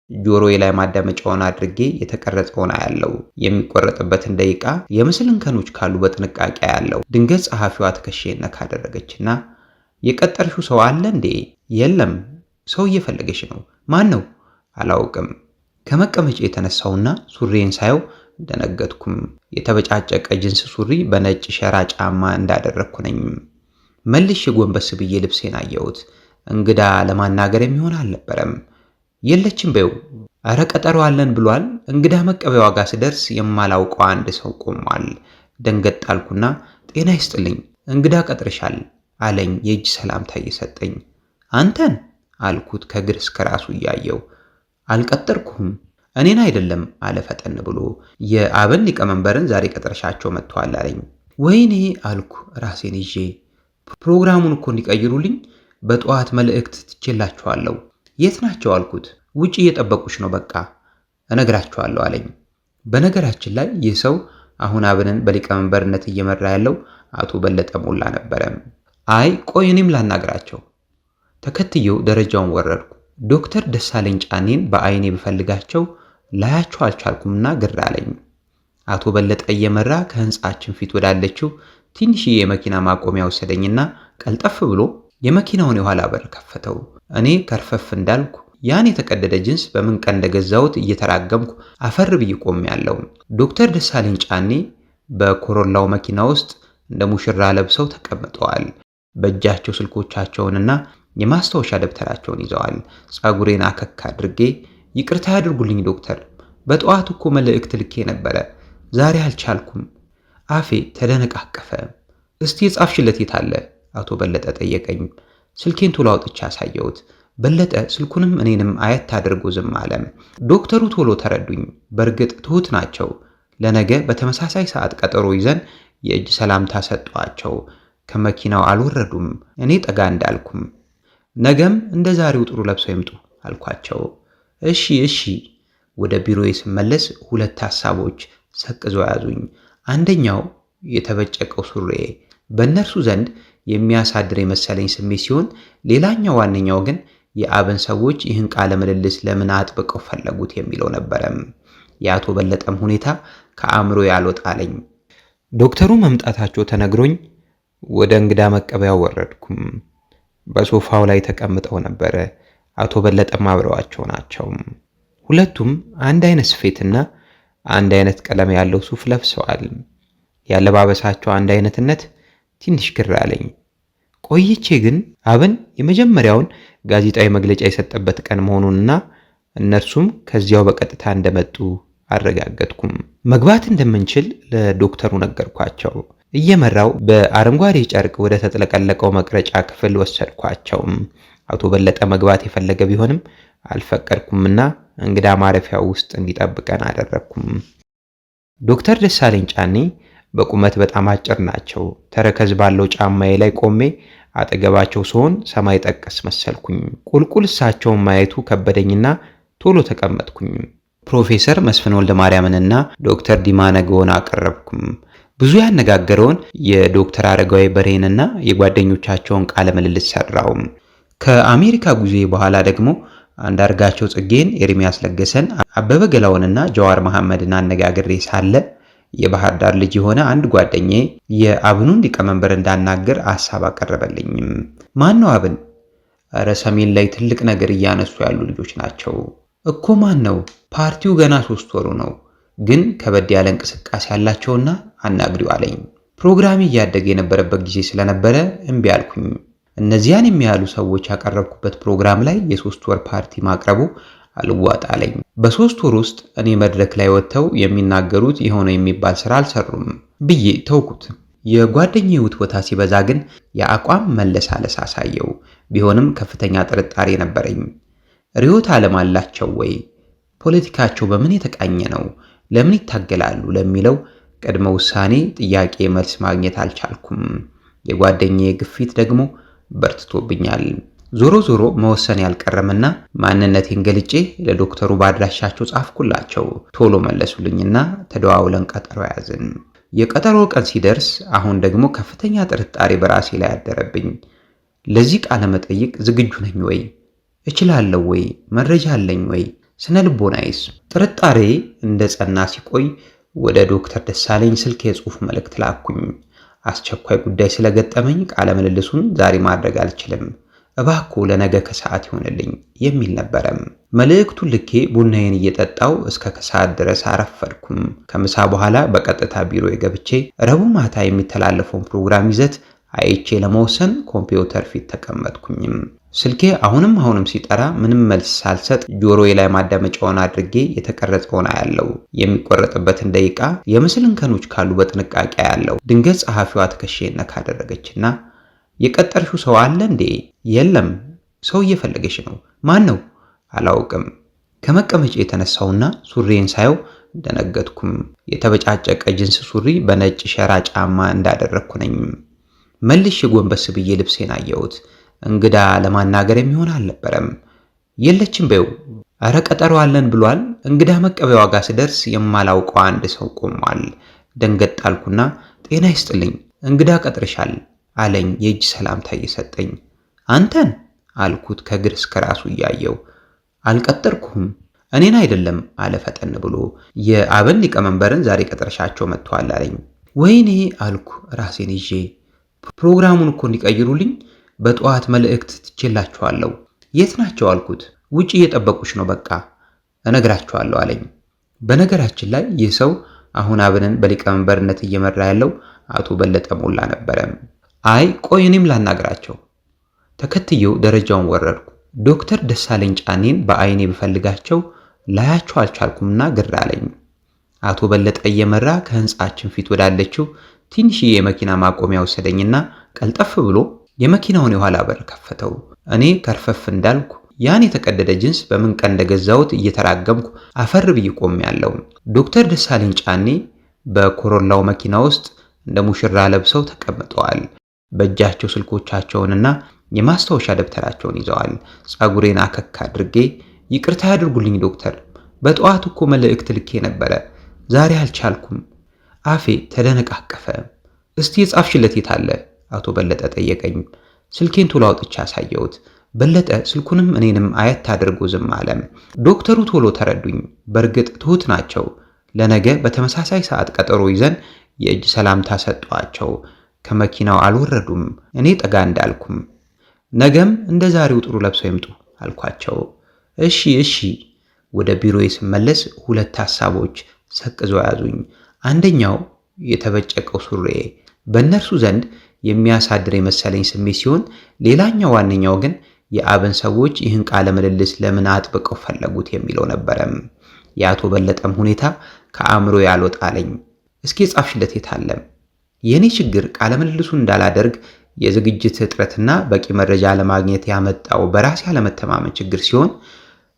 ጆሮዬ ላይ ማዳመጫውን አድርጌ የተቀረጸውን አያለው። የሚቆረጥበትን ደቂቃ የምስል እንከኖች ካሉ በጥንቃቄ አያለው። ድንገት ጸሐፊዋ ትከሻዬን ነካ አደረገችና የቀጠርሽው ሰው አለ እንዴ? የለም፣ ሰው እየፈለገሽ ነው። ማን ነው? አላውቅም። ከመቀመጫ የተነሳውና ሱሪዬን ሳየው ደነገጥኩም። የተበጫጨቀ ጅንስ ሱሪ በነጭ ሸራ ጫማ እንዳደረግኩ ነኝ። መልሼ ጎንበስ ብዬ ልብሴን አየሁት። እንግዳ ለማናገር የሚሆን አልነበረም። የለችም በይው። አረ ቀጠሮ አለን ብሏል። እንግዳ መቀበያዋ ጋር ስደርስ የማላውቀው አንድ ሰው ቆሟል። ደንገጥ አልኩና ጤና ይስጥልኝ እንግዳ ቀጥርሻል አለኝ የእጅ ሰላምታ እየሰጠኝ። አንተን አልኩት ከእግር እስከ ራሱ እያየው። አልቀጠርኩም እኔን አይደለም አለ ፈጠን ብሎ። የአብን ሊቀመንበርን ዛሬ ቀጥረሻቸው መጥተዋል አለኝ። ወይኔ አልኩ ራሴን ይዤ። ፕሮግራሙን እኮ እንዲቀይሩልኝ በጠዋት መልእክት ትቼላቸዋለሁ። የት ናቸው አልኩት። ውጪ እየጠበቁሽ ነው በቃ እነግራቸዋለሁ አለኝ። በነገራችን ላይ ይህ ሰው አሁን አብንን በሊቀመንበርነት እየመራ ያለው አቶ በለጠ ሞላ ነበረ። አይ ቆይ እኔም ላናግራቸው። ተከትየው ደረጃውን ወረድኩ። ዶክተር ደሳለኝ ጫኔን በአይኔ ብፈልጋቸው ላያቸው አልቻልኩምና ግር አለኝ። አቶ በለጠ እየመራ ከህንጻችን ፊት ወዳለችው ትንሽዬ የመኪና ማቆሚያ ወሰደኝና ቀልጠፍ ብሎ የመኪናውን የኋላ በር ከፈተው። እኔ ከርፈፍ እንዳልኩ ያን የተቀደደ ጅንስ በምን ቀን እንደገዛሁት እየተራገምኩ አፈር ብዬ ቆሜያለሁ። ዶክተር ደሳለኝ ጫኔ በኮሮላው መኪና ውስጥ እንደ ሙሽራ ለብሰው ተቀምጠዋል። በእጃቸው ስልኮቻቸውንና የማስታወሻ ደብተራቸውን ይዘዋል። ጸጉሬን አከክ አድርጌ ይቅርታ ያድርጉልኝ ዶክተር፣ በጠዋት እኮ መልእክት ልኬ ነበረ፣ ዛሬ አልቻልኩም። አፌ ተደነቃቀፈ። እስቲ የጻፍሽለት የት አለ? አቶ በለጠ ጠየቀኝ። ስልኬን ቶሎ አውጥቼ አሳየሁት። በለጠ ስልኩንም እኔንም አየት አድርጎ ዝም አለ። ዶክተሩ ቶሎ ተረዱኝ። በእርግጥ ትሁት ናቸው። ለነገ በተመሳሳይ ሰዓት ቀጠሮ ይዘን የእጅ ሰላምታ ሰጧቸው። ከመኪናው አልወረዱም። እኔ ጠጋ እንዳልኩም ነገም እንደ ዛሬው ጥሩ ለብሰው ይምጡ አልኳቸው። እሺ እሺ። ወደ ቢሮዬ ስመለስ ሁለት ሐሳቦች ሰቅዘው ያዙኝ። አንደኛው የተበጨቀው ሱሬ በእነርሱ ዘንድ የሚያሳድር የመሰለኝ ስሜት ሲሆን፣ ሌላኛው ዋነኛው ግን የአብን ሰዎች ይህን ቃለ ምልልስ ለምን አጥብቀው ፈለጉት የሚለው ነበረም። የአቶ በለጠም ሁኔታ ከአእምሮ ያልወጣለኝ። ዶክተሩ መምጣታቸው ተነግሮኝ ወደ እንግዳ መቀበያው ወረድኩም። በሶፋው ላይ ተቀምጠው ነበረ። አቶ በለጠም አብረዋቸው ናቸው። ሁለቱም አንድ አይነት ስፌትና አንድ አይነት ቀለም ያለው ሱፍ ለብሰዋል። ያለባበሳቸው አንድ አይነትነት ትንሽ ግር አለኝ። ቆይቼ ግን አብን የመጀመሪያውን ጋዜጣዊ መግለጫ የሰጠበት ቀን መሆኑንና እነርሱም ከዚያው በቀጥታ እንደመጡ አረጋገጥኩም። መግባት እንደምንችል ለዶክተሩ ነገርኳቸው። እየመራው በአረንጓዴ ጨርቅ ወደ ተጥለቀለቀው መቅረጫ ክፍል ወሰድኳቸው። አቶ በለጠ መግባት የፈለገ ቢሆንም አልፈቀድኩምና እንግዳ ማረፊያው ውስጥ እንዲጠብቀን አደረግኩም። ዶክተር ደሳለኝ ጫኔ በቁመት በጣም አጭር ናቸው። ተረከዝ ባለው ጫማዬ ላይ ቆሜ አጠገባቸው ስሆን ሰማይ ጠቀስ መሰልኩኝ። ቁልቁል እሳቸውን ማየቱ ከበደኝና ቶሎ ተቀመጥኩኝ። ፕሮፌሰር መስፍን ወልደ ማርያምንና ዶክተር ዲማ ነገውን አቀረብኩም። ብዙ ያነጋገረውን የዶክተር አረጋዊ በርሄንና የጓደኞቻቸውን ቃለ ምልልስ ሰራው። ከአሜሪካ ጉዞ በኋላ ደግሞ አንዳርጋቸው ጽጌን፣ ኤርሚያስ ለገሰን፣ አበበ ገላውንና ጀዋር መሐመድን አነጋግሬ ሳለ የባህር ዳር ልጅ የሆነ አንድ ጓደኛዬ የአብኑን ሊቀመንበር እንዳናገር ሐሳብ አቀረበልኝም። ማን ነው አብን? እረ ሰሜን ላይ ትልቅ ነገር እያነሱ ያሉ ልጆች ናቸው እኮ። ማን ነው? ፓርቲው ገና 3 ወሩ ነው፣ ግን ከበድ ያለ እንቅስቃሴ ያላቸውና አናግሪው አለኝ። ፕሮግራሚ እያደገ የነበረበት ጊዜ ስለነበረ እምቢ አልኩኝ። እነዚያን የሚያሉ ሰዎች ያቀረብኩበት ፕሮግራም ላይ የ3 ወር ፓርቲ ማቅረቡ አልዋጥ አለኝ። በ3 ወር ውስጥ እኔ መድረክ ላይ ወጥተው የሚናገሩት የሆነ የሚባል ስራ አልሰሩም ብዬ ተውኩት። የጓደኛዬ ውትወታ ሲበዛ ግን የአቋም መለሳለስ አሳየው። ቢሆንም ከፍተኛ ጥርጣሬ ነበረኝ። ርዕዮተ ዓለም አላቸው ወይ? ፖለቲካቸው በምን የተቃኘ ነው? ለምን ይታገላሉ? ለሚለው ቅድመ ውሳኔ ጥያቄ መልስ ማግኘት አልቻልኩም። የጓደኛዬ ግፊት ደግሞ በርትቶብኛል። ዞሮ ዞሮ መወሰን ያልቀረምና ማንነቴን ገልጬ ለዶክተሩ ባድራሻቸው ጻፍኩላቸው። ቶሎ መለሱልኝና ተደዋውለን ቀጠሮ ያዝን። የቀጠሮ ቀን ሲደርስ አሁን ደግሞ ከፍተኛ ጥርጣሬ በራሴ ላይ ያደረብኝ። ለዚህ ቃለ መጠይቅ ዝግጁ ነኝ ወይ? እችላለሁ ወይ? መረጃ አለኝ ወይ? ስነ ልቦናዬስ? ጥርጣሬ እንደ ጸና ሲቆይ ወደ ዶክተር ደሳለኝ ስልክ የጽሑፍ መልእክት ላኩኝ። አስቸኳይ ጉዳይ ስለገጠመኝ ቃለ ምልልሱን ዛሬ ማድረግ አልችልም፣ እባክዎ ለነገ ከሰዓት ይሆንልኝ የሚል ነበረም። መልእክቱን ልኬ ቡናዬን እየጠጣው እስከ ከሰዓት ድረስ አረፈድኩም። ከምሳ በኋላ በቀጥታ ቢሮ ገብቼ ረቡዕ ማታ የሚተላለፈውን ፕሮግራም ይዘት አይቼ ለመወሰን ኮምፒውተር ፊት ተቀመጥኩኝም። ስልኬ አሁንም ሲጠራ ምንም መልስ ሳልሰጥ ጆሮዬ ላይ ማዳመጫውን አድርጌ የተቀረጸውን አያለው። የሚቆረጥበትን ደቂቃ፣ የምስል እንከኖች ካሉ በጥንቃቄ አያለው። ድንገት ጸሐፊዋ ትከሻዬን ነካ አደረገችና የቀጠርሽው ሰው አለ እንዴ? የለም፣ ሰው እየፈለገሽ ነው። ማን ነው? አላውቅም። ከመቀመጫ የተነሳውና ሱሪዬን ሳየው ደነገጥኩም። የተበጫጨቀ ጅንስ ሱሪ በነጭ ሸራ ጫማ እንዳደረግኩ ነኝ። መልሼ ጎንበስ ብዬ ልብሴን አየሁት። እንግዳ ለማናገር የሚሆን አልነበረም። የለችም በይው። አረ ቀጠሮ አለን ብሏል። እንግዳ መቀበያዋ ጋር ስደርስ የማላውቀው አንድ ሰው ቆሟል። ደንገጥ አልኩና ጤና ይስጥልኝ፣ እንግዳ ቀጥርሻል አለኝ የእጅ ሰላምታ እየሰጠኝ። አንተን አልኩት ከግር እስከ ራሱ እያየው። አልቀጠርኩም። እኔን አይደለም አለ ፈጠን ብሎ። የአብን ሊቀመንበርን ዛሬ ቀጥረሻቸው መጥተዋል አለኝ። ወይኔ አልኩ ራሴን ይዤ። ፕሮግራሙን እኮ እንዲቀይሩልኝ በጠዋት መልእክት ትችላቸዋለሁ። የት ናቸው አልኩት። ውጪ እየጠበቁሽ ነው፣ በቃ እነግራቸዋለሁ አለኝ። በነገራችን ላይ ይህ ሰው አሁን አብንን በሊቀመንበርነት እየመራ ያለው አቶ በለጠ ሞላ ነበረ። አይ ቆይ እኔም ላናግራቸው። ተከትየው ደረጃውን ወረድኩ። ዶክተር ደሳለኝ ጫኔን በአይኔ ብፈልጋቸው ላያቸው አልቻልኩምና ግር አለኝ። አቶ በለጠ እየመራ ከህንጻችን ፊት ወዳለችው ትንሽዬ የመኪና ማቆሚያ ወሰደኝና ቀልጠፍ ብሎ የመኪናውን የኋላ በር ከፈተው። እኔ ከርፈፍ እንዳልኩ ያን የተቀደደ ጅንስ በምን ቀን እንደገዛሁት እየተራገምኩ አፈር ብዬ ቆሜያለሁ። ዶክተር ደሳለኝ ጫኔ በኮሮላው መኪና ውስጥ እንደ ሙሽራ ለብሰው ተቀምጠዋል። በእጃቸው ስልኮቻቸውንና የማስታወሻ ደብተራቸውን ይዘዋል። ጸጉሬን አከክ አድርጌ ይቅርታ ያድርጉልኝ ዶክተር፣ በጠዋት እኮ መልእክት ልኬ ነበረ፣ ዛሬ አልቻልኩም። አፌ ተደነቃቀፈ። እስቲ የጻፍሽለት የት አለ? አቶ በለጠ ጠየቀኝ። ስልኬን ቶሎ አውጥቼ አሳየሁት። በለጠ ስልኩንም እኔንም አየት አድርጎ ዝም አለ። ዶክተሩ ቶሎ ተረዱኝ። በእርግጥ ትሁት ናቸው። ለነገ በተመሳሳይ ሰዓት ቀጠሮ ይዘን የእጅ ሰላምታ ሰጧቸው። ከመኪናው አልወረዱም። እኔ ጠጋ እንዳልኩም ነገም እንደ ዛሬው ጥሩ ለብሰው ይምጡ አልኳቸው። እሺ። ወደ ቢሮዬ ስመለስ ሁለት ሐሳቦች ሰቅዘው ያዙኝ። አንደኛው የተበጨቀው ሱሪዬ በእነርሱ ዘንድ የሚያሳድር የመሰለኝ ስሜት ሲሆን፣ ሌላኛው ዋነኛው ግን የአብን ሰዎች ይህን ቃለ ምልልስ ለምን አጥብቀው ፈለጉት የሚለው ነበረም። የአቶ በለጠም ሁኔታ ከአእምሮ ያልወጣለኝ። እስኪ የጻፍሽለት የት አለ? የኔ ችግር ቃለ ምልልሱን እንዳላደርግ የዝግጅት እጥረትና በቂ መረጃ ለማግኘት ያመጣው በራሴ ያለመተማመን ችግር ሲሆን፣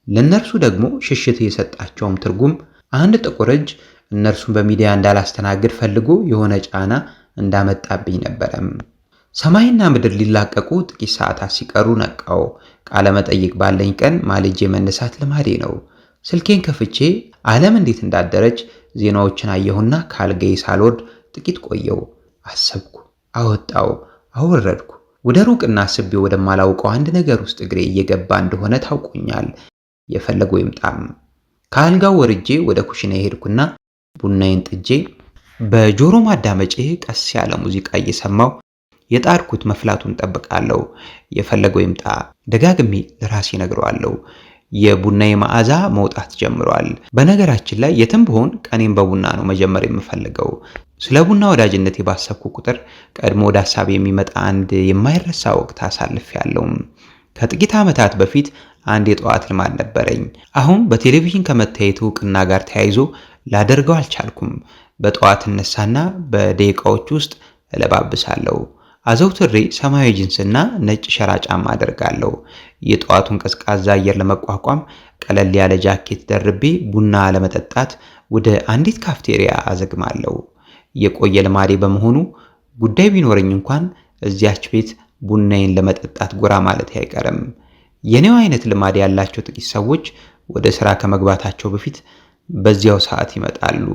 ለነርሱ ደግሞ ሽሽት የሰጣቸውም ትርጉም አንድ ጥቁር እጅ እነርሱን በሚዲያ እንዳላስተናግድ ፈልጎ የሆነ ጫና እንዳመጣብኝ ነበረም። ሰማይና ምድር ሊላቀቁ ጥቂት ሰዓታት ሲቀሩ ነቃው። ቃለ መጠይቅ ባለኝ ቀን ማልጄ መነሳት ልማዴ ነው። ስልኬን ከፍቼ ዓለም እንዴት እንዳደረች ዜናዎችን አየሁና ካልጋዬ ሳልወርድ ጥቂት ቆየው። አሰብኩ፣ አወጣው፣ አወረድኩ። ወደ ሩቅና አስቤ ወደማላውቀው አንድ ነገር ውስጥ እግሬ እየገባ እንደሆነ ታውቆኛል። የፈለገው ይምጣም። ከአልጋው ወርጄ ወደ ኩሽና ሄድኩና ቡናዬን ጥጄ በጆሮ ማዳመጬ ቀስ ያለ ሙዚቃ እየሰማው የጣርኩት መፍላቱን ጠብቃለሁ። የፈለገው ይምጣ ደጋግሜ ለራሴ ነግረዋለሁ። የቡናዬ መዓዛ መውጣት ጀምሯል። በነገራችን ላይ የትም ብሆን ቀኔን በቡና ነው መጀመር የምፈልገው። ስለ ቡና ወዳጅነት ባሰብኩ ቁጥር ቀድሞ ወደ ሐሳብ የሚመጣ አንድ የማይረሳ ወቅት አሳልፌያለሁ። ከጥቂት ዓመታት በፊት አንድ የጠዋት ልማድ ነበረኝ። አሁን በቴሌቪዥን ከመታየቱ ዕውቅና ጋር ተያይዞ ላደርገው አልቻልኩም። በጠዋት እነሳና በደቂቃዎች ውስጥ እለባብሳለሁ። አዘውትሬ ሰማያዊ ጂንስና ነጭ ሸራ ጫማ አደርጋለሁ። የጠዋቱን ቀዝቃዛ አየር ለመቋቋም ቀለል ያለ ጃኬት ደርቤ ቡና ለመጠጣት ወደ አንዲት ካፍቴሪያ አዘግማለሁ። የቆየ ልማዴ በመሆኑ ጉዳይ ቢኖረኝ እንኳን እዚያች ቤት ቡናዬን ለመጠጣት ጎራ ማለት አይቀርም። የኔው አይነት ልማድ ያላቸው ጥቂት ሰዎች ወደ ስራ ከመግባታቸው በፊት በዚያው ሰዓት ይመጣሉ።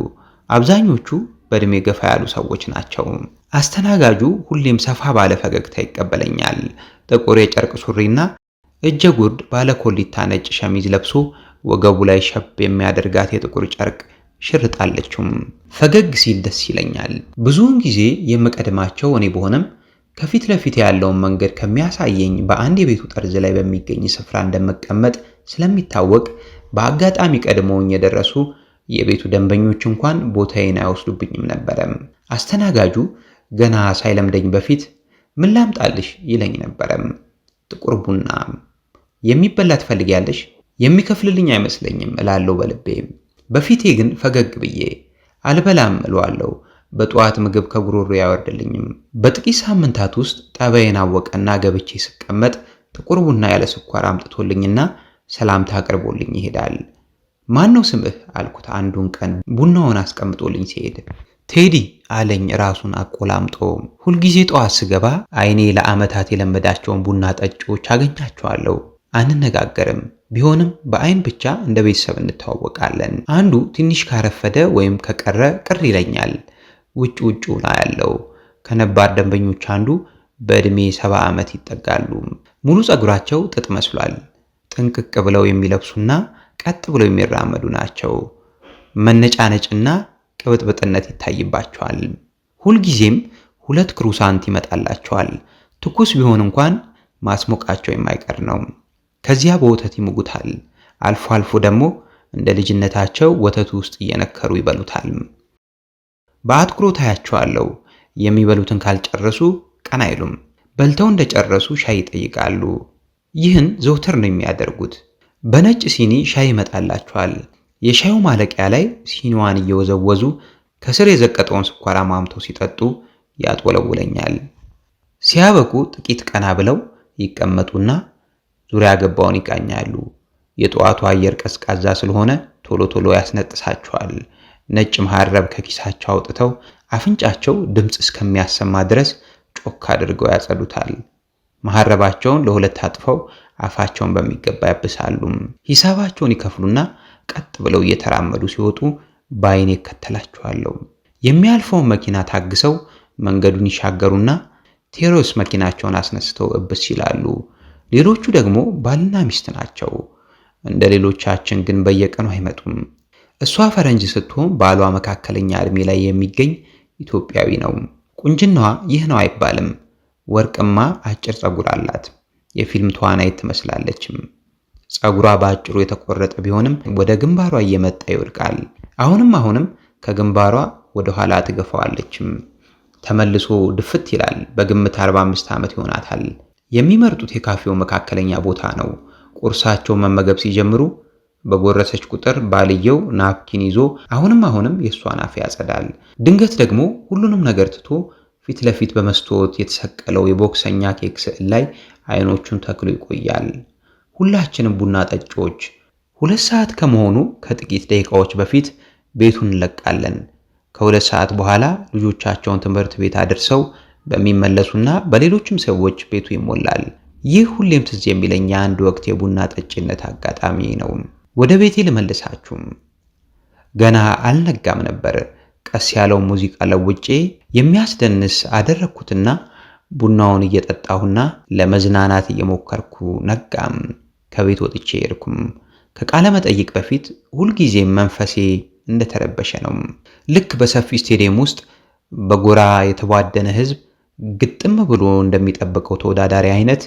አብዛኞቹ በእድሜ ገፋ ያሉ ሰዎች ናቸው። አስተናጋጁ ሁሌም ሰፋ ባለ ፈገግታ ይቀበለኛል። ጥቁር የጨርቅ ሱሪና እጀ ጉርድ ባለ ኮሊታ ነጭ ሸሚዝ ለብሶ ወገቡ ላይ ሸብ የሚያደርጋት የጥቁር ጨርቅ ሽርጣለችም። ፈገግ ሲል ደስ ይለኛል። ብዙውን ጊዜ የምቀድማቸው እኔ በሆነም ከፊት ለፊት ያለውን መንገድ ከሚያሳየኝ በአንድ የቤቱ ጠርዝ ላይ በሚገኝ ስፍራ እንደመቀመጥ ስለሚታወቅ በአጋጣሚ ቀድመውኝ የደረሱ የቤቱ ደንበኞች እንኳን ቦታዬን አይወስዱብኝም ነበረም። አስተናጋጁ ገና ሳይለምደኝ በፊት ምን ላምጣልሽ ይለኝ ነበረም። ጥቁር ቡና። የሚበላ ትፈልጊያለሽ? የሚከፍልልኝ አይመስለኝም እላለሁ በልቤ። በፊቴ ግን ፈገግ ብዬ አልበላም እለዋለሁ። በጠዋት ምግብ ከጉሮሮ ያወርድልኝም። በጥቂት ሳምንታት ውስጥ ጠባዬን አወቀና ገብቼ ስቀመጥ ጥቁር ቡና ያለ ስኳር አምጥቶልኝና ሰላምታ አቅርቦልኝ ይሄዳል። ማን ነው ስምህ አልኩት አንዱን ቀን ቡናውን አስቀምጦልኝ ሲሄድ። ቴዲ አለኝ ራሱን አቆላምጦ። ሁልጊዜ ጠዋት ስገባ አይኔ ለዓመታት የለመዳቸውን ቡና ጠጪዎች አገኛቸዋለሁ። አንነጋገርም፣ ቢሆንም በአይን ብቻ እንደ ቤተሰብ እንተዋወቃለን። አንዱ ትንሽ ካረፈደ ወይም ከቀረ ቅር ይለኛል። ውጭውን አያለው። ከነባር ደንበኞች አንዱ በዕድሜ 70 ዓመት ይጠጋሉ። ሙሉ ፀጉራቸው ጥጥ መስሏል። ጥንቅቅ ብለው የሚለብሱና ቀጥ ብለው የሚራመዱ ናቸው። መነጫነጭና ቅብጥብጥነት ይታይባቸዋል። ሁልጊዜም 2 ክሩሳንት ይመጣላቸዋል። ትኩስ ቢሆን እንኳን ማስሞቃቸው የማይቀር ነው። ከዚያ በወተት ይሙጉታል። አልፎ አልፎ ደግሞ እንደ ልጅነታቸው ወተቱ ውስጥ እየነከሩ ይበሉታል። በአትኩሮት አያቸዋለሁ። የሚበሉትን ካልጨረሱ ቀና አይሉም። በልተው እንደጨረሱ ሻይ ይጠይቃሉ። ይህን ዘውትር ነው የሚያደርጉት። በነጭ ሲኒ ሻይ ይመጣላቸዋል። የሻዩ ማለቂያ ላይ ሲኒዋን እየወዘወዙ ከስር የዘቀጠውን ስኳር አሟምተው ሲጠጡ ያጥወለውለኛል። ሲያበቁ ጥቂት ቀና ብለው ይቀመጡና ዙሪያ ገባውን ይቃኛሉ። የጠዋቱ አየር ቀዝቃዛ ስለሆነ ቶሎ ቶሎ ያስነጥሳቸዋል። ነጭ መሐረብ ከኪሳቸው አውጥተው አፍንጫቸው ድምፅ እስከሚያሰማ ድረስ ጮክ አድርገው ያጸዱታል። መሐረባቸውን ለሁለት አጥፈው አፋቸውን በሚገባ ያብሳሉ። ሂሳባቸውን ይከፍሉና ቀጥ ብለው እየተራመዱ ሲወጡ በአይኔ እከተላቸዋለሁ። የሚያልፈውን መኪና ታግሰው መንገዱን ይሻገሩና ቴሮስ መኪናቸውን አስነስተው እብስ ይላሉ። ሌሎቹ ደግሞ ባልና ሚስት ናቸው። እንደ ሌሎቻችን ግን በየቀኑ አይመጡም። እሷ ፈረንጅ ስትሆን ባሏ መካከለኛ ዕድሜ ላይ የሚገኝ ኢትዮጵያዊ ነው። ቁንጅናዋ ይህ ነው አይባልም። ወርቅማ አጭር ፀጉር አላት። የፊልም ተዋናይት ትመስላለችም። ፀጉሯ በአጭሩ የተቆረጠ ቢሆንም ወደ ግንባሯ እየመጣ ይወድቃል። አሁንም ከግንባሯ ወደ ኋላ ትገፋዋለችም። ተመልሶ ድፍት ይላል። በግምት 45 ዓመት ይሆናታል። የሚመርጡት የካፌው መካከለኛ ቦታ ነው። ቁርሳቸው መመገብ ሲጀምሩ በጎረሰች ቁጥር ባልየው ናፕኪን ይዞ አሁንም የእሷን አፍ ያጸዳል። ድንገት ደግሞ ሁሉንም ነገር ትቶ ፊት ለፊት በመስታወት የተሰቀለው የቦክሰኛ ኬክ ስዕል ላይ አይኖቹን ተክሎ ይቆያል። ሁላችንም ቡና ጠጪዎች 2 ሰዓት ከመሆኑ ከጥቂት ደቂቃዎች በፊት ቤቱን እንለቃለን። ከ2 ሰዓት በኋላ ልጆቻቸውን ትምህርት ቤት አድርሰው በሚመለሱና በሌሎችም ሰዎች ቤቱ ይሞላል። ይህ ሁሌም ትዝ የሚለኝ የአንድ ወቅት የቡና ጠጪነት አጋጣሚ ነው። ወደ ቤቴ ልመልሳችሁ። ገና አልነጋም ነበር። ቀስ ያለው ሙዚቃ ለውጬ የሚያስደንስ አደረኩትና ቡናውን እየጠጣሁና ለመዝናናት እየሞከርኩ ነጋም። ከቤት ወጥቼ ሄድኩም። ከቃለ መጠይቅ በፊት ሁልጊዜም መንፈሴ እንደተረበሸ ነው። ልክ በሰፊ ስቴዲየም ውስጥ በጎራ የተቧደነ ህዝብ ግጥም ብሎ እንደሚጠብቀው ተወዳዳሪ አይነት